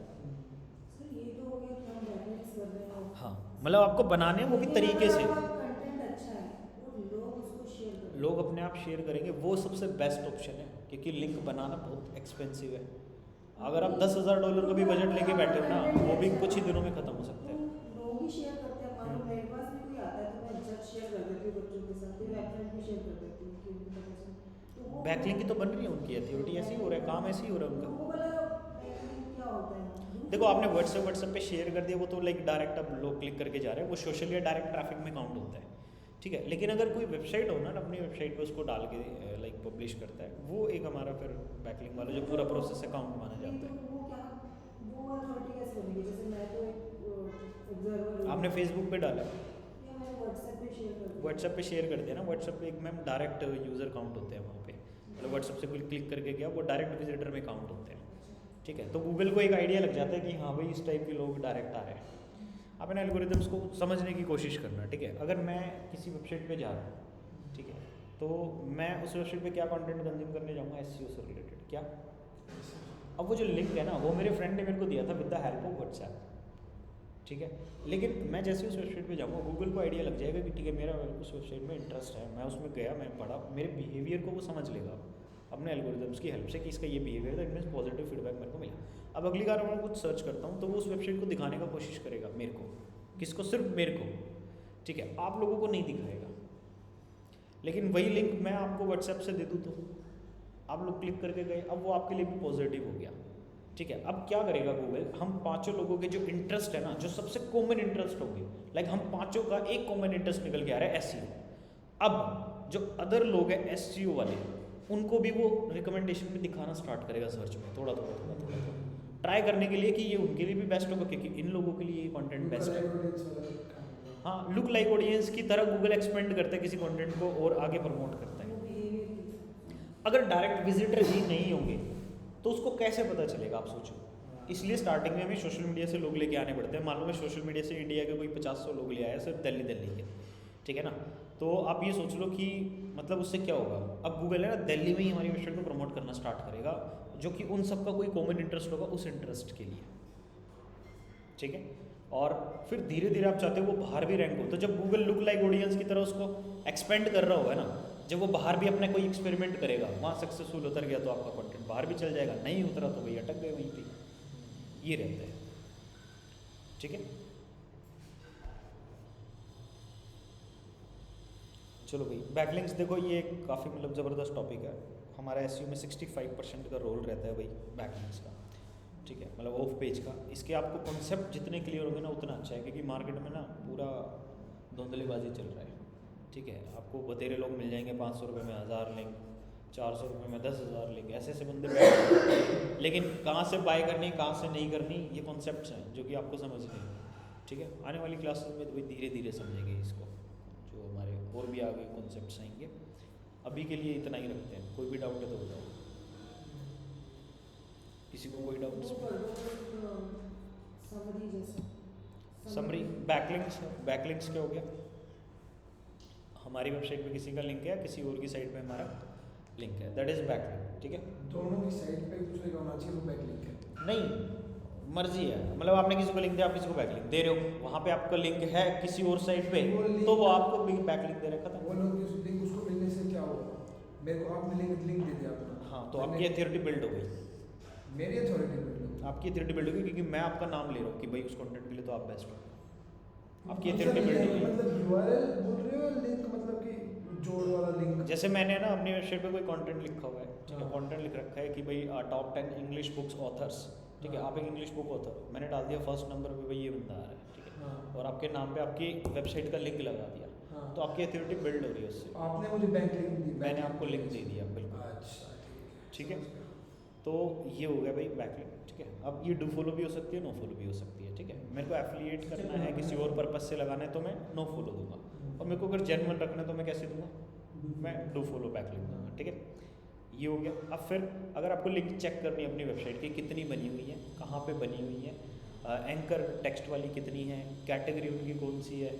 सर ये तो हो गया कि हम बैकलिंक्स कर रहे हैं, हाँ, मतलब आपको बनाने वो भी तरीके से, कंटेंट अच्छा है और लोग उसको शेयर करते हैं, लोग अपने आप शेयर करेंगे, वो सबसे बेस्ट ऑप्शन है, क्योंकि लिंक बनाना बहुत एक्सपेंसिव है। अगर आप $10,000 का भी बजट लेके बैठे हो ना, वो भी कुछ ही दिनों में ख़त्म हो सकता है। लोग ही शेयर करते हैं, मान लो मेरे पास भी कोई आता है तो मैं झट शेयर कर देती हूँ बच्चों के साथ, फिर वेबसाइट भी शेयर कर देती हूँ कि उनकी वजह से तो वो बैकलिंक की तो बन रही है उनकी, अथॉरिटी ऐसी हो रहा है, काम ऐसे ही हो रहा है उनका। वो वाला बैकलिंक क्या होता है, देखो आपने व्हाट्सएप पे शेयर कर दिया, वो तो लाइक डायरेक्ट अब लोग क्लिक करके जा रहे हैं, वो सोशल या डायरेक्ट ट्रैफिक में काउंट होता है। ठीक है, लेकिन अगर कोई वेबसाइट हो ना अपनी वेबसाइट पे उसको डाल के लाइक पब्लिश करता है, वो एक हमारा फिर बैकलिंक वाला जो पूरा प्रोसेस है काउंट माना जाता है। वो क्या, वो अथॉरिटी कैसे बनेगी, जैसे मैं तो एक ऑब्जर्वर आपने फेसबुक पे डाला, या मैं व्हाट्सएप पे शेयर कर दूँ, व्हाट्सएप पे शेयर कर दिया ना, व्हाट्सएप पे एक मैम डायरेक्ट यूज़र काउंट होते हैं वहाँ पे, मतलब व्हाट्सएप से कोई क्लिक करके गया वो डायरेक्ट विजिटर में काउंट होते हैं। ठीक है, तो गूगल को एक आइडिया लग जाता है कि हाँ भाई इस टाइप के लोग डायरेक्ट आ रहे हैं। आपने एल्गोरिथम्स को समझने की कोशिश करना। ठीक है, अगर मैं किसी वेबसाइट पे जा रहा हूँ, ठीक है, तो मैं उस वेबसाइट पे क्या कंटेंट कंज्यूम करने जाऊँगा, एसईओ से रिलेटेड क्या। अब वो जो लिंक है ना, वो मेरे फ्रेंड ने मेरे को दिया था with the help of WhatsApp. ठीक है, लेकिन मैं जैसे उस वेबसाइट पे जाऊँगा, गूगल को आइडिया लग जाएगा कि ठीक है मेरा उस वेबसाइट में इंटरेस्ट है, मैं उसमें गया, मैं पढ़ा, मेरे बिहेवियर को वो समझ लेगा अपने एल्गोरिथम्स की हेल्प से कि इसका ये बिहेवियर था, इनमें पॉजिटिव फीडबैक मेरे को मिला। अब अगली बार मैं कुछ सर्च करता हूँ तो वो उस वेबसाइट को दिखाने का कोशिश करेगा मेरे को, किसको, सिर्फ मेरे को। ठीक है, आप लोगों को नहीं दिखाएगा। लेकिन वही लिंक मैं आपको व्हाट्सएप से दे दूँ तो आप लोग क्लिक करके गए, अब वो आपके लिए भी पॉजिटिव हो गया। ठीक है, अब क्या करेगा गूगल, हम पांचों लोगों के जो इंटरेस्ट है ना, जो सबसे कॉमन इंटरेस्ट होंगे, लाइक हम पांचों का एक कॉमन इंटरेस्ट निकल के आ रहा है एसईओ। अब जो अदर लोग हैं एसईओ वाले, उनको भी वो रिकमेंडेशन में दिखाना स्टार्ट करेगा सर्च में, थोड़ा थोड़ा ट्राई करने के लिए कि ये उनके लिए भी बेस्ट होगा, क्योंकि इन लोगों के लिए ये कंटेंट बेस्ट है। हाँ, लुक लाइक ऑडियंस की तरह गूगल एक्सपेंड करता है किसी कंटेंट को और आगे प्रमोट करता है। वो बिहेवियर अगर डायरेक्ट विजिटर ही नहीं होंगे तो उसको कैसे पता चलेगा, आप सोचो। इसलिए स्टार्टिंग में हमें सोशल मीडिया से लोग लेके आने पड़ते हैं। मान लो मैं सोशल मीडिया से इंडिया के कोई 50-100 लोग ले आया सिर्फ दिल्ली के, ठीक है ना, तो आप ये सोच लो कि मतलब उससे क्या होगा। अब गूगल है ना दिल्ली में ही हमारी वेबसाइट को प्रमोट करना स्टार्ट करेगा, जो कि उन सबका कोई कॉमन इंटरेस्ट होगा उस इंटरेस्ट के लिए। ठीक है। और फिर धीरे धीरे आप चाहते हो वो बाहर भी रैंक हो, तो जब गूगल लुक लाइक ऑडियंस की तरह उसको एक्सपेंड कर रहा होगा ना, जब वो बाहर भी अपने कोई एक्सपेरिमेंट करेगा, वहाँ सक्सेसफुल उतर गया तो आपका कंटेंट बाहर भी चल जाएगा, नहीं उतरा तो वही अटक गए वहीं पे। ये रहता है, ठीक है। चलो भाई, बैकलिंक्स देखो ये काफ़ी मतलब ज़बरदस्त टॉपिक है। हमारा एसईओ में 65% का रोल रहता है भाई बैकलिंक्स का, ठीक है, मतलब ऑफ पेज का। इसके आपको कॉन्सेप्ट जितने क्लियर होंगे ना उतना अच्छा है, क्योंकि मार्केट में ना पूरा धुंधलेबाजी चल रहा है, ठीक है। आपको बतेरे लोग मिल जाएंगे 500 रुपये में 1000 लिंक, 400 रुपये में 10,000 लिंक, ऐसे ऐसे बंदे बैठ हैं। लेकिन कहाँ से बाय करनी कहाँ से नहीं करनी ये कॉन्सेप्ट्स हैं जो कि आपको समझ नहीं, ठीक है। आने वाली क्लासेस में तो भाई धीरे धीरे समझेंगे इसको, जो हमारे और भी आगे कॉन्सेप्ट्स आएंगे। अभी के लिए इतना ही रखते हैं। कोई भी डाउट है तो बताओ, किसी को कोई डाउट? समरी जैसा समरी बैकलिंक्स, बैकलिंक्स क्या हो गया? हमारी वेबसाइट पे किसी का लिंक है, किसी और की साइट पे हमारा लिंक है, दैट इज बैकलिंक, ठीक है। दोनों की साइड पे एक दूसरे का होना चाहिए, वो बैकलिंक है। नहीं, मर्जी है, मतलब आपने किसी को लिंक दिया, आप किसी को बैकलिंक दे रहे हो, वहाँ पे आपका लिंक है किसी और साइट पे, तो वो आपको बैकलिंक दे रखा था। वो लोग लिंक उसको मिलने से क्या हुआ, मेरे को आपने लिंक दे दिया अपना, हाँ, तो आपकी अथॉरिटी बिल्ड हो गई, मेरी अथॉरिटी बिल्ड हो, आपकी अथॉरिटी बिल्ड हो गई, क्योंकि मैं आपका नाम ले रहा हूँ कि भाई उस कंटेंट के लिए तो आप बेस्ट हो, आपकी अथॉरिटी बिल्ड हो गई। मतलब यूआरएल बोल रहे हो, लिंक मतलब कि जोड़ वाला लिंक। जैसे मैंने ना अपनी वेबसाइट पे कोई कंटेंट लिखा हुआ है, ठीक है, हाँ। कंटेंट लिख रखा है कि भाई टॉप 10 इंग्लिश बुक्स ऑथर्स, ठीक है, हाँ। आप एक इंग्लिश बुक ऑथर, मैंने डाल दिया फर्स्ट नंबर पे भाई ये बंदा आ रहा है, ठीक है, हाँ। और आपके नाम पे आपकी वेबसाइट का लिंक लगा दिया, हाँ। तो आपकी अथॉरिटी बिल्ड हो रही है उससे। आपने मुझे बैंक लिंक दी, मैंने आपको लिंक दे दिया, बिल्कुल, अच्छा ठीक है। तो ये हो गया भाई बैकलिंक, ठीक है। अब ये डू फॉलो भी हो सकती है, नो फॉलो भी हो सकती है, ठीक है। मेरे को एफिलिएट करना है, किसी और पर्पज से लगाना है तो मैं नो फॉलो दूंगा, और मेरे को अगर जेन्युइन रखना है तो मैं कैसे दूंगा, मैं डू फॉलो बैकलिंक दूंगा, ठीक है। ये हो गया। अब फिर अगर आपको लिंक चेक करनी है अपनी वेबसाइट की, कितनी बनी हुई है, कहाँ पे बनी हुई है, एंकर टेक्स्ट वाली कितनी है, कैटेगरी उनकी कौन सी है,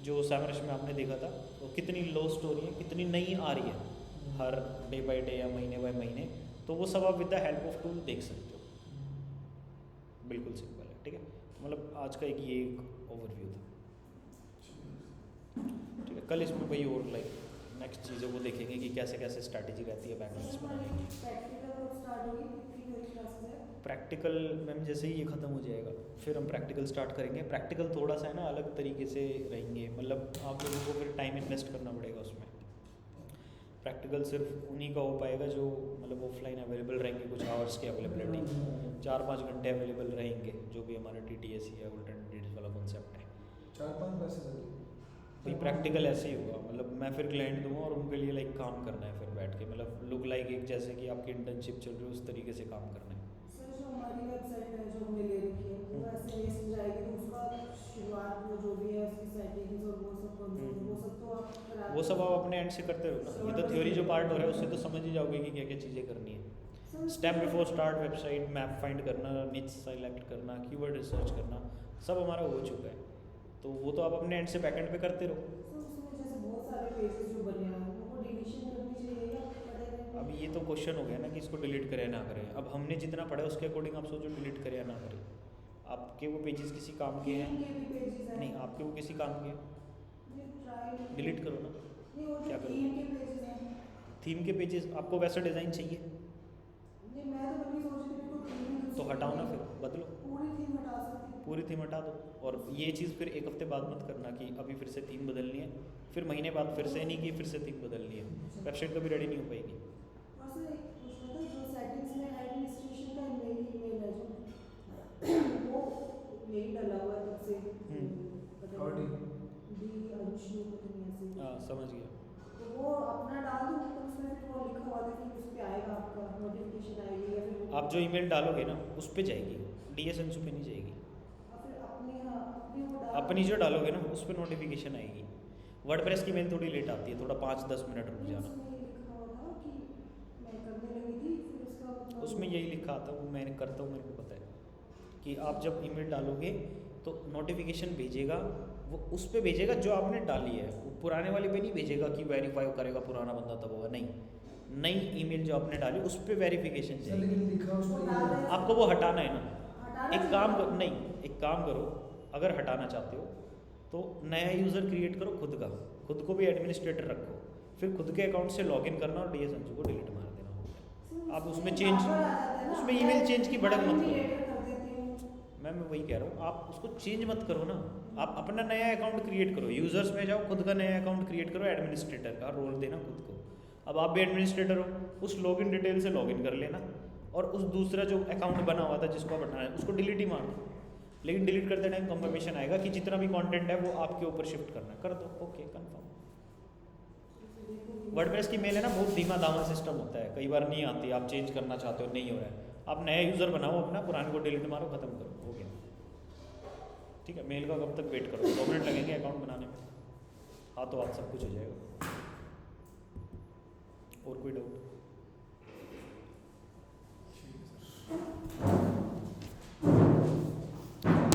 जो सैमरश में आपने देखा था, वो कितनी लो स्टोरी है, कितनी नई आ रही है हर डे बाय डे या महीने बाय महीने, तो वो सब आप with the help of tool देख सकते हो। बिल्कुल सिंपल है, ठीक है। तो मतलब आज का एक ये एक ओवरव्यू था, ठीक है। कल इसमें भाई और लाइक नेक्स्ट चीज़ें वो देखेंगे कि कैसे कैसे स्ट्रैटेजी रहती है बैकलिंक्स बनाने की। प्रैक्टिकल मैम जैसे ही ये ख़त्म हो जाएगा फिर हम प्रैक्टिकल स्टार्ट करेंगे। प्रैक्टिकल थोड़ा सा है ना अलग तरीके से रहेंगे, मतलब आप लोगों को फिर टाइम इन्वेस्ट करना पड़ेगा उसमें। प्रैक्टिकल सिर्फ उन्हीं का हो पाएगा जो मतलब ऑफलाइन अवेलेबल रहेंगे, कुछ आवर्स की अवेलेबिलिटी 4-5 घंटे अवेलेबल रहेंगे, जो भी हमारा TTS या अल्टरनेटिव्स वाला कॉन्सेप्ट है। 4-5 पैसे भाई प्रैक्टिकल ऐसे ही होगा, मतलब मैं फिर क्लाइंट दूंगा और उनके लिए लाइक काम करना है फिर बैठ के, मतलब लुक लाइक एक जैसे कि आपकी इंटर्नशिप चल रही है उस तरीके से काम करना है। सर जो हमारी वेबसाइट है जो हमने ले रखी है वो ऐसे नहीं समझाएगी, तो उसका शुरुआत वो जो भी है उसकी सेटिंग्स और वो सब वो सब तो आप करा, वो सब आप अपने एंड से करते रहो ना। ये तो थ्योरी जो पार्ट हो रहा है उससे तो समझ ही जाओगे कि क्या क्या चीज़ें करनी है। Step before start website, map find करना, निच सेलेक्ट करना, कीवर्ड रिसर्च करना, सब हमारा हो चुका है, तो वो तो आप अपने एंड से बैकएंड पे करते रहो। सर उसमें जैसे बहुत सारे पेजेस जो बने हैं उनको डिलीशन करनी चाहिए या पड़ेगा? अब ये तो क्वेश्चन हो गया ना कि इसको डिलीट करें ना करें। अब हमने जितना पढ़ा उसके अकॉर्डिंग आप सोचो डिलीट करें या ना करें। आपके वो पेजेस किसी काम के हैं? नहीं, आपके वो किसी काम के हैं, डिलीट करो ना। क्या करो? थीम के पेजेस आपको वैसा डिज़ाइन चाहिए तो हटाओ ना, फिर बदलो, पूरी थीम हटा दो। और ये चीज़ फिर एक हफ्ते बाद मत करना कि अभी फिर से थीम बदलनी है, फिर महीने बाद फिर से नहीं की फिर से थीम बदलनी है, वेबसाइट कभी रेडी नहीं हो पाएगी। हाँ समझ गया। वो अपना डाल दूँ तो उसमें फिर वो लिखा हुआ था कि उस पे आएगा आपका नोटिफिकेशन आएगी या फिर आप जो ईमेल डालोगे ना उस पे जाएगी, DSNSU पे नहीं जाएगी। फिर अपनी अपनी जो डालोगे ना उस पर नोटिफिकेशन आएगी। वर्डप्रेस की मेल थोड़ी लेट आती है, थोड़ा 5-10 मिनट रुक जाना। उसमें यही लिखा आता है, वो मैंने करता हूँ, मेरे को पता है कि आप जब ईमेल डालोगे तो नोटिफिकेशन भेजेगा, वो उस पे भेजेगा जो आपने डाली है, वो पुराने वाले पे नहीं भेजेगा कि वेरीफाई करेगा पुराना बंदा तब होगा, नहीं, नई ईमेल जो आपने डाली उस पर वेरिफिकेशन चाहिए। आपको वो हटाना है ना, एक काम नहीं, एक काम करो, अगर हटाना चाहते हो तो नया यूज़र क्रिएट करो खुद का, खुद को भी एडमिनिस्ट्रेटर रखो, फिर खुद के अकाउंट से लॉगिन करना और DS अंशु को डिलीट मार देना, हो गया। आप उसमें चेंज, उसमें ईमेल चेंज की भड़क मत करो। मैं वही कह रहा हूँ, आप उसको चेंज मत करो ना, आप अपना नया अकाउंट क्रिएट करो, यूज़र्स में जाओ, खुद का नया अकाउंट क्रिएट करो, एडमिनिस्ट्रेटर का रोल देना खुद को। अब आप भी एडमिनिस्ट्रेटर हो, उस लॉगिन डिटेल से लॉगिन कर लेना और उस दूसरा जो अकाउंट बना हुआ था जिसको आप हटाना है उसको डिलीट ही मार दो। लेकिन डिलीट करते टाइम कंफर्मेशन आएगा कि जितना भी कंटेंट है वो आपके ऊपर शिफ्ट करना है, कर दो, ओके कंफर्म। वर्डप्रेस की मेल है ना, बहुत धीमा दामा सिस्टम होता है, कई बार नहीं आती, आप चेंज करना चाहते हो नहीं हो रहा है, आप नया यूज़र बनाओ अपना, पुराने को डिलीट मारो, खत्म करो, हो गया। ठीक है, मेल का कब तक वेट करो, 2 मिनट लगेंगे अकाउंट बनाने में, हाँ तो आज सब कुछ हो जाएगा। और कोई डाउट?